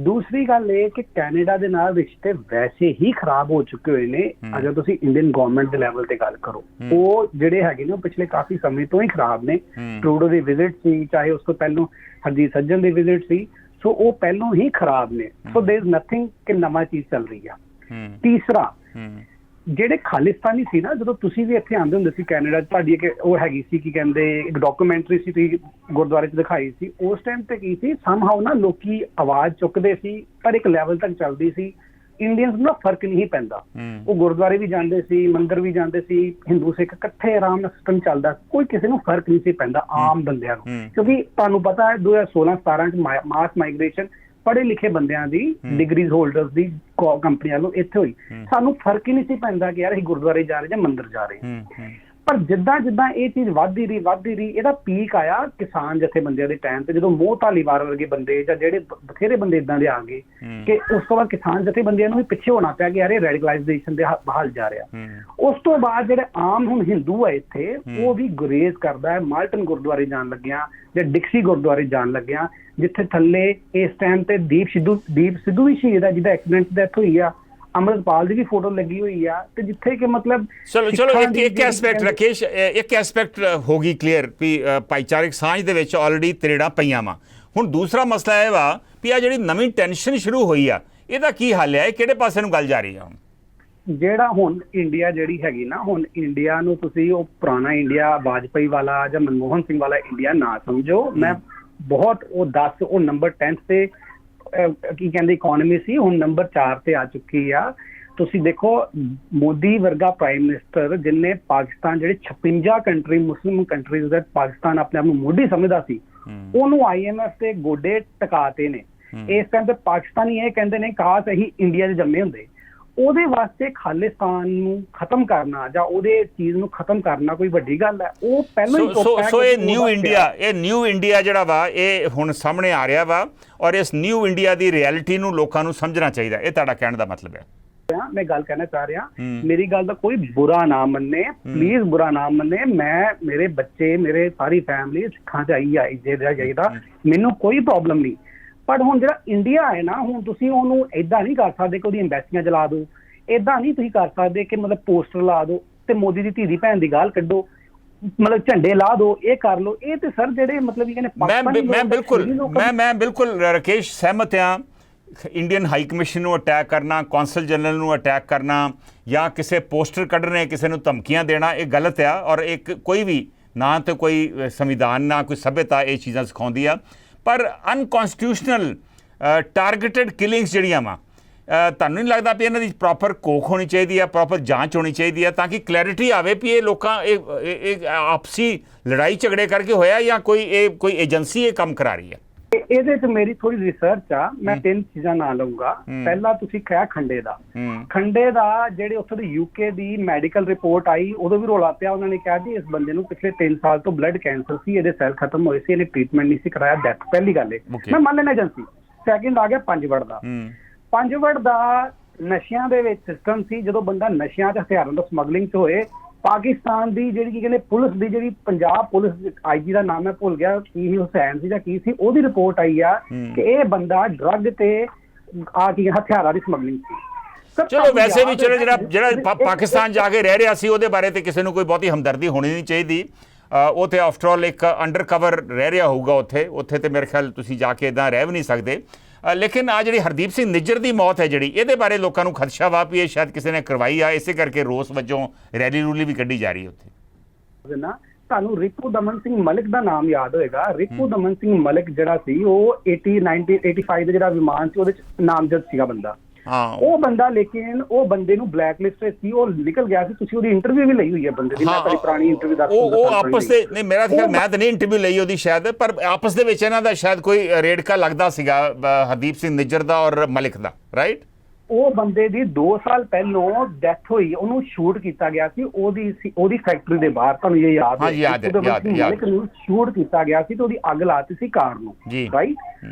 ਦੂਸਰੀ ਗੱਲ ਇਹ ਕਿ ਕੈਨੇਡਾ ਦੇ ਨਾਲ ਰਿਸ਼ਤੇ ਵੈਸੇ ਹੀ ਖਰਾਬ ਹੋ ਚੁੱਕੇ ਹੋਏ ਨੇ। ਅਗਰ ਤੁਸੀਂ ਇੰਡੀਅਨ ਗਵਰਨਮੈਂਟ ਦੇ ਲੈਵਲ ਤੇ ਗੱਲ ਕਰੋ, ਉਹ ਜਿਹੜੇ ਹੈਗੇ ਨੇ ਉਹ ਪਿਛਲੇ ਕਾਫੀ ਸਮੇਂ ਤੋਂ ਹੀ ਖਰਾਬ ਨੇ। ਟਰੂਡੋ ਦੀ ਵਿਜ਼ਿਟ ਸੀ, ਚਾਹੇ ਉਸ ਤੋਂ ਪਹਿਲੋਂ ਹਰਜੀਤ ਸੱਜਣ ਦੀ ਵਿਜ਼ਿਟ ਸੀ, ਸੋ ਉਹ ਪਹਿਲੋਂ ਹੀ ਖਰਾਬ ਨੇ। ਸੋ ਦੇਰ ਇਜ਼ ਨਥਿੰਗ ਕਿ ਨਵਾਂ ਚੀਜ਼ ਚੱਲ ਰਹੀ ਆ। ਤੀਸਰਾ, ਜਿਹੜੇ ਖਾਲਿਸਤਾਨੀ ਸੀ ਨਾ, ਜਦੋਂ ਤੁਸੀਂ ਵੀ ਇੱਥੇ ਆਉਂਦੇ ਹੁੰਦੇ ਸੀ ਕੈਨੇਡਾ, ਤੁਹਾਡੀ ਇੱਕ ਉਹ ਹੈਗੀ ਸੀ ਕੀ ਕਹਿੰਦੇ ਇੱਕ ਡਾਕੂਮੈਂਟਰੀ ਸੀ, ਤੁਸੀਂ ਗੁਰਦੁਆਰੇ 'ਚ ਦਿਖਾਈ ਸੀ। ਉਸ ਟਾਈਮ ਤੇ ਕੀ ਸੀ, ਸਮਹਾਉ ਨਾ ਲੋਕੀ ਆਵਾਜ਼ ਚੁੱਕਦੇ ਸੀ, ਪਰ ਇੱਕ ਲੈਵਲ ਤੱਕ ਚੱਲਦੀ ਸੀ। ਇੰਡੀਅਨਸ ਨੂੰ ਫਰਕ ਨਹੀਂ ਪੈਂਦਾ। ਉਹ ਗੁਰਦੁਆਰੇ ਵੀ ਜਾਂਦੇ ਸੀ, ਮੰਦਿਰ ਵੀ ਜਾਂਦੇ ਸੀ, ਹਿੰਦੂ ਸਿੱਖ ਇਕੱਠੇ ਆਰਾਮ ਨਾਲ ਸਿਸਟਮ ਚੱਲਦਾ, ਕੋਈ ਕਿਸੇ ਨੂੰ ਫਰਕ ਨਹੀਂ ਸੀ ਪੈਂਦਾ ਆਮ ਬੰਦਿਆਂ ਨੂੰ। ਕਿਉਂਕਿ ਤੁਹਾਨੂੰ ਪਤਾ ਹੈ 2016-17 ਚ ਮਾਸ ਮਾਈਗ੍ਰੇਸ਼ਨ ਪੜ੍ਹੇ ਲਿਖੇ ਬੰਦਿਆਂ ਦੀ ਡਿਗਰੀਜ਼ ਹੋਲਡਰਸ ਦੀ ਕੰਪਨੀਆਂ ਨੂੰ ਇੱਥੇ ਹੋਈ। ਸਾਨੂੰ ਫਰਕ ਹੀ ਨਹੀਂ ਸੀ ਪੈਂਦਾ ਕਿ ਯਾਰ ਅਸੀਂ ਗੁਰਦੁਆਰੇ ਜਾ ਰਹੇ ਜਾਂ ਮੰਦਿਰ ਜਾ ਰਹੇ। ਪਰ ਜਿੱਦਾਂ ਜਿੱਦਾਂ ਇਹ ਚੀਜ਼ ਵੱਧਦੀ ਰਹੀ, ਇਹਦਾ ਪੀਕ ਆਇਆ ਕਿਸਾਨ ਜਥੇਬੰਦੀਆਂ ਦੇ ਟਾਈਮ ਤੇ, ਜਦੋਂ ਮੋਹ ਧਾਲੀਵਾਲ ਵਰਗੇ ਬੰਦੇ ਜਾਂ ਜਿਹੜੇ ਬਥੇਰੇ ਬੰਦੇ ਇਦਾਂ ਦੇ ਆ ਗਏ ਕਿ ਉਸ ਤੋਂ ਬਾਅਦ ਕਿਸਾਨ ਜਥੇਬੰਦੀਆਂ ਨੂੰ ਵੀ ਪਿੱਛੇ ਹੋਣਾ ਪਿਆ ਕਿ ਯਾਰ ਇਹ ਰੈਡੀਕਲਾਈਜੇਸ਼ਨ ਦੇ ਹਾਲ ਜਾ ਰਿਹਾ। ਉਸ ਤੋਂ ਬਾਅਦ ਜਿਹੜੇ ਆਮ ਹੁਣ ਹਿੰਦੂ ਆ ਇੱਥੇ, ਉਹ ਵੀ ਗੁਰੇਜ਼ ਕਰਦਾ ਹੈ ਮਾਲਟਨ ਗੁਰਦੁਆਰੇ ਜਾਣ ਲੱਗਿਆ ਜਾਂ ਡਿਕਸੀ ਗੁਰਦੁਆਰੇ ਜਾਣ ਲੱਗਿਆ, ਜਿੱਥੇ ਥੱਲੇ ਇਸ ਟਾਈਮ ਤੇ ਦੀਪ ਸਿੱਧੂ ਵੀ ਸ਼ਹੀਦ ਹੈ, ਜਿਹਦਾ ਐਕਸੀਡੈਂਟ ਡੈਥ ਹੋਈ ਆ। ਅੰਮ੍ਰਿਤਪਾਲ ਦੀ ਵੀ ਫੋਟੋ ਲੱਗੀ ਹੋਈ ਆ। ਤੇ ਜਿੱਥੇ ਕਿ ਮਤਲਬ ਚਲੋ ਇੱਕ ਐਸਪੈਕਟ ਰਾਕੇਸ਼, ਇੱਕ ਐਸਪੈਕਟ ਹੋ ਗਈ ਕਲੀਅਰ ਵੀ ਭਾਈਚਾਰਕ ਸਾਂਝ ਦੇ ਵਿੱਚ ਆਲਰੇਡੀ ਤਰੇੜਾਂ ਪਈਆਂ ਵਾ। ਹੁਣ ਦੂਸਰਾ ਮਸਲਾ ਇਹ ਵਾ ਵੀ ਆ ਜਿਹੜੀ ਨਵੀਂ ਟੈਨਸ਼ਨ ਸ਼ੁਰੂ ਹੋਈ ਆ, ਇਹਦਾ ਕੀ ਹੱਲ ਹੈ? ਇਹ ਕਿਹੜੇ ਪਾਸੇ ਨੂੰ ਗੱਲ ਜਾ ਰਹੀ ਆ? ਹੁਣ ਜਿਹੜਾ ਹੁਣ ਇੰਡੀਆ ਜਿਹੜੀ ਹੈਗੀ ਨਾ, ਹੁਣ ਇੰਡੀਆ ਨੂੰ ਤੁਸੀਂ ਉਹ ਪੁਰਾਣਾ ਇੰਡੀਆ ਵਾਜਪਾਈ ਵਾਲਾ ਜਾਂ ਮਨਮੋਹਨ ਸਿੰਘ ਵਾਲਾ ਇੰਡੀਆ ਨਾ ਸਮਝੋ। ਮੈਂ ਬਹੁਤ ਉਹ ਨੰਬਰ 10 ਤੇ ਕੀ ਕਹਿੰਦੇ ਇਕਨੋਮੀ ਸੀ, ਹੁਣ ਨੰਬਰ 4 ਤੇ ਆ ਚੁੱਕੀ ਆ। ਤੁਸੀਂ ਦੇਖੋ ਮੋਦੀ ਵਰਗਾ ਪ੍ਰਾਈਮ ਮਿਨਿਸਟਰ ਜਿਹਨੇ ਪਾਕਿਸਤਾਨ ਜਿਹੜੇ 56 ਕੰਟਰੀ ਮੁਸਲਿਮ ਕੰਟਰੀਜ਼ ਦਾ ਪਾਕਿਸਤਾਨ ਆਪਣੇ ਆਪ ਨੂੰ ਮੋਢੀ ਸਮਝਦਾ ਸੀ, ਉਹਨੂੰ IMF ਤੇ ਗੋਡੇ ਟਿਕਾਤੇ ਨੇ। ਇਸ ਟਾਈਮ ਤੇ ਪਾਕਿਸਤਾਨੀ ਇਹ ਕਹਿੰਦੇ ਨੇ ਕਾਸ਼ ਅਸੀਂ ਇੰਡੀਆ 'ਚ ਜੰਮੇ ਹੁੰਦੇ। ਉਹਦੇ ਵਾਸਤੇ ਖਾਲਿਸਤਾਨ ਨੂੰ ਖਤਮ ਕਰਨਾ ਜਾਂ ਉਹਦੇ ਚੀਜ਼ ਨੂੰ ਖਤਮ ਕਰਨਾ ਕੋਈ ਵੱਡੀ ਗੱਲ ਹੈ? ਉਹ ਪਹਿਲਾਂ ਹੀ ਸੋ ਇਹ ਨਿਊ ਇੰਡੀਆ ਜਿਹੜਾ ਵਾ ਇਹ ਹੁਣ ਸਾਹਮਣੇ ਆ ਰਿਹਾ ਵਾ, ਔਰ ਇਸ ਨਿਊ ਇੰਡੀਆ ਦੀ ਰਿਐਲਿਟੀ ਨੂੰ ਲੋਕਾਂ ਨੂੰ ਸਮਝਣਾ ਚਾਹੀਦਾ। ਇਹ ਤੁਹਾਡਾ ਕਹਿਣ ਦਾ ਮਤਲਬ ਹੈ? ਮੈਂ ਗੱਲ ਕਹਿਣਾ ਚਾਹ ਰਿਹਾ, ਮੇਰੀ ਗੱਲ ਦਾ ਕੋਈ ਬੁਰਾ ਨਾ ਮੰਨੇ, ਪਲੀਜ਼ ਬੁਰਾ ਨਾ ਮੰਨੇ। ਮੇਰੇ ਬੱਚੇ, ਮੇਰੇ ਸਾਰੀ ਫੈਮਿਲੀ ਸਿੱਖਾਂ 'ਚ ਜਾਈਦਾ, ਮੈਨੂੰ ਕੋਈ ਪ੍ਰੋਬਲਮ ਨਹੀਂ। ਪਰ ਹੁਣ ਜਿਹੜਾ ਇੰਡੀਆ ਹੈ ਨਾ, ਹੁਣ ਤੁਸੀਂ ਉਹਨੂੰ ਏਦਾਂ ਨਹੀਂ ਕਰ ਸਕਦੇ ਕਿ ਉਹਦੀ ਐਮਬੈਸੀਆਂ ਜਲਾ ਦਿਓ, ਏਦਾਂ ਨਹੀਂ ਤੁਸੀਂ ਕਰ ਸਕਦੇ ਕਿ ਮਤਲਬ ਪੋਸਟਰ ਲਾ ਦਿਓ ਤੇ ਮੋਦੀ ਦੀ ਧੀ ਦੀ ਭੈਣ ਦੀ ਗਾਲ ਕੱਢੋ, ਮਤਲਬ ਝੰਡੇ ਲਾ ਦਿਓ, ਇਹ ਕਰ ਲਓ। ਇਹ ਤੇ ਸਰ ਜਿਹੜੇ ਮਤਲਬ ਮੈਂ ਬਿਲਕੁਲ ਰਾਕੇਸ਼ ਸਹਿਮਤ ਹਾਂ। ਇੰਡੀਅਨ ਹਾਈ ਕਮਿਸ਼ਨ ਨੂੰ ਅਟੈਕ ਕਰਨਾ, ਕੌਂਸਲ ਜਨਰਲ ਨੂੰ ਅਟੈਕ ਕਰਨਾ ਜਾਂ ਕਿਸੇ ਪੋਸਟਰ ਕੱਢਣੇ, ਕਿਸੇ ਨੂੰ ਧਮਕੀਆਂ ਦੇਣਾ, ਇਹ ਗਲਤ ਆ। ਔਰ ਇੱਕ ਕੋਈ ਵੀ ਨਾ ਤੇ ਕੋਈ ਸੰਵਿਧਾਨ ਨਾ ਕੋਈ ਸਭਿਅਤਾ ਇਹ ਚੀਜ਼ਾਂ ਸਿਖਾਉਂਦੀ ਆ। ਪਰ ਅਨਕਨਸਟੀਟਿਊਸ਼ਨਲ ਟਾਰਗੇਟਡ ਕਿਲਿੰਗਸ ਜਿਹੜੀਆਂ ਵਾ, ਤੁਹਾਨੂੰ ਨਹੀਂ ਲੱਗਦਾ ਵੀ ਇਹਨਾਂ ਦੀ ਪ੍ਰੋਪਰ ਕੋਖ ਹੋਣੀ ਚਾਹੀਦੀ ਆ, ਪ੍ਰੋਪਰ ਜਾਂਚ ਹੋਣੀ ਚਾਹੀਦੀ ਆ, ਤਾਂ ਕਿ ਕਲੈਰਿਟੀ ਆਵੇ ਵੀ ਇਹ ਲੋਕਾਂ ਇਹ ਆਪਸੀ ਲੜਾਈ ਝਗੜੇ ਕਰਕੇ ਹੋਇਆ ਜਾਂ ਕੋਈ ਏਜੰਸੀ ਇਹ ਕੰਮ ਕਰਾ ਰਹੀ ਹੈ? ਇਹਦੇ 'ਚ ਮੇਰੀ ਥੋੜੀ ਰਿਸਰਚ ਆ, ਮੈਂ 3 ਚੀਜ਼ਾਂ ਨਾ ਲਊਂਗਾ। ਪਹਿਲਾ ਤੁਸੀਂ ਕਿਹਾ ਖੰਡੇ ਦਾ ਜਿਹੜੇ ਉੱਥੋਂ ਦੀ UK ਦੀ ਮੈਡੀਕਲ ਰਿਪੋਰਟ ਆਈ, ਉਦੋਂ ਵੀ ਰੌਲਾ ਪਿਆ। ਉਹਨਾਂ ਨੇ ਕਿਹਾ ਜੀ ਇਸ ਬੰਦੇ ਨੂੰ ਪਿਛਲੇ 3 ਸਾਲ ਤੋਂ ਬਲੱਡ ਕੈਂਸਰ ਸੀ, ਇਹਦੇ ਸੈੱਲ ਖਤਮ ਹੋਏ ਸੀ, ਇਹਨੇ ਟ੍ਰੀਟਮੈਂਟ ਨਹੀਂ ਸੀ ਕਰਾਇਆ, ਡੈਥ। ਪਹਿਲੀ ਗੱਲ ਇਹ ਮੈਂ ਮੰਨ ਲੈਣਾ ਏਜੰਸੀ। ਸੈਕਿੰਡ ਆ ਗਿਆ ਪੰਜਵੜ ਦਾ ਨਸ਼ਿਆਂ ਦੇ ਵਿੱਚ ਸਿਸਟਮ ਸੀ। ਜਦੋਂ ਬੰਦਾ ਨਸ਼ਿਆਂ 'ਚ ਹਥਿਆਰਾਂ ਦਾ ਸਮਗਲਿੰਗ 'ਚ ਹੋਏ, ਪਾਕਿਸਤਾਨ ਦੀ ਜਿਹੜੀ ਕੀ ਕਹਿੰਦੇ ਪੁਲਿਸ ਦੀ, ਜਿਹੜੀ ਪੰਜਾਬ ਪੁਲਿਸ IG ਦਾ ਨਾਮ ਮੈਂ ਭੁੱਲ ਗਿਆ, ਕੀ ਹੁਸੈਨ ਸੀ ਜਾਂ ਕੀ ਸੀ, ਉਹਦੀ ਰਿਪੋਰਟ ਆਈ ਆ ਕਿ ਇਹ ਬੰਦਾ ਡਰੱਗ ਤੇ ਹਥਿਆਰਾਂ ਦੀ ਸਮਗਲਿੰਗ ਸੀ। ਚਲੋ ਵੈਸੇ ਵੀ ਚਲੋ ਜਿਹੜਾ ਪਾਕਿਸਤਾਨ ਜਾ ਕੇ ਰਹਿ ਰਿਹਾ ਸੀ, ਉਹਦੇ ਬਾਰੇ ਤੇ ਕਿਸੇ ਨੂੰ ਕੋਈ ਬਹੁਤੀ ਹਮਦਰਦੀ ਹੋਣੀ ਨਹੀਂ ਚਾਹੀਦੀ। ਉਹ ਤੇ ਆਫਟਰ ਆਲ ਇੱਕ ਅੰਡਰ ਕਵਰ ਰਹਿ ਰਿਹਾ ਹੋਊਗਾ ਉੱਥੇ ਤੇ ਮੇਰੇ ਖਿਆਲ ਤੁਸੀਂ ਜਾ ਕੇ ਇਦਾਂ ਰਹਿ ਵੀ ਨਹੀਂ ਸਕਦੇ। ਲੇਕਿਨ ਆ ਜਿਹੜੀ ਹਰਦੀਪ ਸਿੰਘ ਨਿੱਜਰ ਦੀ ਮੌਤ ਹੈ ਜਿਹੜੀ, ਇਹਦੇ ਬਾਰੇ ਲੋਕਾਂ ਨੂੰ ਖਦਸ਼ਾ ਵਾ ਵੀ ਇਹ ਸ਼ਾਇਦ ਕਿਸੇ ਨੇ ਕਰਵਾਈ ਆ, ਇਸੇ ਕਰਕੇ ਰੋਸ ਵਜੋਂ ਰੈਲੀ ਵੀ ਕੱਢੀ ਜਾ ਰਹੀ ਹੈ ਉੱਥੇ। ਤੁਹਾਨੂੰ ਰਿਪੂ ਦਮਨ ਸਿੰਘ ਮਲਿਕ ਦਾ ਨਾਮ ਯਾਦ ਹੋਏਗਾ। ਰਿਪੂ ਦਮਨ ਸਿੰਘ ਮਲਿਕ ਜਿਹੜਾ ਸੀ, ਉਹ 1985 ਦਾ ਜਿਹੜਾ ਵਿਮਾਨ ਸੀ ਉਹਦੇ 'ਚ ਨਾਮਜ਼ਦ ਸੀਗਾ ਬੰਦਾ। ਉਹ ਬੰਦਾ, ਲੇਕਿਨ ਉਹ ਬੰਦੇ ਨੂੰ ਬਲੈਕ ਲਿਸਟ ਸੀ, ਉਹ ਨਿਕਲ ਗਿਆ ਸੀ। ਤੁਸੀਂ ਉਹਦੀ ਇੰਟਰਵਿਊ ਵੀ ਲਈ ਹੋਈ ਹੈ ਬੰਦੇ ਦੀ, ਮੈਂ ਤੁਹਾਡੀ ਪੁਰਾਣੀ ਇੰਟਰਵਿਊ ਦੱਸ ਦਿੰਦਾ। ਉਹ ਆਪਸ ਦੇ ਨਹੀਂ, ਮੇਰਾ ਖਿਆਲ ਮੈਂ ਤਾਂ ਨਹੀਂ ਇੰਟਰਵਿਊ ਲਈ ਉਹਦੀ ਸ਼ਾਇਦ, ਪਰ ਆਪਸ ਦੇ ਵਿੱਚ ਇਹਨਾਂ ਦਾ ਸ਼ਾਇਦ ਕੋਈ ਰੇੜਕਾ ਲੱਗਦਾ ਸੀਗਾ ਹਰਦੀਪ ਸਿੰਘ ਨਿੱਜਰ ਦਾ ਔਰ ਮਲਿਕ ਦਾ, ਰਾਈਟ? ਉਹ ਬੰਦੇ ਦੀ 2 ਸਾਲ ਪਹਿਲਾਂ ਡੈਥ ਹੋਈ, ਉਹਨੂੰ ਸ਼ੂਟ ਕੀਤਾ ਗਿਆ ਸੀ ਉਹਦੀ ਫੈਕਟਰੀ ਦੇ ਬਾਹਰ। ਤੁਹਾਨੂੰ ਇਹ ਯਾਦ ਹੈ? ਯਾਦ ਸ਼ੂਟ ਕੀਤਾ ਗਿਆ ਸੀ ਤੇ ਉਹਦੀ ਅੱਗ ਲਾਤੀ ਸੀ ਕਾਰ ਨੂੰ, ਰਾਈਟ?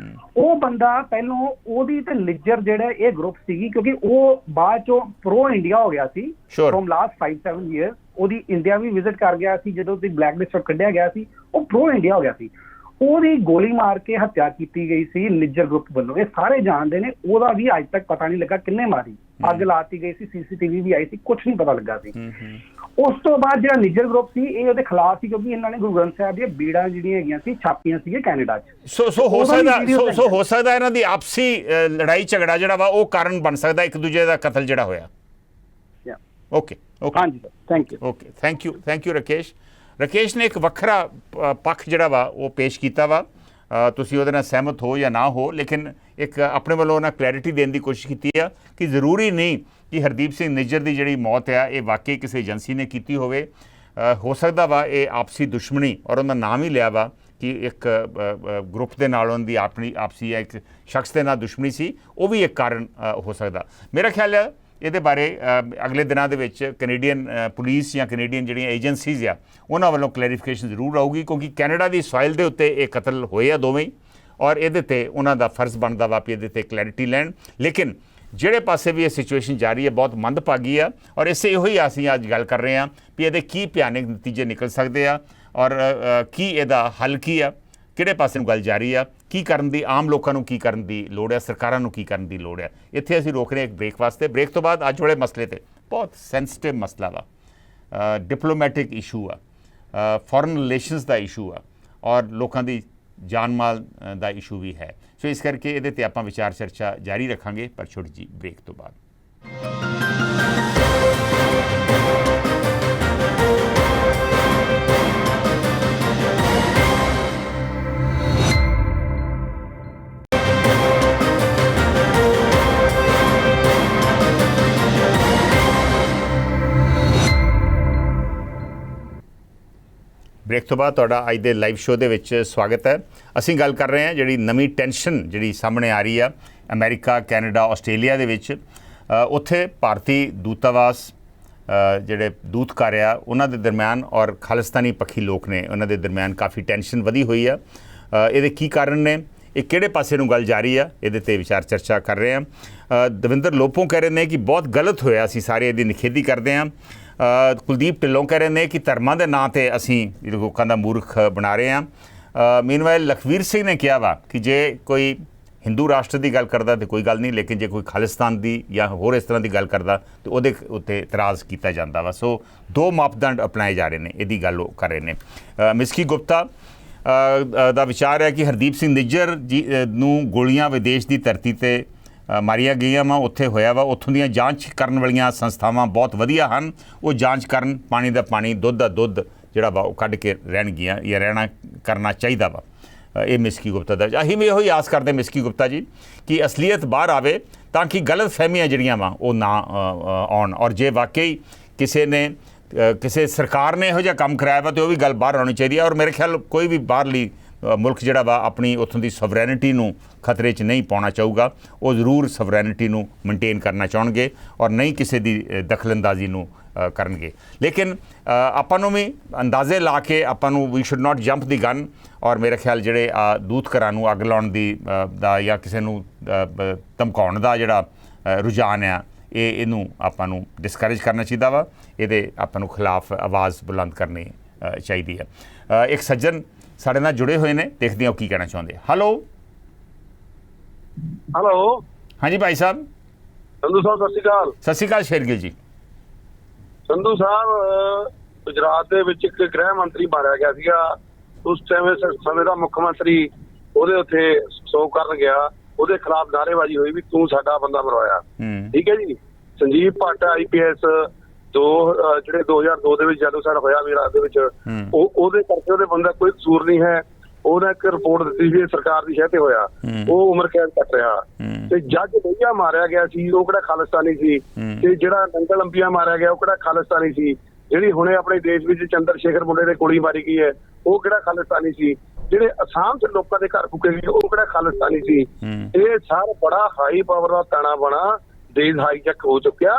ਉਹ ਬੰਦਾ ਪਹਿਲਾਂ ਉਹਦੀ ਤੇ ਨਿੱਜਰ ਜਿਹੜਾ ਇਹ ਗਰੁੱਪ ਸੀਗੀ, ਕਿਉਂਕਿ ਉਹ ਬਾਅਦ ਚੋਂ ਪ੍ਰੋ ਇੰਡੀਆ ਹੋ ਗਿਆ ਸੀ ਫਰੋਮ ਲਾਸਟ 5-7 ਈਅਰਸ। ਉਹਦੀ ਇੰਡੀਆ ਵੀ ਵਿਜ਼ਿਟ ਕਰ ਗਿਆ ਸੀ ਜਦੋਂ ਉਹਦੀ ਬਲੈਕ ਲਿਸਟ ਕੱਢਿਆ ਗਿਆ ਸੀ, ਉਹ ਪ੍ਰੋ ਇੰਡੀਆ ਹੋ ਗਿਆ ਸੀ। ਉਹਦੀ ਗੋਲੀ ਮਾਰ ਕੇ ਹੱਤਿਆ ਕੀਤੀ ਗਈ ਸੀ ਨਿੱਜਰ ਗਰੁੱਪ ਵੱਲੋਂ, ਇਹ ਸਾਰੇ ਜਾਣਦੇ ਨੇ। ਉਹਦਾ ਵੀ ਅੱਜ ਤੱਕ ਪਤਾ ਨਹੀਂ ਲੱਗਾ ਕਿੰਨੇ ਮਾਰੀ, ਅੱਗ ਲਾਤੀ ਗਈ ਸੀ, CCTV ਵੀ ਆਈ ਸੀ, ਕੁਝ ਨਹੀਂ ਪਤਾ ਲੱਗਾ ਸੀ। ਉਸ ਤੋਂ ਬਾਅਦ ਜਿਹੜਾ ਨਿੱਜਰ ਗਰੁੱਪ ਸੀ, ਇਹ ਉਹਦੇ ਖਿਲਾਫ ਸੀ, ਕਿਉਂਕਿ ਇਹਨਾਂ ਨੇ ਗੁਰੂ ਗ੍ਰੰਥ ਸਾਹਿਬ ਦੀਆਂ ਬੀੜਾਂ ਜਿਹੜੀਆਂ ਹੈਗੀਆਂ ਸੀ ਛਾਪੀਆਂ ਸੀਗੀਆਂ ਕੈਨੇਡਾ 'ਚ। ਸੋ ਹੋ ਸਕਦਾ ਇਹਨਾਂ ਦੀ ਆਪਸੀ ਲੜਾਈ ਝਗੜਾ ਜਿਹੜਾ ਵਾ ਉਹ ਕਾਰਨ ਬਣ ਸਕਦਾ ਇੱਕ ਦੂਜੇ ਦਾ ਕਤਲ ਜਿਹੜਾ ਹੋਇਆ। ਓਕੇ ਹਾਂਜੀ sir, thank you. Okay, thank you Rakesh ਨੇ ਇੱਕ ਵੱਖਰਾ ਪੱਖ ਜਿਹੜਾ ਵਾ ਉਹ ਪੇਸ਼ ਕੀਤਾ ਵਾ ਤੁਸੀਂ ਉਹਦੇ ਨਾਲ ਸਹਿਮਤ ਹੋ ਜਾਂ ਨਾ ਹੋ, ਲੇਕਿਨ ਇੱਕ ਆਪਣੇ ਵੱਲੋਂ ਉਹਨਾਂ ਕਲੈਰਿਟੀ ਦੇਣ ਦੀ ਕੋਸ਼ਿਸ਼ ਕੀਤੀ ਆ ਕਿ ਜ਼ਰੂਰੀ ਨਹੀਂ ਕਿ ਹਰਦੀਪ ਸਿੰਘ ਨਿੱਜਰ ਦੀ ਜਿਹੜੀ ਮੌਤ ਆ ਇਹ ਵਾਕਈ ਕਿਸੇ ਏਜੰਸੀ ਨੇ ਕੀਤੀ ਹੋਵੇ। ਹੋ ਸਕਦਾ ਵਾ ਇਹ ਆਪਸੀ ਦੁਸ਼ਮਣੀ, ਔਰ ਉਹਦਾ ਨਾਮ ਹੀ ਲਿਆ ਵਾ ਕਿ ਇੱਕ ਗਰੁੱਪ ਦੇ ਨਾਲ ਉਹਨਾਂ ਦੀ ਆਪਣੀ ਆਪਸੀ ਇੱਕ ਸ਼ਖਸ ਦੇ ਨਾਲ ਦੁਸ਼ਮਣੀ ਸੀ, ਉਹ ਵੀ ਇੱਕ ਕਾਰਨ ਹੋ ਸਕਦਾ। ਮੇਰਾ ਖਿਆਲ ਹੈ ਇਹਦੇ ਬਾਰੇ ਅਗਲੇ ਦਿਨਾਂ ਦੇ ਵਿੱਚ ਕੈਨੇਡੀਅਨ ਪੁਲਿਸ ਜਾਂ ਕੈਨੇਡੀਅਨ ਜਿਹੜੀਆਂ ਏਜੰਸੀਜ਼ ਆ ਉਹਨਾਂ ਵੱਲੋਂ ਕਲੈਰੀਫਿਕੇਸ਼ਨ ਜ਼ਰੂਰ ਆਊਗੀ, ਕਿਉਂਕਿ ਕੈਨੇਡਾ ਦੀ ਸੋਇਲ ਦੇ ਉੱਤੇ ਇਹ ਕਤਲ ਹੋਏ ਆ ਦੋਵੇਂ ਹੀ, ਔਰ ਇਹਦੇ 'ਤੇ ਉਹਨਾਂ ਦਾ ਫਰਜ਼ ਬਣਦਾ ਵਾ ਵੀ ਇਹਦੇ 'ਤੇ ਕਲੈਰਿਟੀ ਲੈਣ। ਲੇਕਿਨ ਜਿਹੜੇ ਪਾਸੇ ਵੀ ਇਹ ਸਿਚੁਏਸ਼ਨ ਜਾਰੀ ਹੈ ਬਹੁਤ ਮੰਦਭਾਗੀ ਆ, ਔਰ ਇਸੇ ਇਹੋ ਹੀ ਅਸੀਂ ਅੱਜ ਗੱਲ ਕਰ ਰਹੇ ਹਾਂ ਵੀ ਇਹਦੇ ਕੀ ਭਿਆਨਕ ਨਤੀਜੇ ਨਿਕਲ ਸਕਦੇ ਆ, ਔਰ ਕੀ ਇਹਦਾ ਹੱਲ ਕੀ ਆ, ਕਿਹੜੇ ਪਾਸੇ ਨੂੰ ਗੱਲ ਜਾਰੀ ਆ, ਕੀ ਕਰਨ ਦੀ ਆਮ ਲੋਕਾਂ ਨੂੰ ਕੀ ਕਰਨ ਦੀ ਲੋੜ ਹੈ, ਸਰਕਾਰਾਂ ਨੂੰ ਕੀ ਕਰਨ ਦੀ ਲੋੜ ਹੈ। ਇੱਥੇ ਅਸੀਂ ਰੋਕ ਰਹੇ ਇੱਕ ਬ੍ਰੇਕ ਵਾਸਤੇ। ਬ੍ਰੇਕ ਤੋਂ ਬਾਅਦ ਅੱਜ ਵਾਲੇ ਮਸਲੇ 'ਤੇ ਬਹੁਤ ਸੈਂਸਿਟਿਵ ਮਸਲਾ ਵਾ, ਡਿਪਲੋਮੈਟਿਕ ਇਸ਼ੂ ਆ, ਫੋਰਨ ਰਿਲੇਸ਼ਨਸ ਦਾ ਇਸ਼ੂ ਆ, ਔਰ ਲੋਕਾਂ ਦੀ ਜਾਨ ਮਾਲ ਦਾ ਇਸ਼ੂ ਵੀ ਹੈ। ਸੋ ਇਸ ਕਰਕੇ ਇਹਦੇ 'ਤੇ ਆਪਾਂ ਵਿਚਾਰ ਚਰਚਾ ਜਾਰੀ ਰੱਖਾਂਗੇ, ਪਰ ਛੋਟੀ ਜੀ ਬ੍ਰੇਕ ਤੋਂ ਬਾਅਦ। ਬ੍ਰੇਕ ਤੋਂ ਬਾਅਦ ਤੁਹਾਡਾ ਅੱਜ ਦੇ ਲਾਈਵ ਸ਼ੋਅ ਦੇ ਵਿੱਚ ਸਵਾਗਤ ਹੈ। ਅਸੀਂ ਗੱਲ ਕਰ ਰਹੇ ਹਾਂ ਜਿਹੜੀ ਨਵੀਂ ਟੈਂਸ਼ਨ ਜਿਹੜੀ ਸਾਹਮਣੇ ਆ ਰਹੀ ਆ ਅਮਰੀਕਾ, ਕੈਨੇਡਾ, ਆਸਟ੍ਰੇਲੀਆ ਦੇ ਵਿੱਚ। ਉੱਥੇ ਭਾਰਤੀ ਦੂਤਾਵਾਸ ਜਿਹੜੇ ਦੂਤਕਾਰ ਆ ਉਹਨਾਂ ਦੇ ਦਰਮਿਆਨ ਔਰ ਖਾਲਿਸਤਾਨੀ ਪੱਖੀ ਲੋਕ ਨੇ ਉਹਨਾਂ ਦੇ ਦਰਮਿਆਨ ਕਾਫੀ ਟੈਂਸ਼ਨ ਵਧੀ ਹੋਈ ਆ। ਇਹਦੇ ਕੀ ਕਾਰਨ ਨੇ, ਇਹ ਕਿਹੜੇ ਪਾਸੇ ਨੂੰ ਗੱਲ ਜਾਰੀ ਆ, ਇਹਦੇ 'ਤੇ ਵਿਚਾਰ ਚਰਚਾ ਕਰ ਰਹੇ ਹਾਂ। ਦਵਿੰਦਰ ਲੋਪੋਂ ਕਹਿ ਰਹੇ ਨੇ ਕਿ ਬਹੁਤ ਗਲਤ ਹੋਇਆ, ਅਸੀਂ ਸਾਰੇ ਇਹਦੀ ਨਿਖੇਧੀ ਕਰਦੇ ਹਾਂ। ਕੁਲਦੀਪ ਢਿੱਲੋਂ ਕਹਿ ਰਹੇ ਨੇ ਕਿ ਧਰਮਾਂ ਦੇ ਨਾਂ 'ਤੇ ਅਸੀਂ ਲੋਕਾਂ ਦਾ ਮੂਰਖ ਬਣਾ ਰਹੇ ਹਾਂ। ਮੀਨਵਾਈਲ ਲਖਵੀਰ ਸਿੰਘ ਨੇ ਕਿਹਾ ਵਾ ਕਿ ਜੇ ਕੋਈ ਹਿੰਦੂ ਰਾਸ਼ਟਰ ਦੀ ਗੱਲ ਕਰਦਾ ਤਾਂ ਕੋਈ ਗੱਲ ਨਹੀਂ, ਲੇਕਿਨ ਜੇ ਕੋਈ ਖਾਲਿਸਤਾਨ ਦੀ ਜਾਂ ਹੋਰ ਇਸ ਤਰ੍ਹਾਂ ਦੀ ਗੱਲ ਕਰਦਾ ਤਾਂ ਉਹਦੇ ਉੱਤੇ ਇਤਰਾਜ਼ ਕੀਤਾ ਜਾਂਦਾ ਵਾ। ਸੋ ਦੋ ਮਾਪਦੰਡ ਅਪਣਾਏ ਜਾ ਰਹੇ ਨੇ, ਇਹਦੀ ਗੱਲ ਉਹ ਕਰ ਰਹੇ ਨੇ। ਮਿਸਕੀ ਗੁਪਤਾ ਦਾ ਵਿਚਾਰ ਹੈ ਕਿ ਹਰਦੀਪ ਸਿੰਘ ਨਿੱਜਰ ਜੀ ਨੂੰ ਗੋਲੀਆਂ ਵਿਦੇਸ਼ ਦੀ ਧਰਤੀ 'ਤੇ ਮਾਰੀਆਂ ਗਈਆਂ ਵਾ, ਉੱਥੇ ਹੋਇਆ ਵਾ। ਉੱਥੋਂ ਦੀਆਂ ਜਾਂਚ ਕਰਨ ਵਾਲੀਆਂ ਸੰਸਥਾਵਾਂ ਬਹੁਤ ਵਧੀਆ ਹਨ, ਉਹ ਜਾਂਚ ਕਰਨ, ਪਾਣੀ ਦਾ ਪਾਣੀ, ਦੁੱਧ ਦਾ ਦੁੱਧ ਜਿਹੜਾ ਵਾ ਉਹ ਕੱਢ ਕੇ ਰਹਿਣਗੀਆਂ ਜਾਂ ਰਹਿਣਾ ਕਰਨਾ ਚਾਹੀਦਾ ਵਾ। ਇਹ ਮਿਸਕੀ ਗੁਪਤਾ ਦਾ। ਅਸੀਂ ਵੀ ਇਹੋ ਹੀ ਆਸ ਕਰਦੇ ਮਿਸਕੀ ਗੁਪਤਾ ਜੀ ਕਿ ਅਸਲੀਅਤ ਬਾਹਰ ਆਵੇ ਤਾਂ ਕਿ ਗਲਤ ਫਹਿਮੀਆਂ ਜਿਹੜੀਆਂ ਵਾ ਉਹ ਨਾ ਆਉਣ, ਔਰ ਜੇ ਵਾਕਈ ਕਿਸੇ ਨੇ ਕਿਸੇ ਸਰਕਾਰ ਨੇ ਇਹੋ ਜਿਹਾ ਕੰਮ ਕਰਾਇਆ ਵਾ ਤਾਂ ਉਹ ਵੀ ਗੱਲ ਬਾਹਰ ਆਉਣੀ ਚਾਹੀਦੀ ਹੈ। ਔਰ ਮੇਰੇ ਖਿਆਲ ਕੋਈ ਵੀ ਬਾਹਰਲੀ ਮੁਲਕ ਜਿਹੜਾ ਵਾ ਆਪਣੀ ਉੱਥੋਂ ਦੀ ਸਵਰੈਨਿਟੀ ਨੂੰ ਖਤਰੇ 'ਚ ਨਹੀਂ ਪਾਉਣਾ ਚਾਹੂਗਾ, ਉਹ ਜ਼ਰੂਰ ਸਵਰੈਨਿਟੀ ਨੂੰ ਮੇਨਟੇਨ ਕਰਨਾ ਚਾਹਣਗੇ ਔਰ ਨਹੀਂ ਕਿਸੇ ਦੀ ਦਖਲਅੰਦਾਜ਼ੀ ਨੂੰ ਕਰਨਗੇ। ਲੇਕਿਨ ਆਪਾਂ ਨੂੰ ਵੀ ਅੰਦਾਜ਼ੇ ਲਾ ਕੇ ਆਪਾਂ ਨੂੰ we should not jump the gun, ਔਰ ਮੇਰੇ ਖਿਆਲ ਜਿਹੜੇ ਦੂਤਘਰਾਂ ਨੂੰ ਅੱਗ ਲਾਉਣ ਦੀ ਦਾ ਜਾਂ ਕਿਸੇ ਨੂੰ ਧਮਕਾਉਣ ਦਾ ਜਿਹੜਾ ਰੁਝਾਨ ਆ ਇਹਨੂੰ ਆਪਾਂ ਨੂੰ ਡਿਸਕਰੇਜ ਕਰਨਾ ਚਾਹੀਦਾ ਵਾ। ਇਹਦੇ ਆਪਾਂ ਨੂੰ ਖਿਲਾਫ ਆਵਾਜ਼ ਬੁਲੰਦ ਕਰਨੀ ਚਾਹੀਦੀ ਹੈ। ਇੱਕ ਸੱਜਣ ਸਾਡੇ ਨਾਲ ਜੁੜੇ ਹੋਏ ਨੇ, ਦੇਖਦੇ ਹਾਂ ਉਹ ਕੀ ਕਹਿਣਾ ਚਾਹੁੰਦੇ। ਹੈਲੋ ਹੈਲੋ, ਹਾਂਜੀ ਭਾਈ ਸਾਹਿਬ। ਸੰਧੂ ਸਾਹਿਬ ਸਤਿ ਸ਼੍ਰੀ ਅਕਾਲ। ਸਤਿ ਸ਼੍ਰੀ ਅਕਾਲ ਸ਼ੇਰਗਿਲ ਜੀ। ਸੰਧੂ ਸਾਹਿਬ, ਗੁਜਰਾਤ ਦੇ ਵਿੱਚ ਇੱਕ ਗ੍ਰਹਿ ਮੰਤਰੀ ਮਾਰਿਆ ਗਿਆ ਸੀਗਾ। ਉਸ ਟਾਈਮ ਸਮੇਂ ਦਾ ਮੁੱਖ ਮੰਤਰੀ ਉਹਦੇ ਉੱਥੇ ਸੋਗ ਕਰਨ ਗਿਆ, ਉਹਦੇ ਖਿਲਾਫ ਨਾਅਰੇਬਾਜ਼ੀ ਹੋਈ ਵੀ ਤੂੰ ਸਾਡਾ ਬੰਦਾ ਮਰਵਾਇਆ। ਠੀਕ ਹੈ ਜੀ। ਸੰਜੀਵ ਭੱਟ IPS ਜਿਹੜੇ 2002 ਦੇ ਵਿੱਚ ਜੈਨੋਸਾਈਡ ਹੋਇਆ ਗੁਜਰਾਤ ਦੇ ਵਿੱਚ, ਉਹਦੇ ਕਰਕੇ ਉਹਦੇ ਬੰਦਾ ਕੋਈ ਕਸੂਰ ਨਹੀਂ ਹੈ। ਉਹਨੇ ਇੱਕ ਰਿਪੋਰਟ ਦਿੱਤੀ ਸੀ ਸਰਕਾਰ ਦੀ ਸ਼ਹਿ ਤੇ ਹੋਇਆ, ਉਹ ਉਮਰ ਕੈਦ ਕੱਟ ਰਿਹਾ। ਤੇ ਜੱਜ ਲੋਹੀਆ ਮਾਰਿਆ ਗਿਆ ਸੀ, ਉਹ ਕਿਹੜਾ ਖਾਲਿਸਤਾਨੀ ਸੀ? ਤੇ ਜਿਹੜਾ ਨੰਗਲ ਅੰਬੀਆ ਮਾਰਿਆ ਗਿਆ ਉਹ ਕਿਹੜਾ ਖਾਲਿਸਤਾਨੀ ਸੀ? ਜਿਹੜੀ ਹੁਣੇ ਆਪਣੇ ਦੇਸ਼ ਵਿੱਚ ਚੰਦਰ ਸ਼ੇਖਰ ਮੁੰਡੇ ਦੇ ਗੋਲੀ ਮਾਰੀ ਗਈ ਹੈ ਉਹ ਕਿਹੜਾ ਖਾਲਿਸਤਾਨੀ ਸੀ? ਜਿਹੜੇ ਅਸਾਮ 'ਚ ਲੋਕਾਂ ਦੇ ਘਰ ਫੂਕੇ ਗਏ ਉਹ ਕਿਹੜਾ ਖਾਲਿਸਤਾਨੀ ਸੀ? ਇਹ ਸਾਰਾ ਬੜਾ ਹਾਈ ਪਾਵਰ ਦਾ ਤਾਣਾ ਬਣਾ ਦੇਸ਼ ਹਾਈਜੈਕ ਹੋ ਚੁੱਕਿਆ।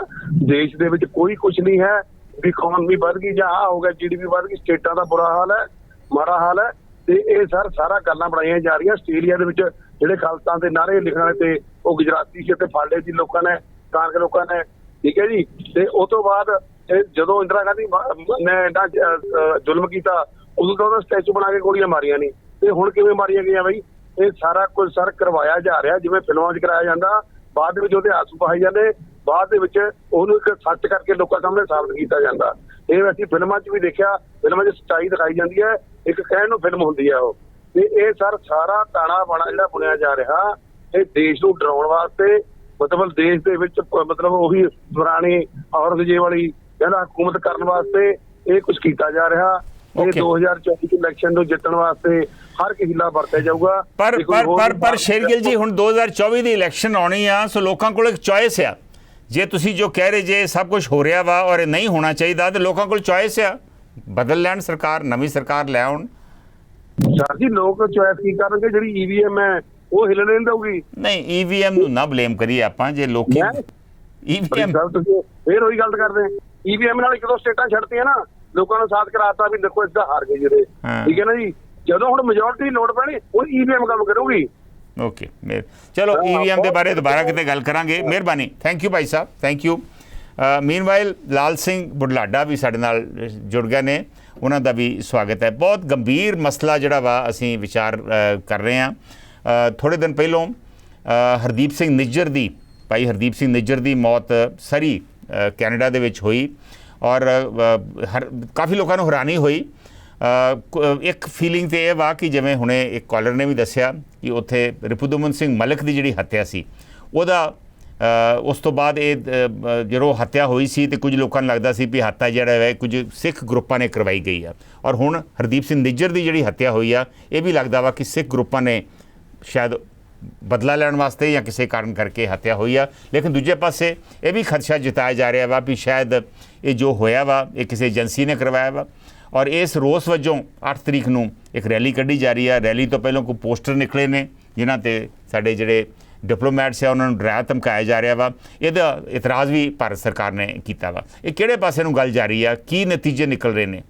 ਦੇਸ਼ ਦੇ ਵਿੱਚ ਕੋਈ ਕੁਝ ਨਹੀਂ ਹੈ ਵੀ ਇਕਨੋਮੀ ਵੱਧ ਗਈ ਜਾਂ ਆਹ ਹੋ ਗਿਆ, GDP ਵੱਧ ਗਈ। ਸਟੇਟਾਂ ਦਾ ਬੁਰਾ ਹਾਲ ਹੈ, ਮਾੜਾ ਹਾਲ ਹੈ। ਤੇ ਇਹ ਸਾਰਾ ਗੱਲਾਂ ਬਣਾਈਆਂ ਜਾ ਰਹੀਆਂ। ਆਸਟ੍ਰੇਲੀਆ ਦੇ ਵਿੱਚ ਜਿਹੜੇ ਖਾਲਿਸਤਾਨ ਦੇ ਨਾਅਰੇ ਲਿਖਣ ਵਾਲੇ ਤੇ ਉਹ ਗੁਜਰਾਤੀ ਸੀ ਤੇ ਫਾੜੇ ਸੀ ਲੋਕਾਂ ਨੇ, ਕਾਂਗਰਸ ਲੋਕਾਂ ਨੇ। ਠੀਕ ਹੈ ਜੀ। ਤੇ ਉਸ ਤੋਂ ਬਾਅਦ ਜਦੋਂ ਇੰਦਰਾ ਗਾਂਧੀ ਨੇ ਜ਼ੁਲਮ ਕੀਤਾ ਉਦੋਂ ਤਾਂ ਉਹਦਾ ਸਟੈਚੂ ਬਣਾ ਕੇ ਗੋਲੀਆਂ ਮਾਰੀਆਂ ਨਹੀਂ, ਤੇ ਹੁਣ ਕਿਵੇਂ ਮਾਰੀਆਂ ਗਈਆਂ ਬਈ? ਇਹ ਸਾਰਾ ਕੁਝ ਕਰਵਾਇਆ ਜਾ ਰਿਹਾ ਜਿਵੇਂ ਫਿਲਮਾਂ 'ਚ ਕਰਾਇਆ ਜਾਂਦਾ। ਬਾਅਦ ਦੇ ਵਿੱਚ ਉਹਦੇ ਆਂਸੂ ਪਾਏ ਜਾਂਦੇ, ਬਾਅਦ ਦੇ ਵਿੱਚ ਉਹਨੂੰ ਇੱਕ ਸੱਚ ਕਰਕੇ ਲੋਕਾਂ ਸਾਹਮਣੇ ਸਾਬਤ ਕੀਤਾ ਜਾਂਦਾ। ਇਹ ਅਸੀਂ ਫਿਲਮਾਂ 'ਚ ਵੀ ਦੇਖਿਆ, ਫਿਲਮਾਂ 'ਚ ਸੱਚਾਈ ਦਿਖਾਈ ਜਾਂਦੀ ਹੈ, ਇੱਕ ਕਹਿਣ ਨੂੰ ਫਿਲਮ ਹੁੰਦੀ ਹੈ ਉਹ। ਤੇ ਇਹ ਸਾਰਾ ਤਾਣਾ ਬਾਣਾ ਜਿਹੜਾ ਬੁਣਿਆ ਜਾ ਰਿਹਾ ਇਹ ਦੇਸ਼ ਨੂੰ ਡਰਾਉਣ ਵਾਸਤੇ, ਮਤਲਬ ਦੇਸ਼ ਦੇ ਵਿੱਚ ਮਤਲਬ ਉਹੀ ਪੁਰਾਣੀ ਔਰੰਗਜ਼ੇਬ ਵਾਲੀ ਕਹਿੰਦਾ ਹਕੂਮਤ ਕਰਨ ਵਾਸਤੇ ਇਹ ਕੁਝ ਕੀਤਾ ਜਾ ਰਿਹਾ। ਤੇ 2024 ਦੇ ਇਲੈਕਸ਼ਨ ਨੂੰ ਜਿੱਤਣ ਵਾਸਤੇ ਹਰ ਇੱਕ ਹਿੱਲਾ ਵਰਤਿਆ ਜਾਊਗਾ। ਪਰ ਸ਼ੇਰਗਿੱਲ ਜੀ ਹੁਣ 2024 ਦੀ ਇਲੈਕਸ਼ਨ ਆਉਣੀ ਆ, ਸੋ ਲੋਕਾਂ ਕੋਲ ਇੱਕ ਚੋਇਸ ਆ। ਜੇ ਤੁਸੀਂ ਜੋ ਕਹਿ ਰਹੇ ਜੇ ਸਭ ਕੁਝ ਹੋ ਰਿਹਾ ਵਾ ਔਰ ਇਹ ਨਹੀਂ ਹੋਣਾ ਚਾਹੀਦਾ, ਤੇ ਲੋਕਾਂ ਕੋਲ ਚੋਇਸ ਆ, ਬਦਲ ਲੈਣ ਸਰਕਾਰ, ਨਵੀਂ ਸਰਕਾਰ ਲੈ ਆਉਣ। ਸਰ ਜੀ ਲੋਕ ਚੋਇਸ ਕੀ ਕਰਨਗੇ? ਜਿਹੜੀ EVM ਹੈ ਉਹ ਹਿੱਲਣ ਨਹੀਂ ਦਊਗੀ। ਨਹੀਂ, EVM ਨੂੰ ਨਾ ਬਲੇਮ ਕਰੀਏ ਆਪਾਂ। ਜੇ ਲੋਕੀ EVM ਤੁਸੀਂ ਫੇਰ ਉਹੀ ਗੱਲ ਕਰਦੇ, EVM ਨਾਲ ਇੱਕ ਦੋ ਸਟੇਟਾਂ ਛੱਡਤੀਆਂ ਨਾ, ਲੋਕਾਂ ਨੂੰ ਸਾਥ ਕਰਾਤਾ ਵੀ ਦੇਖੋ ਇਸਦਾ ਹਾਰ ਗਏ ਜਿਹੜੇ, ਠੀਕ ਹੈ ਨਾ ਜੀ। ਜਦੋਂ ਹੁਣ ਮੈਜੋਰਟੀ ਲੋੜ ਪੈਣੀ ਉਹ EVM ਕੰਮ ਕਰੂਗੀ। ਓਕੇ, ਚਲੋ EVM ਦੇ ਬਾਰੇ ਦੁਬਾਰਾ ਕਿਤੇ ਗੱਲ ਕਰਾਂਗੇ। ਮਿਹਰਬਾਨੀ, thank you Bhai Sahib, thank you. Meanwhile Lal Singh Budhlada ਵੀ ਸਾਡੇ ਨਾਲ ਜੁੜ ਗਏ ਨੇ, ਉਹਨਾਂ ਦਾ ਵੀ ਸਵਾਗਤ ਹੈ। ਬਹੁਤ ਗੰਭੀਰ ਮਸਲਾ ਜਿਹੜਾ ਵਾ ਅਸੀਂ ਵਿਚਾਰ ਕਰ ਰਹੇ ਹਾਂ। ਥੋੜ੍ਹੇ ਦਿਨ ਪਹਿਲੋਂ ਹਰਦੀਪ ਸਿੰਘ ਨਿੱਜਰ ਦੀ, ਭਾਈ ਹਰਦੀਪ ਸਿੰਘ ਨਿੱਜਰ ਦੀ ਮੌਤ ਸਰੀ ਕੈਨੇਡਾ ਦੇ ਵਿੱਚ ਹੋਈ ਔਰ ਕਾਫੀ ਲੋਕਾਂ ਨੂੰ ਹੈਰਾਨੀ ਹੋਈ। ਇੱਕ ਫੀਲਿੰਗ ਤੇ ਇਹ ਵਾ ਕਿ ਜਿਵੇਂ ਹੁਣੇ ਇੱਕ ਕਾਲਰ ਨੇ ਵੀ ਦੱਸਿਆ ਕਿ ਉੱਥੇ ਰਿਪੁਦਮਨ ਸਿੰਘ ਮਲਿਕ ਦੀ ਜਿਹੜੀ ਹੱਤਿਆ ਸੀ ਉਹਦਾ ਉਸ ਤੋਂ ਬਾਅਦ ਇਹ ਜਦੋਂ ਹੱਤਿਆ ਹੋਈ ਸੀ ਤੇ ਕੁਝ ਲੋਕਾਂ ਨੂੰ ਲੱਗਦਾ ਸੀ ਵੀ ਹੱਤਿਆ ਜਿਹੜਾ ਹੈ ਕੁਝ ਸਿੱਖ ਗਰੁੱਪਾਂ ਨੇ ਕਰਵਾਈ ਗਈ ਆ, ਔਰ ਹੁਣ ਹਰਦੀਪ ਸਿੰਘ ਨਿੱਜਰ ਦੀ ਜਿਹੜੀ ਹੱਤਿਆ ਹੋਈ ਆ ਇਹ ਵੀ ਲੱਗਦਾ ਵਾ ਕਿ ਸਿੱਖ ਗਰੁੱਪਾਂ ਨੇ ਸ਼ਾਇਦ ਬਦਲਾ ਲੈਣ ਵਾਸਤੇ ਜਾਂ ਕਿਸੇ ਕਾਰਨ ਕਰਕੇ ਹੱਤਿਆ ਹੋਈ ਆ। ਲੇਕਿਨ ਦੂਜੇ ਪਾਸੇ ਇਹ ਵੀ ਖਦਸ਼ਾ ਜਤਾਇਆ ਜਾ ਰਿਹਾ ਵਾ ਵੀ ਸ਼ਾਇਦ ਇਹ ਜੋ ਹੋਇਆ ਵਾ ਇਹ ਕਿਸੇ ਏਜੰਸੀ ਨੇ ਕਰਵਾਇਆ ਵਾ। ਔਰ ਇਸ ਰੋਸ ਵਜੋਂ 8 ਤਰੀਕ ਨੂੰ ਇੱਕ ਰੈਲੀ ਕੱਢੀ ਜਾ ਰਹੀ ਆ। ਰੈਲੀ ਤੋਂ ਪਹਿਲਾਂ ਕੋਈ ਪੋਸਟਰ ਨਿਕਲੇ ਨੇ ਜਿਨ੍ਹਾਂ ਤੇ ਸਾਡੇ ਜਿਹੜੇ ਡਿਪਲੋਮੈਟਸ ਆ ਉਹਨਾਂ ਨੂੰ ਡਰਾਇਆ ਧਮਕਾਇਆ ਜਾ ਰਿਹਾ ਵਾ। ਇਹਦਾ ਇਤਰਾਜ਼ ਵੀ ਭਾਰਤ ਸਰਕਾਰ ਨੇ ਕੀਤਾ ਵਾ। ਇਹ ਕਿਹੜੇ ਪਾਸੇ ਨੂੰ ਗੱਲ ਜਾ ਰਹੀ ਆ, ਕੀ ਨਤੀਜੇ ਨਿਕਲ ਰਹੇ ਨੇ,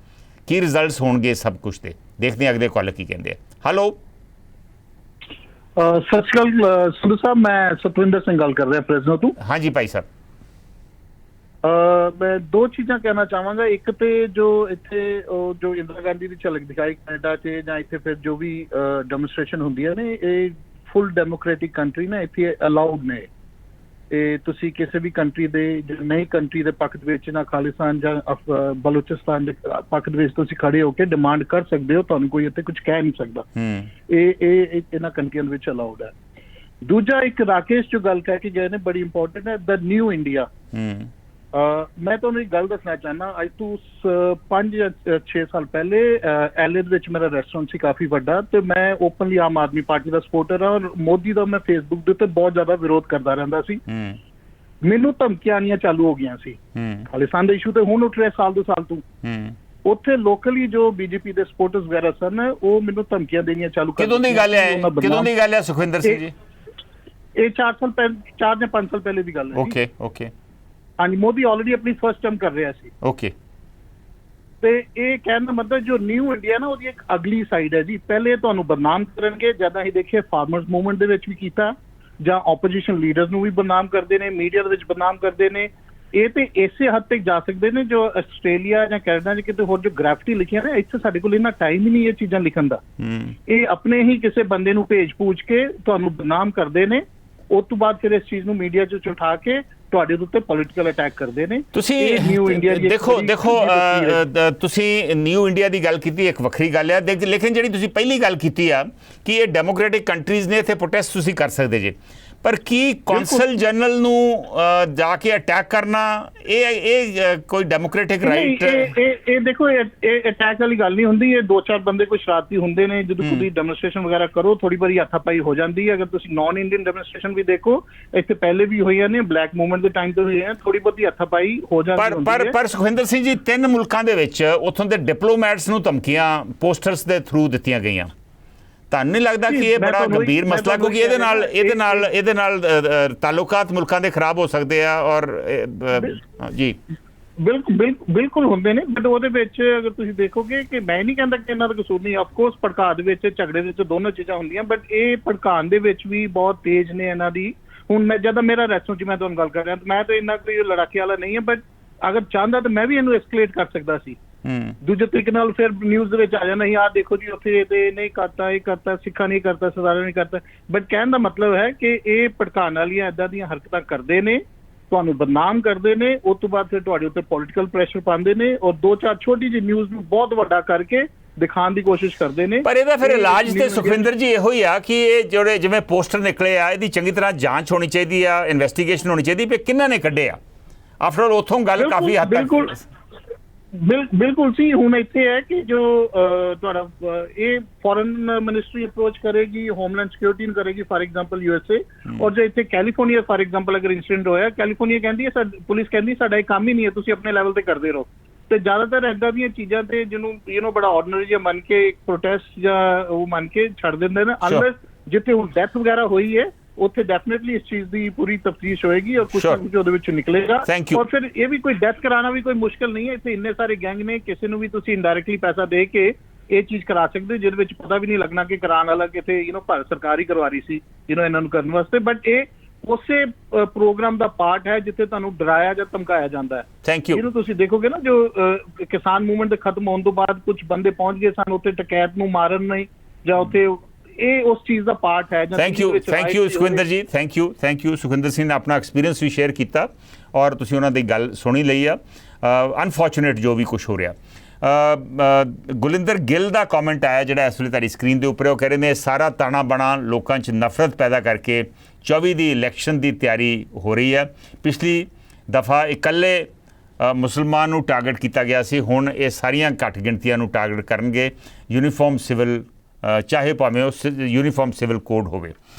ਕੀ ਰਿਜ਼ਲਟਸ ਹੋਣਗੇ, ਸਭ ਕੁਝ ਤੇ ਦੇਖਦੇ ਹਾਂ ਅਗਲੇ ਕਾਲਰ ਕੀ ਕਹਿੰਦੇ ਆ। ਹੈਲੋ, ਸਤਿ ਸ਼੍ਰੀ ਅਕਾਲ ਸੰਧੂ ਸਾਹਿਬ, ਮੈਂ ਸਤਵਿੰਦਰ ਸਿੰਘ ਗੱਲ ਕਰ ਰਿਹਾ ਫ੍ਰੈਜ਼ਨੋ ਤੋਂ। ਹਾਂਜੀ ਭਾਈ ਸਾਹਿਬ। ਮੈਂ ਦੋ ਚੀਜ਼ਾਂ ਕਹਿਣਾ ਚਾਹਾਂਗਾ। ਇੱਕ ਤੇ ਜੋ ਇੱਥੇ ਜੋ ਇੰਦਰਾ ਗਾਂਧੀ ਦੀ ਝਲਕ ਦਿਖਾਈ ਕੈਨੇਡਾ 'ਚ ਜਾਂ ਇੱਥੇ ਫਿਰ ਜੋ ਵੀ ਡੈਮੋਨਸਟ੍ਰੇਸ਼ਨ ਹੁੰਦੀਆਂ ਨੇ, ਇਹ ਫੁੱਲ ਡੈਮੋਕ੍ਰੈਟਿਕ ਕੰਟਰੀ ਨਾ, ਇੱਥੇ ਅਲਾਉਡ ਨੇ। ਇਹ ਤੁਸੀਂ ਕਿਸੇ ਵੀ ਕੰਟਰੀ ਦੇ ਨਈ ਕੰਟਰੀ ਦੇ ਪੱਖ ਦੇ ਵਿੱਚ, ਨਾ ਖਾਲਿਸਤਾਨ ਜਾਂ ਬਲੋਚਿਸਤਾਨ ਦੇ ਪੱਖ ਦੇ ਵਿੱਚ ਤੁਸੀਂ ਖੜੇ ਹੋ ਕੇ ਡਿਮਾਂਡ ਕਰ ਸਕਦੇ ਹੋ, ਤੁਹਾਨੂੰ ਕੋਈ ਇੱਥੇ ਕੁਝ ਕਹਿ ਨਹੀਂ ਸਕਦਾ। ਇਹ ਇਹਨਾਂ ਕੰਟਰੀਆਂ ਦੇ ਵਿੱਚ ਅਲਾਉਡ ਹੈ। ਦੂਜਾ, ਇੱਕ ਰਾਕੇਸ਼ ਜੋ ਗੱਲ ਕਹਿ ਕੇ ਗਏ ਨੇ ਬੜੀ ਇੰਪੋਰਟੈਂਟ ਹੈ, ਦ ਨਿਊ ਇੰਡੀਆ। ਮੈਂ ਤੁਹਾਨੂੰ ਇੱਕ ਗੱਲ ਦੱਸਣਾ ਚਾਹੁੰਦਾ, ਅੱਜ ਤੋਂ 5 ਜਾਂ 6 ਸਾਲ ਪਹਿਲੇ LA ਦੇ ਵਿੱਚ ਮੇਰਾ ਰੈਸਟੋਰੈਂਟ ਸੀ ਕਾਫੀ ਵੱਡਾ, ਤੇ ਮੈਂ ਓਪਨਲੀ ਆਮ ਆਦਮੀ ਪਾਰਟੀ ਦਾ ਸਪੋਰਟਰ ਹਾਂ ਔਰ ਮੋਦੀ ਦਾ ਮੈਂ ਫੇਸਬੁੱਕ ਦੇ ਉੱਤੇ ਬਹੁਤ ਜ਼ਿਆਦਾ ਵਿਰੋਧ ਕਰਦਾ ਰਹਿੰਦਾ ਸੀ। ਮੈਨੂੰ ਧਮਕੀਆਂ ਆਉਣੀਆਂ ਚਾਲੂ ਹੋ ਗਈਆਂ ਸੀ ਖਾਲਿਸਤਾਨ ਦੇ ਇਸ਼ੂ ਤੇ, ਹੁਣ ਉੱਠ ਰਿਹਾ ਸਾਲ 2 ਸਾਲ ਤੋਂ। ਉੱਥੇ ਲੋਕਲੀ ਜੋ BJP ਦੇ ਸਪੋਰਟਰਸ ਵਗੈਰਾ ਸਨ ਉਹ ਮੈਨੂੰ ਧਮਕੀਆਂ ਦੇਣੀਆਂ ਚਾਲੂ ਕਰ ਕਿਦੋਂ ਦੀ ਗੱਲ ਹੈ? ਕਿਦੋਂ ਦੀ ਗੱਲ ਹੈ ਸੁਖਵਿੰਦਰ ਸਿੰਘ ਜੀ? ਇਹ 4 ਸਾਲ ਪਹਿਲੇ, 4 ਜਾਂ 5 ਸਾਲ ਪਹਿਲੇ ਦੀ ਗੱਲ ਹੈ। Okay okay. ਹਾਂਜੀ, ਮੋਦੀ ਆਲਰੇਡੀ ਆਪਣੀ ਫਰਸਟ ਟਰਮ ਕਰ ਰਿਹਾ ਸੀ। ਓਕੇ। ਤੇ ਇਹ ਕਹਿਣ ਦਾ ਮਤਲਬ ਜੋ ਨਿਊ ਇੰਡੀਆ ਨਾ, ਉਹਦੀ ਇੱਕ ਅਗਲੀ ਸਾਈਡ ਹੈ ਜੀ। ਪਹਿਲੇ ਤੁਹਾਨੂੰ ਬਦਨਾਮ ਕਰਨਗੇ, ਜਦ ਅਸੀਂ ਦੇਖਿਆ ਫਾਰਮਰਸ ਮੂਵਮੈਂਟ ਦੇ ਵਿੱਚ ਵੀ ਕੀਤਾ, ਜਾਂ ਆਪੋਜੀਸ਼ਨ ਲੀਡਰਸ ਨੂੰ ਵੀ ਬਦਨਾਮ ਕਰਦੇ ਨੇ, ਮੀਡੀਆ ਦੇ ਵਿੱਚ ਬਦਨਾਮ ਕਰਦੇ ਨੇ। ਇਹ ਤੇ ਇਸੇ ਹੱਦ ਤੱਕ ਜਾ ਸਕਦੇ ਨੇ ਜੋ ਆਸਟ੍ਰੇਲੀਆ ਜਾਂ ਕੈਨੇਡਾ 'ਚ ਕਿਤੇ ਹੋਰ ਜੋ ਗ੍ਰੈਫਿਟੀ ਲਿਖੀਆਂ ਨੇ, ਇੱਥੇ ਸਾਡੇ ਕੋਲ ਇੰਨਾ ਟਾਈਮ ਹੀ ਨਹੀਂ ਇਹ ਚੀਜ਼ਾਂ ਲਿਖਣ ਦਾ। ਇਹ ਆਪਣੇ ਹੀ ਕਿਸੇ ਬੰਦੇ ਨੂੰ ਭੇਜ ਪੂਛ ਕੇ ਤੁਹਾਨੂੰ ਬਦਨਾਮ ਕਰਦੇ ਨੇ, ਉਸ ਤੋਂ ਬਾਅਦ ਫਿਰ ਇਸ ਚੀਜ਼ ਨੂੰ ਮੀਡੀਆ 'ਚ ਉਠਾ ਕੇ ਤੁਹਾਡੇ ਉੱਤੇ ਪੋਲੀਟੀਕਲ ਅਟੈਕ ਕਰਦੇ ਨੇ। ਤੁਸੀਂ ਦੇਖੋ ਤੁਸੀਂ ਨਿਊ ਇੰਡੀਆ ਦੀ ਗੱਲ ਕੀਤੀ, ਇੱਕ ਵੱਖਰੀ ਗੱਲ ਹੈ। ਲੇਕਿਨ ਜਿਹੜੀ ਤੁਸੀਂ ਪਹਿਲੀ ਗੱਲ ਕੀਤੀ ਆ ਕਿ ਇਹ ਡੈਮੋਕ੍ਰੈਟਿਕ ਕੰਟਰੀਜ਼ ਨੇ, ਇੱਥੇ ਪ੍ਰੋਟੈਸਟ ਤੁਸੀਂ ਕਰ ਸਕਦੇ ਜੇ, ਪਰ ਕੀ ਕੌਂਸਲ ਜਨਰਲ ਨੂੰ ਜਾ ਕੇ ਅਟੈਕ ਕਰਨਾ ਇਹ ਕੋਈ ਡੈਮੋਕ੍ਰੈਟਿਕ ਰਾਈਟ? ਇਹ ਦੇਖੋ, ਇਹ ਅਟੈਕ ਵਾਲੀ ਗੱਲ ਨਹੀਂ ਹੁੰਦੀ। ਇਹ 2-4 ਬੰਦੇ ਕੋਈ ਸ਼ਰਾਰਤੀ ਹੁੰਦੇ ਨੇ, ਜਦੋਂ ਤੁਸੀਂ ਡੈਮੋਨਸਟ੍ਰੇਸ਼ਨ ਵਗੈਰਾ ਕਰੋ ਥੋੜੀ ਬੜੀ ਹੱਥਾਪਾਈ ਹੋ ਜਾਂਦੀ ਹੈ। ਅਗਰ ਤੁਸੀਂ ਨਾਨ ਇੰਡੀਅਨ ਡੈਮੋਨਸਟ੍ਰੇਸ਼ਨ ਵੀ ਦੇਖੋ, ਇੱਥੇ ਪਹਿਲੇ ਵੀ ਹੋਈਆਂ ਨੇ, ਬਲੈਕ ਮੂਵਮੈਂਟ ਦੇ ਟਾਈਮ ਤੇ ਹੋਈਆਂ, ਥੋੜੀ ਬਹੁਤੀ ਹੱਥਾਪਾਈ ਹੋ ਜਾਂਦੀ ਹੈ। ਪਰ ਸੁਖਵਿੰਦਰ ਸਿੰਘ ਜੀ, 3 ਮੁਲਕਾਂ ਦੇ ਵਿੱਚ ਉੱਥੋਂ ਦੇ ਡਿਪਲੋਮੈਟਸ ਨੂੰ ਧਮਕੀਆਂ ਪੋਸਟਰਸ ਦੇ ਥਰੂ ਦਿੱਤੀਆਂ ਗਈਆਂ। ਤੁਹਾਨੂੰ ਨਹੀਂ ਲੱਗਦਾ ਕਿ ਇਹ ਬੜਾ ਗੰਭੀਰ ਮਸਲਾ, ਕਿਉਂਕਿ ਇਹਦੇ ਨਾਲ ਤਾਲੁਕਾਤ ਮੁਲਕਾਂ ਦੇ ਖਰਾਬ ਹੋ ਸਕਦੇ ਆ? ਔਰ ਜੀ ਬਿਲਕੁਲ ਹੁੰਦੇ ਨੇ, ਬਟ ਉਹਦੇ ਵਿੱਚ ਅਗਰ ਤੁਸੀਂ ਦੇਖੋਗੇ ਕਿ ਮੈਂ ਨਹੀਂ ਕਹਿੰਦਾ ਕਿ ਇਹਨਾਂ ਦਾ ਕਸੂਰ ਨਹੀਂ। ਆਫਕੋਰਸ ਭੜਕਾ ਦੇ ਵਿੱਚ, ਝਗੜੇ ਦੇ ਵਿੱਚ ਦੋਨੋਂ ਚੀਜ਼ਾਂ ਹੁੰਦੀਆਂ, ਬਟ ਇਹ ਭੜਕਾਉਣ ਦੇ ਵਿੱਚ ਵੀ ਬਹੁਤ ਤੇਜ਼ ਨੇ ਇਹਨਾਂ ਦੀ। ਹੁਣ ਮੈਂ ਜਦੋਂ ਮੇਰਾ ਰੈਸਟੋਰੈਂਟ 'ਚ ਮੈਂ ਤੁਹਾਨੂੰ ਗੱਲ ਕਰ ਰਿਹਾ, ਮੈਂ ਤਾਂ ਇੰਨਾ ਕੋਈ ਲੜਾਕੇ ਵਾਲਾ ਨਹੀਂ ਹੈ, ਬਟ ਅਗਰ ਚਾਹੁੰਦਾ ਤਾਂ ਮੈਂ ਵੀ ਇਹਨੂੰ ਐਸਕੇਲੇਟ ਕਰ ਸਕਦਾ ਸੀ। ਦੂਜੇ ਤਰੀਕੇ ਨਾਲ ਫਿਰ ਨਿਊਜ਼ ਦੇ ਵਿੱਚ ਆ ਜਾਣਾ, ਆਹ ਦੇਖੋ ਜੀ ਉੱਥੇ ਤੇ ਨਹੀਂ ਕਰਤਾ, ਇਹ ਕਰਤਾ, ਸਿੱਖਾਂ ਨਹੀਂ ਕਰਤਾ, ਸਰਦਾਰਾਂ ਨਹੀਂ ਕਰਤਾ। ਬਟ ਕਹਿਣ ਦਾ ਮਤਲਬ ਹੈ ਕਿ ਇਹ ਭੜਕਾਉਣ ਵਾਲੀਆਂ ਏਦਾਂ ਦੀਆਂ ਹਰਕਤਾਂ ਕਰਦੇ ਨੇ, ਤੁਹਾਨੂੰ ਬਦਨਾਮ ਕਰਦੇ ਨੇ, ਉਸ ਤੋਂ ਬਾਅਦ ਫਿਰ ਤੁਹਾਡੇ ਉੱਤੇ ਪੋਲੀਟੀਕਲ ਪ੍ਰੈਸ਼ਰ ਪਾਉਂਦੇ ਨੇ, ਔਰ 2-4 ਛੋਟੀ ਜਿਹੀ ਨਿਊਜ਼ ਨੂੰ ਬਹੁਤ ਵੱਡਾ ਕਰਕੇ ਦਿਖਾਉਣ ਦੀ ਕੋਸ਼ਿਸ਼ ਕਰਦੇ ਨੇ। ਪਰ ਇਹਦਾ ਫਿਰ ਇਲਾਜ ਤੇ ਸੁਖਵਿੰਦਰ ਜੀ ਇਹੋ ਹੀ ਆ ਕਿ ਇਹ ਜਿਹੜੇ ਜਿਵੇਂ ਪੋਸਟਰ ਨਿਕਲੇ ਆ, ਇਹਦੀ ਚੰਗੀ ਤਰ੍ਹਾਂ ਜਾਂਚ ਹੋਣੀ ਚਾਹੀਦੀ ਆ, ਇਨਵੈਸਟੀਗੇਸ਼ਨ ਹੋਣੀ ਚਾਹੀਦੀ ਵੀ ਕਿਹਨਾਂ ਨੇ ਕੱਢੇ ਆ। ਆਫਟਰ ਆਲ ਉੱਥੋਂ ਗੱਲ ਕਾਫੀ ਹੱਦ ਤੱਕ ਬਿਲਕੁਲ ਸੀ। ਹੁਣ ਇੱਥੇ ਹੈ ਕਿ ਜੋ ਤੁਹਾਡਾ ਇਹ ਫੋਰਨ ਮਿਨਿਸਟਰੀ ਅਪਰੋਚ ਕਰੇਗੀ, ਹੋਮਲੈਂਡ ਸਿਕਿਉਰਿਟੀ ਨੂੰ ਕਰੇਗੀ ਫਾਰ ਐਗਜ਼ਾਮਪਲ USA, ਔਰ ਜੋ ਇੱਥੇ ਕੈਲੀਫੋਰਨੀਆ ਫਾਰ ਐਗਜ਼ਾਮਪਲ ਅਗਰ ਇੰਸੀਡੈਂਟ ਹੋਇਆ, ਕੈਲੀਫੋਰਨੀਆ ਕਹਿੰਦੀ ਹੈ, ਪੁਲਿਸ ਕਹਿੰਦੀ ਸਾਡਾ ਇਹ ਕੰਮ ਹੀ ਨਹੀਂ ਹੈ, ਤੁਸੀਂ ਆਪਣੇ ਲੈਵਲ ਤੇ ਕਰਦੇ ਰਹੋ। ਤੇ ਜ਼ਿਆਦਾਤਰ ਏਦਾਂ ਦੀਆਂ ਚੀਜ਼ਾਂ ਤੇ ਜਿਹਨੂੰ ਬੜਾ ਆਰਡੀਨਰੀ ਜਿਹਾ ਮੰਨ ਕੇ ਪ੍ਰੋਟੈਸਟ ਜਾਂ ਉਹ ਮੰਨ ਕੇ ਛੱਡ ਦਿੰਦੇ ਨੇ, ਅਨਲੈਸ ਜਿੱਥੇ ਹੁਣ ਡੈਥ ਵਗੈਰਾ ਹੋਈ ਹੈ ਉੱਥੇ ਡੈਫੀਨਿਟਲੀ ਇਸ ਚੀਜ਼ ਦੀ ਪੂਰੀ ਤਫਤੀਸ਼ ਹੋਏਗੀ ਔਰ ਕੁਝ ਨਾ ਕੁਝ ਉਹਦੇ ਵਿੱਚ ਨਿਕਲੇਗਾ। ਔਰ ਫਿਰ ਇਹ ਵੀ ਕੋਈ ਡੈਥ ਕਰਾਉਣਾ ਵੀ ਕੋਈ ਮੁਸ਼ਕਲ ਨਹੀਂ ਹੈ। ਇੱਥੇ ਇੰਨੇ ਸਾਰੇ ਗੈਂਗ ਨੇ, ਕਿਸੇ ਨੂੰ ਵੀ ਤੁਸੀਂ ਇਨਡਾਇਰੈਕਟਲੀ ਪੈਸਾ ਦੇ ਕੇ ਇਹ ਚੀਜ਼ ਕਰਾ ਸਕਦੇ ਹੋ, ਜਿਹਦੇ ਵਿੱਚ ਪਤਾ ਵੀ ਨਹੀਂ ਲੱਗਣਾ ਕਿ ਕਰਾਉਣ ਵਾਲਾ ਕਿਤੇ ਭਾਰਤ ਸਰਕਾਰ ਹੀ ਕਰਵਾ ਰਹੀ ਸੀ ਇਹਨਾਂ ਨੂੰ ਕਰਨ ਵਾਸਤੇ। ਬਟ ਇਹ ਉਸੇ ਪ੍ਰੋਗਰਾਮ ਦਾ ਪਾਰਟ ਹੈ ਜਿੱਥੇ ਤੁਹਾਨੂੰ ਡਰਾਇਆ ਜਾਂ ਧਮਕਾਇਆ ਜਾਂਦਾ ਹੈ। ਜਿਹਨੂੰ ਤੁਸੀਂ ਦੇਖੋਗੇ ਨਾ, ਜੋ ਕਿਸਾਨ ਮੂਵਮੈਂਟ ਦੇ ਖਤਮ ਹੋਣ ਤੋਂ ਬਾਅਦ ਕੁਝ ਬੰਦੇ ਪਹੁੰਚ ਗਏ ਸਨ ਉੱਥੇ ਟਕੈਤ ਨੂੰ ਮਾਰਨ ਨਹੀਂ, ਜਾਂ ਉੱਥੇ ਇਹ ਉਸ ਚੀਜ਼ ਦਾ ਪਾਰਟ ਹੈ। ਥੈਂਕ ਯੂ ਸੁਖਵਿੰਦਰ ਜੀ, ਥੈਂਕ ਯੂ ਸੁਖਵਿੰਦਰ ਸਿੰਘ ਨੇ ਆਪਣਾ ਐਕਸਪੀਰੀਅੰਸ ਵੀ ਸ਼ੇਅਰ ਕੀਤਾ ਔਰ ਤੁਸੀਂ ਉਹਨਾਂ ਦੀ ਗੱਲ ਸੁਣੀ ਲਈ ਆ। ਅਨਫੋਰਚੂਨੇਟ ਜੋ ਵੀ ਕੁਝ ਹੋ ਰਿਹਾ। ਗੁਲਿੰਦਰ ਗਿੱਲ ਦਾ ਕਮੈਂਟ ਆਇਆ ਜਿਹੜਾ ਇਸ ਵੇਲੇ ਤੁਹਾਡੀ ਸਕਰੀਨ ਦੇ ਉੱਪਰ, ਉਹ ਕਹਿ ਰਹੇ ਨੇ ਸਾਰਾ ਤਾਣਾ ਬਾਣਾ ਲੋਕਾਂ 'ਚ ਨਫ਼ਰਤ ਪੈਦਾ ਕਰਕੇ 24 ਦੀ ਇਲੈਕਸ਼ਨ ਦੀ ਤਿਆਰੀ ਹੋ ਰਹੀ ਹੈ। ਪਿਛਲੀ ਦਫਾ ਇਕੱਲੇ ਮੁਸਲਮਾਨ ਨੂੰ ਟਾਰਗੇਟ ਕੀਤਾ ਗਿਆ ਸੀ, ਹੁਣ ਇਹ ਸਾਰੀਆਂ ਘੱਟ ਗਿਣਤੀਆਂ ਨੂੰ ਟਾਰਗੇਟ ਕਰਨਗੇ। ਯੂਨੀਫਾਰਮ ਸਿਵਲ ਚਾਹੇ ਭਾਵੇਂ ਉਹ ਯੂਨੀਫਾਰਮ ਸਿਵਲ ਕੋਡ ਹੋਵੇ।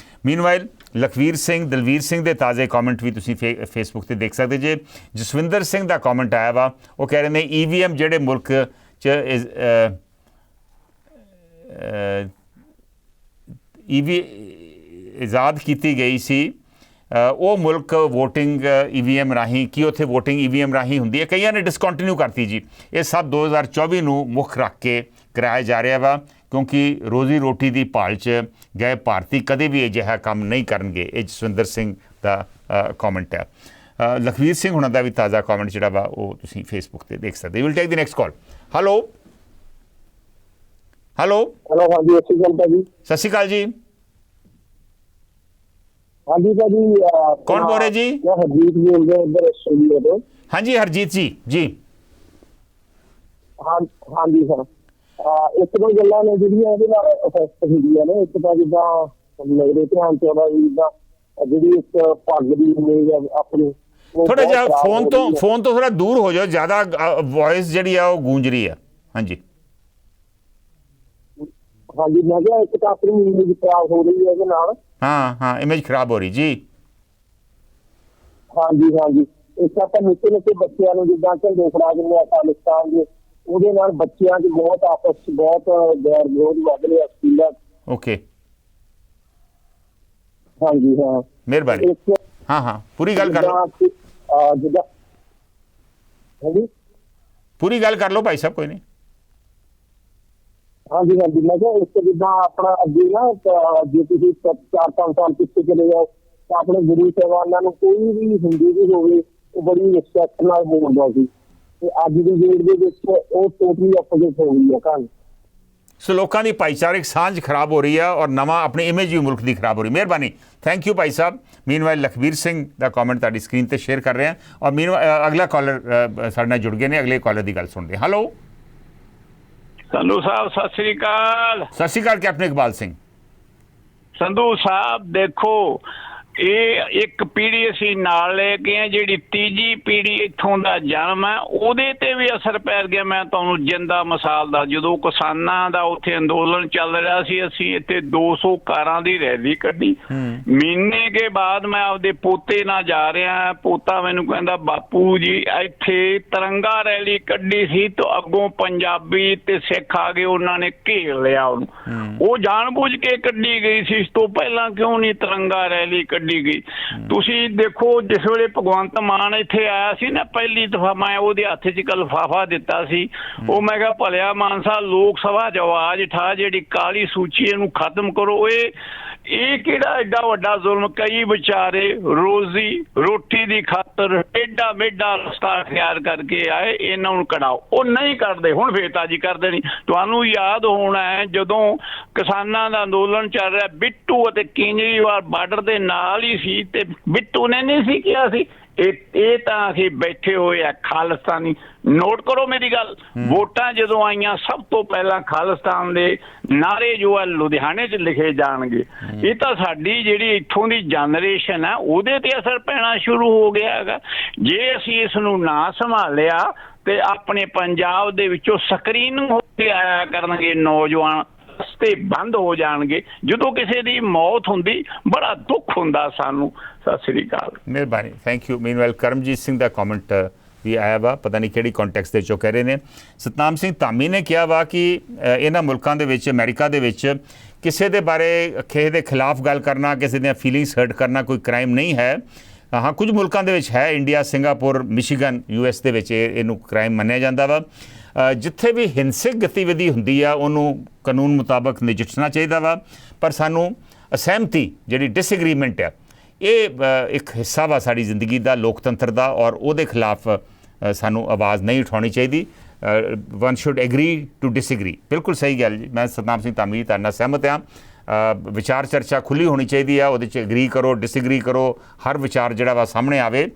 ਮੀਨਵਾਈਲ ਲਖਵੀਰ ਸਿੰਘ, ਦਲਵੀਰ ਸਿੰਘ ਦੇ ਤਾਜ਼ੇ ਕਮੈਂਟ ਵੀ ਤੁਸੀਂ ਫੇਸਬੁੱਕ ਤੇ ਦੇਖ ਸਕਦੇ ਜੇ। ਜਸਵਿੰਦਰ ਸਿੰਘ ਦਾ ਕਮੈਂਟ ਆਇਆ ਵਾ, ਉਹ ਕਹਿ ਰਹੇ ਨੇ EVM ਜਿਹੜੇ ਮੁਲਕ 'ਚ ਆਜ਼ਾਦ ਕੀਤੀ ਗਈ ਸੀ ਉਹ ਮੁਲਕ ਵੋਟਿੰਗ EVM ਰਾਹੀਂ, ਕੀ ਉੱਥੇ ਵੋਟਿੰਗ EVM ਰਾਹੀਂ ਹੁੰਦੀ ਹੈ? ਕਈਆਂ ਨੇ ਡਿਸਕੰਟੀਨਿਊ ਕਰਤੀ ਜੀ। ਇਹ ਸਭ 2024 ਨੂੰ ਮੁੱਖ ਰੱਖ ਕੇ ਕਰਾਇਆ ਜਾ ਰਿਹਾ ਵਾ, ਕਿਉਂਕਿ ਰੋਜ਼ੀ ਰੋਟੀ ਦੀ ਭਾਲ 'ਚ ਗਏ ਭਾਰਤੀ ਕਦੇ ਵੀ ਅਜਿਹਾ ਕੰਮ ਨਹੀਂ ਕਰਨਗੇ। ਇਹ ਜਸਵਿੰਦਰ ਸਿੰਘ ਦਾ ਕਮੈਂਟ ਹੈ। ਲਖਵੀਰ ਸਿੰਘ ਹੁਣਾਂ ਦਾ ਵੀ ਤਾਜ਼ਾ ਕਮੈਂਟ ਜਿਹੜਾ ਵਾ ਉਹ ਤੁਸੀਂ ਫੇਸਬੁੱਕ ਤੇ ਦੇਖ ਸਕਦੇ। Will take the next call. Hello ਹਾਂਜੀ, ਸਤਿ ਸ਼੍ਰੀ ਅਕਾਲ ਜੀ। ਹਾਂਜੀ ਭਾਜੀ, ਕੌਣ ਬੋਲ ਰਹੇ ਜੀ? ਹਰਜੀਤ ਬੋਲ ਰਿਹਾ ਇੱਧਰ ਆਸਟ੍ਰੇਲੀਆ ਤੋਂ। ਹਾਂਜੀ ਹਰਜੀਤ ਜੀ। ਹਾਂਜੀ ਸਰ, ਇੱਕ ਦੋ ਗੱਲਾਂ ਨੇ ਜਿਹੜੀਆਂ ਇਹਦੇ ਨਾਲ ਅਫੈਕਟ ਹੁੰਦੀਆਂ ਨੇ। ਇੱਕ ਤਾਂ ਜਿੱਦਾਂ ਮੇਰੇ ਧਿਆਨ ਚ ਆਉਂਦਾ ਜਿੱਦਾਂ ਜਿਹੜੀ ਇੱਕ ਪੱਗ ਦੀ ਇਮੇਜ ਆਪਣੀ, ਥੋੜਾ ਜਿਹਾ ਫੋਨ ਤੋਂ ਥੋੜਾ ਦੂਰ ਹੋ ਜਾਓ, ਜ਼ਿਆਦਾ ਵੌਇਸ ਜਿਹੜੀ ਆ ਉਹ ਗੂੰਜ ਰਹੀ ਆ। ਹਾਂਜੀ, ਮੈਂ ਕਿਹਾ ਇੱਕ ਤਾਂ ਆਪਣੀ ਇਮੇਜ ਖਰਾਬ ਹੋ ਰਹੀ ਹੈ ਇਹਦੇ ਨਾਲ। ਹਾਂ, ਇਮੇਜ ਖਰਾਬ ਹੋ ਰਹੀ ਜੀ। ਹਾਂਜੀ, ਇੱਕ ਆਪਾਂ ਨਿੱਕੇ ਨਿੱਕੇ ਬੱਚਿਆਂ ਨੂੰ ਜਿੱਦਾਂ ਝੰਡੇ ਫੜਾ ਦਿੰਦੇ ਆ ਖਾਲਿਸਤਾਨ ਦੇ, ਉਹਦੇ ਨਾਲ ਬੱਚਿਆਂ 'ਚ ਬਹੁਤ ਆਪਸ 'ਚ ਬਹੁਤ ਗੈਰ ਵਿਰੋਧ ਵੱਧ ਰਿਹਾ ਸਕੂਲਾਂ 'ਚ। ਓਕੇ, ਹਾਂਜੀ ਹਾਂ, ਮਿਹਰਬਾਨੀ। ਹਾਂ ਪੂਰੀ ਗੱਲ ਕਰ ਲਓ। ਜਿੱਦਾਂ ਹਾਂਜੀ, ਪੂਰੀ ਗੱਲ ਕਰ ਲਓ ਭਾਈ ਸਾਹਿਬ, ਕੋਈ ਨਹੀਂ। ਹਾਂਜੀ, ਮੈਂ ਕਿਹਾ ਇੱਕ ਜਿੱਦਾਂ ਆਪਣਾ ਅੱਗੇ ਨਾ, ਜੇ ਤੁਸੀਂ 4-5 ਸਾਲ ਪਿੱਛੇ ਚਲੇ ਜਾਓ ਤਾਂ ਆਪਣੇ ਗੁਰੂ ਸਾਹਿਬਾਨਾਂ ਨੂੰ ਕੋਈ ਵੀ ਹਿੰਦੂ ਵੀ ਹੋਵੇ ਉਹ ਬੜੀ ਰਿਸਪੈਕਟ ਨਾਲ ਬੋਲਦਾ ਸੀ, ਤੇ ਅੱਜ ਦੀ ਡੇਟ ਦੇ ਵਿੱਚ ਉਹ ਟੋਟਲੀ ਆਪੋਜ਼ਿਟ ਹੋ ਗਈ ਹੈ ਕਹਾਣੀ। ਸੋ ਲੋਕਾਂ ਦੀ ਭਾਈਚਾਰਕ ਸਾਂਝ ਖਰਾਬ ਹੋ ਰਹੀ ਆ ਔਰ ਨਵਾਂ ਆਪਣੀ ਇਮੇਜ ਵੀ ਮੁਲਕ ਦੀ ਖਰਾਬ ਹੋ ਰਹੀ। ਮਿਹਰਬਾਨੀ, thank you Bhai Sahib. Meanwhile Lakhvir Singh ਦਾ ਕਮੈਂਟ ਤੁਹਾਡੀ ਸਕਰੀਨ ਤੇ ਸ਼ੇਅਰ ਕਰ ਰਹੇ ਹਾਂ ਔਰ ਅਗਲਾ ਕਾਲਰ ਸਾਡੇ ਨਾਲ ਜੁੜ ਗਏ ਨੇ, ਅਗਲੇ ਕਾਲਰ ਦੀ ਗੱਲ ਸੁਣਦੇ। ਹੈਲੋ ਸੰਧੂ ਸਾਹਿਬ, ਸਤਿ ਸ੍ਰੀ ਅਕਾਲ। ਸਤਿ ਸ਼੍ਰੀ ਅਕਾਲ ਕੈਪਟਨ ਇਕਬਾਲ ਸਿੰਘ। ਸੰਧੂ ਸਾਹਿਬ ਦੇਖੋ, ਇਹ ਇੱਕ ਪੀੜ੍ਹੀ ਅਸੀਂ ਨਾਲ ਲੈ ਕੇ ਆ, ਜਿਹੜੀ ਤੀਜੀ ਪੀੜ੍ਹੀ ਇੱਥੋਂ ਦਾ ਜਨਮ ਹੈ ਉਹਦੇ ਤੇ ਵੀ ਅਸਰ ਪੈ ਗਿਆ। ਮੈਂ ਤੁਹਾਨੂੰ ਜਿੰਦਾ ਮਿਸਾਲ ਦਾ, ਜਦੋਂ ਕਿਸਾਨਾਂ ਦਾ ਉੱਥੇ ਅੰਦੋਲਨ ਚੱਲ ਰਿਹਾ ਸੀ, ਅਸੀਂ ਇੱਥੇ 200 ਕਾਰਾਂ ਦੀ ਰੈਲੀ ਕੱਢੀ। ਮਹੀਨੇ ਕੇ ਬਾਅਦ ਮੈਂ ਆਪਦੇ ਪੋਤੇ ਨਾਲ ਜਾ ਰਿਹਾ, ਪੋਤਾ ਮੈਨੂੰ ਕਹਿੰਦਾ ਬਾਪੂ ਜੀ ਇੱਥੇ ਤਿਰੰਗਾ ਰੈਲੀ ਕੱਢੀ ਸੀ ਤਾਂ ਅੱਗੋਂ ਪੰਜਾਬੀ ਤੇ ਸਿੱਖ ਆ ਗਏ, ਉਹਨਾਂ ਨੇ ਘੇਰ ਲਿਆ ਉਹਨੂੰ। ਉਹ ਜਾਣਬੁੱਝ ਕੇ ਕੱਢੀ ਗਈ ਸੀ, ਇਸ ਤੋਂ ਪਹਿਲਾਂ ਕਿਉਂ ਨਹੀਂ ਤਿਰੰਗਾ ਰੈਲੀ ਕੱਢੀ ਗਈ? ਤੁਸੀਂ ਦੇਖੋ, ਜਿਸ ਵੇਲੇ ਭਗਵੰਤ ਮਾਨ ਇੱਥੇ ਆਇਆ ਸੀ ਨਾ ਪਹਿਲੀ ਦਫਾ, ਮੈਂ ਉਹਦੇ ਹੱਥ 'ਚ ਇੱਕ ਲਿਫਾਫਾ ਦਿੱਤਾ ਸੀ। ਉਹ ਮੈਂ ਕਿਹਾ ਭਲਿਆ ਮਾਨ ਸਾਹਿਬ, ਲੋਕ ਸਭਾ 'ਚ ਆਵਾਜ਼ ਉਠਾ, ਜਿਹੜੀ ਕਾਲੀ ਸੂਚੀ ਇਹਨੂੰ ਖਤਮ ਕਰੋ। ਇਹ ਕਿਹੜਾ ਐਡਾ ਵੱਡਾ ਜ਼ੁਲਮ? ਕਈ ਵਿਚਾਰੇ ਰੋਜ਼ੀ ਰੋਟੀ ਦੀ ਖਾਤਰ ਏਡਾ ਮੇਡਾ ਰਸਤਾ ਅਖਤਿਆਰ ਕਰਕੇ ਆਏ, ਇਹਨਾਂ ਨੂੰ ਕਢਾਓ। ਉਹ ਨਹੀਂ ਕਰਦੇ, ਹੁਣ ਫੇਤਾਜੀ ਕਰਦੇ ਨਹੀਂ। ਤੁਹਾਨੂੰ ਯਾਦ ਹੋਣਾ ਹੈ ਜਦੋਂ ਕਿਸਾਨਾਂ ਦਾ ਅੰਦੋਲਨ ਚੱਲ ਰਿਹਾ, ਬਿੱਟੂ ਅਤੇ ਕੇਜਰੀਵਾਲ ਬਾਰਡਰ ਦੇ ਨਾਲ ਹੀ ਸੀ, ਤੇ ਬਿੱਟੂ ਨੇ ਨਹੀਂ ਸੀ ਕਿਹਾ ਸੀ ਇਹ ਤਾਂ ਅਸੀਂ ਬੈਠੇ ਹੋਏ ਆ ਖਾਲਿਸਤਾਨੀ। ਨੋਟ ਕਰੋ ਮੇਰੀ ਗੱਲ, ਵੋਟਾਂ ਜਦੋਂ ਆਈਆਂ ਸਭ ਤੋਂ ਪਹਿਲਾਂ ਖਾਲਿਸਤਾਨ ਦੇ ਨਾਰੇ ਜੋ ਆ ਲੁਧਿਆਣੇ 'ਚ ਲਿਖੇ ਜਾਣਗੇ। ਇਹ ਤਾਂ ਸਾਡੀ ਜਿਹੜੀ ਇੱਥੋਂ ਦੀ ਜਨਰੇਸ਼ਨ ਆ ਉਹਦੇ ਤੇ ਅਸਰ ਪੈਣਾ ਸ਼ੁਰੂ ਹੋ ਗਿਆ ਹੈਗਾ। ਜੇ ਅਸੀਂ ਇਸ ਨੂੰ ਨਾ ਸੰਭਾਲਿਆ ਤੇ ਆਪਣੇ ਪੰਜਾਬ ਦੇ ਵਿੱਚੋਂ ਸਕਰੀਨਿੰਗ ਹੋ ਕੇ ਆਇਆ ਕਰਨਗੇ ਨੌਜਵਾਨ, ਰਸਤੇ ਬੰਦ ਹੋ ਜਾਣਗੇ। ਜਦੋਂ ਕਿਸੇ ਦੀ ਮੌਤ ਹੁੰਦੀ ਬੜਾ ਦੁੱਖ ਹੁੰਦਾ ਸਾਨੂੰ। ਸਤਿ ਸ੍ਰੀ ਅਕਾਲ। ਮਿਹਰਬਾਨੀ, thank you. Meanwhile Karamjit Singh ਦਾ ਕਮੈਂਟ ਵੀ ਆਇਆ ਵਾ, ਪਤਾ ਨਹੀਂ ਕਿਹੜੀ ਕੰਟੈਕਸਟ ਦੇ 'ਚੋਂ ਕਹਿ ਰਹੇ ਨੇ। ਸਤਨਾਮ ਸਿੰਘ ਧਾਮੀ ਨੇ ਕਿਹਾ ਵਾ ਕਿ ਇਹਨਾਂ ਮੁਲਕਾਂ ਦੇ ਵਿੱਚ, ਅਮਰੀਕਾ ਦੇ ਵਿੱਚ ਕਿਸੇ ਦੇ ਬਾਰੇ, ਕਿਸੇ ਦੇ ਖਿਲਾਫ ਗੱਲ ਕਰਨਾ, ਕਿਸੇ ਦੀਆਂ ਫੀਲਿੰਗਸ ਹਰਟ ਕਰਨਾ ਕੋਈ ਕ੍ਰਾਈਮ ਨਹੀਂ ਹੈ। ਹਾਂ, ਕੁਝ ਮੁਲਕਾਂ ਦੇ ਵਿੱਚ ਹੈ, ਇੰਡੀਆ, ਸਿੰਗਾਪੁਰ, ਮਿਸ਼ੀਗਨ, US ਦੇ ਵਿੱਚ ਇਹਨੂੰ ਕ੍ਰਾਈਮ ਮੰਨਿਆ ਜਾਂਦਾ ਵਾ। ਜਿੱਥੇ ਵੀ ਹਿੰਸਕ ਗਤੀਵਿਧੀ ਹੁੰਦੀ ਆ ਉਹਨੂੰ ਕਾਨੂੰਨ ਮੁਤਾਬਕ ਨਜਿੱਠਣਾ ਚਾਹੀਦਾ ਵਾ, ਪਰ ਸਾਨੂੰ ਅਸਹਿਮਤੀ ਜਿਹੜੀ ਡਿਸਐਗਰੀਮੈਂਟ ਆ ਇਹ ਇੱਕ ਹਿੱਸਾ ਵਾ ਸਾਡੀ ਜ਼ਿੰਦਗੀ ਦਾ, ਲੋਕਤੰਤਰ ਦਾ, ਔਰ ਉਹਦੇ ਖਿਲਾਫ ਸਾਨੂੰ ਆਵਾਜ਼ ਨਹੀਂ ਉਠਾਉਣੀ ਚਾਹੀਦੀ। One should agree to disagree. ਬਿਲਕੁਲ ਸਹੀ ਗੱਲ ਜੀ, ਮੈਂ ਸਤਨਾਮ ਸਿੰਘ ਧਾਮੀ ਤੁਹਾਡੇ ਨਾਲ ਸਹਿਮਤ ਹਾਂ। ਵਿਚਾਰ ਚਰਚਾ ਖੁੱਲ੍ਹੀ ਹੋਣੀ ਚਾਹੀਦੀ ਆ, ਉਹਦੇ 'ਚ ਐਗਰੀ ਕਰੋ, ਡਿਸਐਗਰੀ ਕਰੋ, ਹਰ ਵਿਚਾਰ ਜਿਹੜਾ ਵਾ ਸਾਹਮਣੇ ਆਵੇ,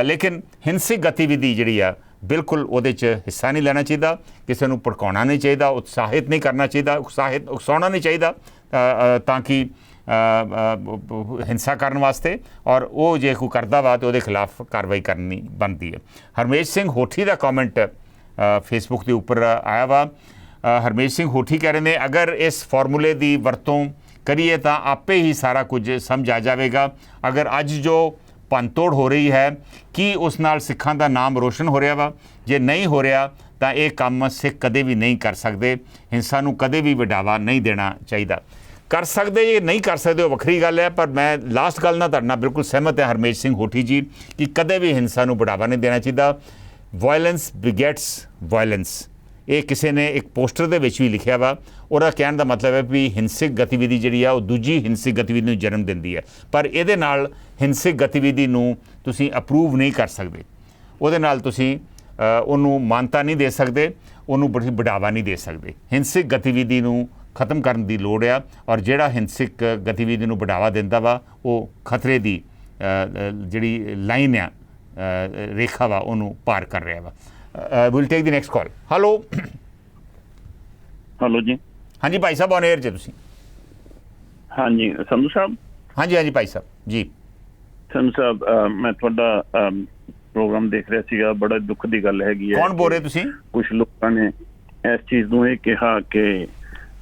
ਲੇਕਿਨ ਹਿੰਸਕ ਗਤੀਵਿਧੀ ਜਿਹੜੀ ਆ ਬਿਲਕੁਲ ਉਹਦੇ 'ਚ ਹਿੱਸਾ ਨਹੀਂ ਲੈਣਾ ਚਾਹੀਦਾ। ਕਿਸੇ ਨੂੰ ਭੜਕਾਉਣਾ ਨਹੀਂ ਚਾਹੀਦਾ, ਉਤਸ਼ਾਹਿਤ ਨਹੀਂ ਕਰਨਾ ਚਾਹੀਦਾ, ਉਕਸਾਉਣਾ ਨਹੀਂ ਚਾਹੀਦਾ ਤਾਂ ਕਿ ਹਿੰਸਾ ਕਰਨ ਵਾਸਤੇ, ਔਰ ਉਹ ਜੇ ਕੋਈ ਕਰਦਾ ਵਾ ਤਾਂ ਉਹਦੇ ਖਿਲਾਫ ਕਾਰਵਾਈ ਕਰਨੀ ਬਣਦੀ ਹੈ। ਹਰਮੇਸ਼ ਸਿੰਘ ਹੋਠੀ ਦਾ ਕਮੈਂਟ ਫੇਸਬੁੱਕ ਦੇ ਉੱਪਰ ਆਇਆ ਵਾ। ਹਰਮੇਸ਼ ਸਿੰਘ ਹੋਠੀ ਕਹਿ ਰਹੇ ਨੇ, ਅਗਰ ਇਸ ਫਾਰਮੂਲੇ ਦੀ ਵਰਤੋਂ ਕਰੀਏ ਤਾਂ ਆਪੇ ਹੀ ਸਾਰਾ ਕੁਝ ਸਮਝ ਆ ਜਾਵੇਗਾ। ਅਗਰ ਅੱਜ ਜੋ ਭੰਨਤੋੜ ਹੋ ਰਹੀ ਹੈ ਕੀ ਉਸ ਨਾਲ ਸਿੱਖਾਂ ਦਾ ਨਾਮ ਰੋਸ਼ਨ ਹੋ ਰਿਹਾ ਵਾ? ਜੇ ਨਹੀਂ ਹੋ ਰਿਹਾ ਤਾਂ ਇਹ ਕੰਮ ਸਿੱਖ ਕਦੇ ਵੀ ਨਹੀਂ ਕਰ ਸਕਦੇ। ਹਿੰਸਾ ਨੂੰ ਕਦੇ ਵੀ ਵਡਾਵਾ ਨਹੀਂ ਦੇਣਾ ਚਾਹੀਦਾ। ਕਰ ਸਕਦੇ ਜੇ ਨਹੀਂ ਕਰ ਸਕਦੇ ਉਹ ਵੱਖਰੀ ਗੱਲ ਹੈ, ਪਰ ਮੈਂ ਲਾਸਟ ਗੱਲ ਨਾਲ ਤੁਹਾਡੇ ਨਾਲ ਬਿਲਕੁਲ ਸਹਿਮਤ ਹਾਂ ਹਰਮੇਸ਼ ਸਿੰਘ ਹੋਠੀ ਜੀ ਕਿ ਕਦੇ ਵੀ ਹਿੰਸਾ ਨੂੰ ਵਡਾਵਾ ਨਹੀਂ ਦੇਣਾ ਚਾਹੀਦਾ। ਵਾਇਲੈਂਸ ਬਿਗੇਟਸ ਵਾਇਲੈਂਸ, ਇਹ ਕਿਸੇ ਨੇ ਇੱਕ ਪੋਸਟਰ ਦੇ ਵਿੱਚ ਵੀ ਲਿਖਿਆ ਵਾ। ਉਹਦਾ ਕਹਿਣ ਦਾ ਮਤਲਬ ਹੈ ਵੀ ਹਿੰਸਕ ਗਤੀਵਿਧੀ ਜਿਹੜੀ ਆ ਉਹ ਦੂਜੀ ਹਿੰਸਕ ਗਤੀਵਿਧੀ ਨੂੰ ਜਨਮ ਦਿੰਦੀ ਹੈ, ਪਰ ਇਹਦੇ ਨਾਲ ਹਿੰਸਕ ਗਤੀਵਿਧੀ ਨੂੰ ਤੁਸੀਂ ਅਪਰੂਵ ਨਹੀਂ ਕਰ ਸਕਦੇ, ਉਹਦੇ ਨਾਲ ਤੁਸੀਂ ਉਹਨੂੰ ਮਾਨਤਾ ਨਹੀਂ ਦੇ ਸਕਦੇ, ਉਹਨੂੰ ਵਡਾਵਾ ਨਹੀਂ ਦੇ ਸਕਦੇ। ਹਿੰਸਕ ਗਤੀਵਿਧੀ ਨੂੰ ਖਤਮ ਕਰਨ ਦੀ ਲੋੜ ਆ, ਔਰ ਜਿਹੜਾ ਹਿੰਸਕ ਗਤੀਵਿਧੀ ਨੂੰ ਵਡਾਵਾ ਦਿੰਦਾ ਵਾ ਉਹ ਖਤਰੇ ਦੀ ਜਿਹੜੀ ਲਾਈਨ ਆ, ਰੇਖਾ ਵਾ, ਉਹਨੂੰ ਪਾਰ ਕਰ ਰਿਹਾ ਵਾ। Will take the next call. Hello hello ਜੀ। ਹਾਂਜੀ ਭਾਈ ਸਾਹਿਬ, ਔਨ 에ਅਰ ਜੇ ਤੁਸੀਂ। ਹਾਂਜੀ ਸੰਧੂ ਸਾਹਿਬ। ਹਾਂਜੀ ਹਾਂਜੀ ਭਾਈ ਸਾਹਿਬ ਜੀ। ਸੰਧੂ ਸਾਹਿਬ, ਮੈਂ ਤੁਹਾਡਾ ਪ੍ਰੋਗਰਾਮ ਦੇਖ ਰਿਹਾ ਸੀਗਾ। ਬੜਾ ਦੁੱਖ ਦੀ ਗੱਲ ਹੈਗੀ ਹੈ। ਕੌਣ ਬੋਲ ਰਹੇ ਤੁਸੀਂ? ਕੁਝ ਲੋਕਾਂ ਨੇ ਇਸ ਚੀਜ਼ ਨੂੰ ਇਹ ਕਿਹਾ ਕਿ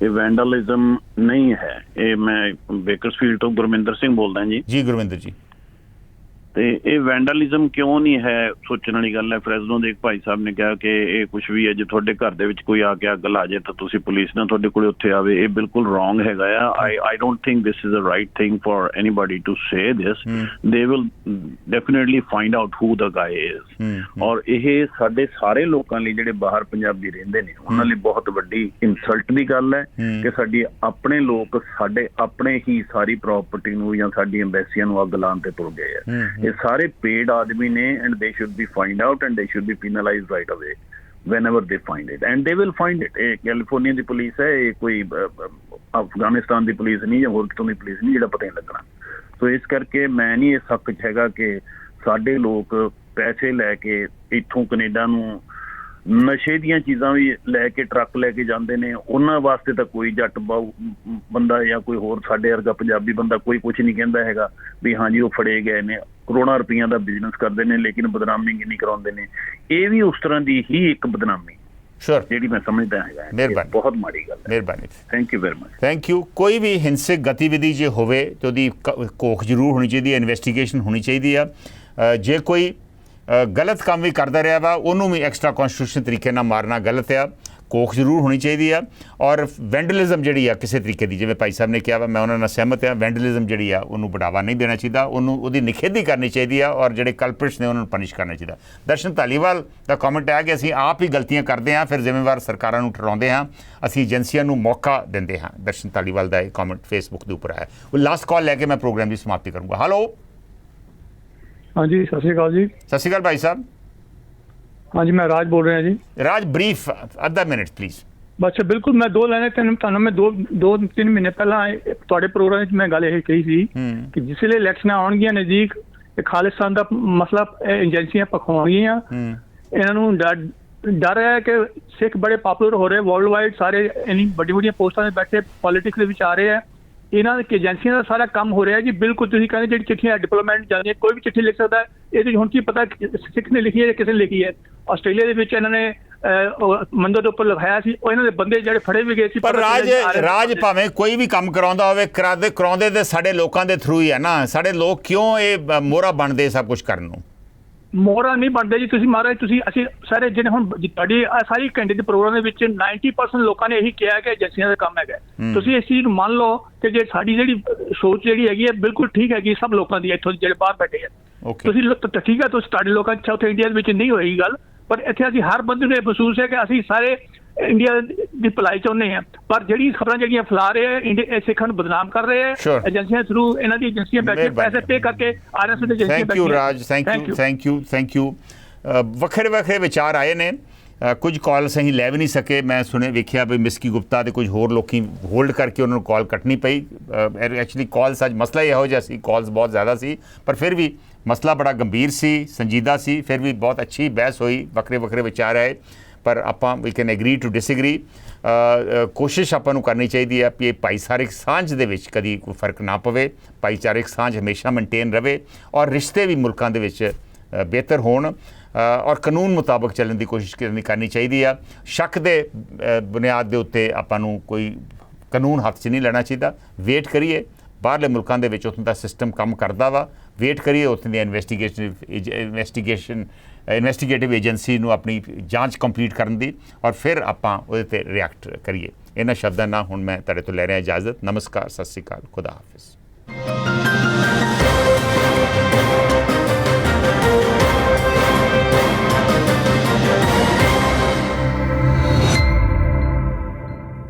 ਇਹ ਵੈਂਡਲਿਜ਼ਮ ਨਹੀਂ ਹੈ। ਇਹ ਮੈਂ ਬੇਕਰਸਫੀਲਡ ਤੋਂ ਗੁਰਮਿੰਦਰ ਸਿੰਘ ਬੋਲਦਾ ਜੀ। ਜੀ ਗੁਰਮਿੰਦਰ ਜੀ। ਤੇ ਇਹ ਵੈਂਡਲਿਜ਼ਮ ਕਿਉਂ ਨਹੀਂ ਹੈ, ਸੋਚਣ ਵਾਲੀ ਗੱਲ ਹੈ। ਫਰੈਜ਼ਨੋ ਦੇ ਇੱਕ ਭਾਈ ਸਾਹਿਬ ਨੇ ਕਿਹਾ ਕਿ ਇਹ ਕੁਝ ਵੀ ਹੈ, ਜੇ ਤੁਹਾਡੇ ਘਰ ਦੇ ਵਿੱਚ ਕੋਈ ਆ ਕੇ ਅੱਗ ਲਾ ਜਾਏ ਤਾਂ ਤੁਸੀਂ ਪੁਲਿਸ ਨਾਲ ਤੁਹਾਡੇ ਕੋਲ ਉੱਥੇ ਆਵੇ। ਇਹ ਬਿਲਕੁਲ ਰੋਂਗ ਹੈਗਾ ਆ। I don't think this is a right thing for anybody to say this. They will definitely find out who the guy is. ਔਰ ਇਹ ਸਾਡੇ ਸਾਰੇ ਲੋਕਾਂ ਲਈ ਜਿਹੜੇ ਬਾਹਰ ਪੰਜਾਬੀ ਰਹਿੰਦੇ ਨੇ ਉਹਨਾਂ ਲਈ ਬਹੁਤ ਵੱਡੀ ਇਨਸਲਟ ਦੀ ਗੱਲ ਹੈ ਕਿ ਸਾਡੀ ਆਪਣੇ ਲੋਕ ਸਾਡੇ ਆਪਣੇ ਹੀ ਸਾਰੀ ਪ੍ਰਾਪਰਟੀ ਨੂੰ ਜਾਂ ਸਾਡੀ ਐਮਬੈਸੀਆਂ ਨੂੰ ਅੱਗ ਲਾਉਣ ਤੇ ਤੁਰ ਗਏ ਆ। ਇਹ ਸਾਰੇ ਪੇਡ ਆਦਮੀ ਨੇ and they should be find out and they should be penalized right away whenever they find it and they will find it। ਇਹ ਕੈਲੀਫੋਰਨੀਆ ਦੀ ਪੁਲਿਸ ਹੈ, ਇਹ ਕੋਈ ਅਫਗਾਨਿਸਤਾਨ ਦੀ ਪੁਲਿਸ ਨਹੀਂ ਜਾਂ ਹੋਰ ਕਿਤੋਂ ਦੀ ਪੁਲਿਸ ਨਹੀਂ, ਜਿਹੜਾ ਪਤਾ ਨਹੀਂ ਲੱਗਣਾ। ਸੋ ਇਸ ਕਰਕੇ ਮੈਂ ਨਹੀਂ ਇਸ ਹੱਕ 'ਚ ਹੈਗਾ ਕਿ ਸਾਡੇ ਲੋਕ ਪੈਸੇ ਲੈ ਕੇ ਇੱਥੋਂ ਕੈਨੇਡਾ ਨੂੰ ਨਸ਼ੇ ਦੀਆਂ ਚੀਜ਼ਾਂ ਵੀ ਲੈ ਕੇ ਟਰੱਕ ਲੈ ਕੇ ਜਾਂਦੇ ਨੇ। ਉਹਨਾਂ ਵਾਸਤੇ ਤਾਂ ਕੋਈ ਜੱਟ ਬੰਦਾ ਜਾਂ ਕੋਈ ਹੋਰ ਸਾਡੇ ਵਰਗਾ ਪੰਜਾਬੀ ਬੰਦਾ ਕੋਈ ਕੁਝ ਨਹੀਂ ਕਹਿੰਦਾ ਹੈਗਾ ਵੀ ਹਾਂਜੀ ਉਹ ਫੜੇ ਗਏ ਨੇ। ਕਰੋੜਾਂ ਰੁਪਈਆਂ ਦਾ ਬਿਜ਼ਨਸ ਕਰਦੇ ਨੇ, ਲੇਕਿਨ ਬਦਨਾਮੀ ਕਿੰਨੀ ਕਰਾਉਂਦੇ ਨੇ। ਇਹ ਵੀ ਉਸ ਤਰ੍ਹਾਂ ਦੀ ਹੀ ਇੱਕ ਬਦਨਾਮੀ ਜਿਹੜੀ ਮੈਂ ਸਮਝਦਾ ਹੈਗਾ। ਮਿਹਰਬਾਨੀ, ਬਹੁਤ ਮਾੜੀ ਗੱਲ ਹੈ। ਮਿਹਰਬਾਨੀ, thank you very much. Thank you. ਕੋਈ ਵੀ ਹਿੰਸਕ ਗਤੀਵਿਧੀ ਜੇ ਹੋਵੇ ਤਾਂ ਉਹਦੀ ਘੋਖ ਜ਼ਰੂਰ ਹੋਣੀ ਚਾਹੀਦੀ ਹੈ, ਇਨਵੈਸਟੀਗੇਸ਼ਨ ਹੋਣੀ ਚਾਹੀਦੀ ਆ। ਜੇ ਕੋਈ ਗਲਤ ਕੰਮ ਵੀ ਕਰਦਾ ਰਿਹਾ ਵਾ ਉਹਨੂੰ ਵੀ ਐਕਸਟਰਾ ਕੌਨਸਟੀਟਿਊਸ਼ਨ ਤਰੀਕੇ ਨਾਲ ਮਾਰਨਾ ਗਲਤ ਆ। ਕੋਖ ਜ਼ਰੂਰ ਹੋਣੀ ਚਾਹੀਦੀ ਆ। ਔਰ ਵੈਂਡਲਿਜ਼ਮ ਜਿਹੜੀ ਆ ਕਿਸੇ ਤਰੀਕੇ ਦੀ, ਜਿਵੇਂ ਭਾਈ ਸਾਹਿਬ ਨੇ ਕਿਹਾ ਵਾ, ਮੈਂ ਉਹਨਾਂ ਨਾਲ ਸਹਿਮਤ ਹਾਂ। ਵੈਂਡਲਿਜ਼ਮ ਜਿਹੜੀ ਆ ਉਹਨੂੰ ਵਡਾਵਾ ਨਹੀਂ ਦੇਣਾ ਚਾਹੀਦਾ, ਉਹਨੂੰ ਉਹਦੀ ਨਿਖੇਧੀ ਕਰਨੀ ਚਾਹੀਦੀ ਆ, ਔਰ ਜਿਹੜੇ ਕਲਪ੍ਰਿਟਸ ਨੇ ਉਹਨਾਂ ਨੂੰ ਪਨਿਸ਼ ਕਰਨਾ ਚਾਹੀਦਾ। ਦਰਸ਼ਨ ਧਾਲੀਵਾਲ ਦਾ ਕਮੈਂਟ ਹੈ ਕਿ ਅਸੀਂ ਆਪ ਹੀ ਗਲਤੀਆਂ ਕਰਦੇ ਹਾਂ, ਫਿਰ ਜ਼ਿੰਮੇਵਾਰ ਸਰਕਾਰਾਂ ਨੂੰ ਠਹਿਰਾਉਂਦੇ ਹਾਂ, ਅਸੀਂ ਏਜੰਸੀਆਂ ਨੂੰ ਮੌਕਾ ਦਿੰਦੇ ਹਾਂ। ਦਰਸ਼ਨ ਧਾਲੀਵਾਲ ਦਾ ਇਹ ਕਮੈਂਟ ਫੇਸਬੁੱਕ ਦੇ ਉੱਪਰ ਆਇਆ। ਉਹ ਲਾਸਟ ਕਾਲ ਲੈ ਕੇ ਮੈਂ ਪ੍ਰੋਗਰਾਮ ਦੀ ਸਮਾਪਤੀ ਕਰੂੰਗਾ। ਹੈਲੋ ਹਾਂਜੀ, ਸਤਿ ਸ਼੍ਰੀ ਅਕਾਲ ਜੀ। ਸਤਿ ਸ਼੍ਰੀ ਅਕਾਲ ਭਾਈ ਸਾਹਿਬ। ਹਾਂਜੀ, ਮੈਂ ਰਾਜ ਬੋਲ ਰਿਹਾ ਜੀ। ਰਾਜ, ਬਰੀਫ ਅੱਧਾ ਮਿੰਟ ਪਲੀਜ਼। ਬਸ ਬਿਲਕੁਲ, ਮੈਂ ਦੋ ਲਾਈਨਾਂ ਤੁਹਾਨੂੰ ਮੈਂ 2-3 ਮਹੀਨੇ ਪਹਿਲਾਂ ਤੁਹਾਡੇ ਪ੍ਰੋਗਰਾਮ ਵਿੱਚ ਮੈਂ ਗੱਲ ਇਹ ਕਹੀ ਸੀ ਕਿ ਜਿਸ ਵੇਲੇ ਇਲੈਕਸ਼ਨਾਂ ਆਉਣਗੀਆਂ ਨਜ਼ਦੀਕ ਕਿ ਖਾਲਿਸਤਾਨ ਦਾ ਮਸਲਾ ਏਜੰਸੀਆਂ ਪਖਾਉਣਗੀਆਂ। ਇਹਨਾਂ ਨੂੰ ਡਰ ਹੈ ਕਿ ਸਿੱਖ ਬੜੇ ਪਾਪੂਲਰ ਹੋ ਰਹੇ ਵਰਲਡ ਵਾਈਡ, ਸਾਰੇ ਇੰਨੀ ਵੱਡੀ ਵੱਡੀਆਂ ਪੋਸਟਾਂ 'ਤੇ ਬੈਠੇ ਪੋਲੀਟਿਕਸ ਦੇ ਵਿੱਚ ਆ ਰਹੇ ਆ। ਇਹਨਾਂ ਦੀ ਏਜੰਸੀਆਂ ਦਾ ਸਾਰਾ ਕੰਮ ਹੋ ਰਿਹਾ ਜੀ। ਬਿਲਕੁਲ ਤੁਸੀਂ ਕਹਿੰਦੇ ਜਿਹੜੀ ਚਿੱਠੀਆਂ ਡਿਪਲੋਮੈਟ ਜਾਂਦੀਆਂ, ਕੋਈ ਵੀ ਚਿੱਠੀ ਲਿਖ ਸਕਦਾ। ਇਹਦੇ ਹੁਣ ਕੀ ਪਤਾ ਸਿੱਖ ਨੇ ਲਿਖੀ ਹੈ ਜਾਂ ਕਿਸੇ ਨੇ ਲਿਖੀ ਹੈ। ਆਸਟ੍ਰੇਲੀਆ ਦੇ ਵਿੱਚ ਇਹਨਾਂ ਨੇ ਮੰਦਰ ਦੇ ਉੱਪਰ ਲਿਖਾਇਆ ਸੀ, ਉਹ ਇਹਨਾਂ ਦੇ ਬੰਦੇ ਜਿਹੜੇ ਫੜੇ ਵੀ ਗਏ ਸੀ। ਪਰ ਰਾਜ ਭਾਵੇਂ ਕੋਈ ਵੀ ਕੰਮ ਕਰਾਉਂਦਾ ਹੋਵੇ, ਕਰਾਉਂਦੇ ਤੇ ਸਾਡੇ ਲੋਕਾਂ ਦੇ ਥਰੂ ਹੀ ਹੈ ਨਾ। ਸਾਡੇ ਲੋਕ ਕਿਉਂ ਇਹ ਮੋਹਰਾ ਬਣਦੇ ਸਭ ਕੁਝ ਕਰਨ ਨੂੰ? ਮੋਹਰਾ ਨਹੀਂ ਬਣਦੇ ਜੀ। ਤੁਸੀਂ ਮਹਾਰਾਜ ਅਸੀਂ ਸਾਰੇ ਜਿਹੜੇ ਹੁਣ ਤੁਹਾਡੀ ਸਾਰੀ ਘੰਟੇ ਦੇ ਪ੍ਰੋਗਰਾਮ ਦੇ ਵਿੱਚ 90% ਲੋਕਾਂ ਨੇ ਇਹੀ ਕਿਹਾ ਕਿ ਏਜੰਸੀਆਂ ਦਾ ਕੰਮ ਹੈਗਾ। ਤੁਸੀਂ ਇਸ ਚੀਜ਼ ਨੂੰ ਮੰਨ ਲਓ ਕਿ ਜੇ ਸਾਡੀ ਜਿਹੜੀ ਸੋਚ ਜਿਹੜੀ ਹੈਗੀ ਹੈ ਬਿਲਕੁਲ ਠੀਕ ਹੈਗੀ ਸਭ ਲੋਕਾਂ ਦੀ, ਇੱਥੋਂ ਜਿਹੜੇ ਬਾਹਰ ਬੈਠੇ ਆ। ਤੁਸੀਂ ਠੀਕ ਹੈ, ਤੁਸੀਂ ਤੁਹਾਡੇ ਲੋਕਾਂ ਚ ਉੱਥੇ ਇੰਡੀਆ ਵਿੱਚ ਨਹੀਂ ਹੋਏਗੀ ਗੱਲ, ਪਰ ਇੱਥੇ ਅਸੀਂ ਹਰ ਬੰਦੇ ਨੂੰ ਇਹ ਮਹਿਸੂਸ ਹੈ ਕਿ ਅਸੀਂ ਸਾਰੇ ਇੰਡੀਆ ਦੀ ਭਲਾਈ ਚਾਹੁੰਦੇ ਹਾਂ। ਪਰ ਜਿਹੜੀ ਖਬਰਾਂ ਜਿਹੜੀਆਂ ਫੈਲਾ ਰਹੇ ਆ ਇੰਡੀਆ ਸਿੱਖਾਂ ਨੂੰ ਬਦਨਾਮ ਕਰ ਰਹੇ ਆ ਏਜੰਸੀਆਂ ਥਰੂ, ਇਹਨਾਂ ਦੀ ਏਜੰਸੀਆਂ ਬੈਠੇ ਪੈਸੇ ਪੇ ਕਰਕੇ RSS ਦੀ ਏਜੰਸੀਆਂ। Thank you Raj, thank you. ਵੱਖਰੇ ਵਿਚਾਰ ਆਏ ਨੇ। ਕੁਝ ਕਾਲਸ ਅਸੀਂ ਲੈ ਵੀ ਨਹੀਂ ਸਕੇ। ਮੈਂ ਵੇਖਿਆ ਵੀ ਮਿਸਕੀ ਗੁਪਤਾ ਤੇ ਕੁਝ ਹੋਰ ਲੋਕੀ ਹੋਲਡ ਕਰਕੇ ਉਹਨਾਂ ਨੂੰ ਕਾਲ ਕੱਟਣੀ ਪਈ। ਐਕਚੁਅਲੀ ਕਾਲਸ ਅੱਜ ਮਸਲਾ ਇਹੋ ਜਿਹਾ ਸੀ, ਕਾਲਸ ਬਹੁਤ ਜ਼ਿਆਦਾ ਸੀ, ਪਰ ਫਿਰ ਵੀ ਮਸਲਾ ਬੜਾ ਗੰਭੀਰ ਸੀ, ਸੰਜੀਦਾ ਸੀ। ਫਿਰ ਵੀ ਬਹੁਤ ਅੱਛੀ ਬਹਿਸ ਹੋਈ, ਵੱਖਰੇ ਵਿਚਾਰ ਆਏ, ਪਰ ਆਪਾਂ ਵੀ ਕੈਨ ਐਗਰੀ ਟੂ ਡਿਸਐਗਰੀ। ਕੋਸ਼ਿਸ਼ ਆਪਾਂ ਨੂੰ ਕਰਨੀ ਚਾਹੀਦੀ ਹੈ ਕਿ ਇਹ ਭਾਈਚਾਰਕ ਸਾਂਝ ਦੇ ਵਿੱਚ ਕਦੀ ਕੋਈ ਫਰਕ ਨਾ ਪਵੇ, ਭਾਈਚਾਰਕ ਸਾਂਝ ਹਮੇਸ਼ਾ ਮੇਨਟੇਨ ਰਵੇ ਔਰ ਰਿਸ਼ਤੇ ਵੀ ਮੁਲਕਾਂ ਦੇ ਵਿੱਚ ਬਿਹਤਰ ਹੋਣ ਔਰ ਕਾਨੂੰਨ ਮੁਤਾਬਕ ਚੱਲਣ ਦੀ ਕੋਸ਼ਿਸ਼ ਕਰਨੀ ਚਾਹੀਦੀ ਆ। ਸ਼ੱਕ ਦੇ ਬੁਨਿਆਦ ਦੇ ਉੱਤੇ ਆਪਾਂ ਨੂੰ ਕੋਈ ਕਾਨੂੰਨ ਹੱਥ 'ਚ ਨਹੀਂ ਲੈਣਾ ਚਾਹੀਦਾ। ਵੇਟ ਕਰੀਏ, ਬਾਹਰਲੇ ਮੁਲਕਾਂ ਦੇ ਵਿੱਚ ਉੱਥੋਂ ਦਾ ਸਿਸਟਮ ਕੰਮ ਕਰਦਾ ਵਾ, ਵੇਟ ਕਰੀਏ ਉੱਥੋਂ ਦੀ ਇਨਵੈਸਟੀਗੇਟਿਵ ਏਜੰਸੀ ਨੂੰ ਆਪਣੀ ਜਾਂਚ ਕੰਪਲੀਟ ਕਰਨ ਦੀ, ਔਰ ਫਿਰ ਆਪਾਂ ਉਹਦੇ 'ਤੇ ਰਿਐਕਟ ਕਰੀਏ। ਇਹਨਾਂ ਸ਼ਬਦਾਂ ਨਾਲ ਹੁਣ ਮੈਂ ਤੁਹਾਡੇ ਤੋਂ ਲੈ ਰਿਹਾ ਇਜਾਜ਼ਤ। ਨਮਸਕਾਰ, ਸਤਿ ਸ਼੍ਰੀ ਅਕਾਲ, ਖੁਦਾ ਹਾਫਿਜ਼।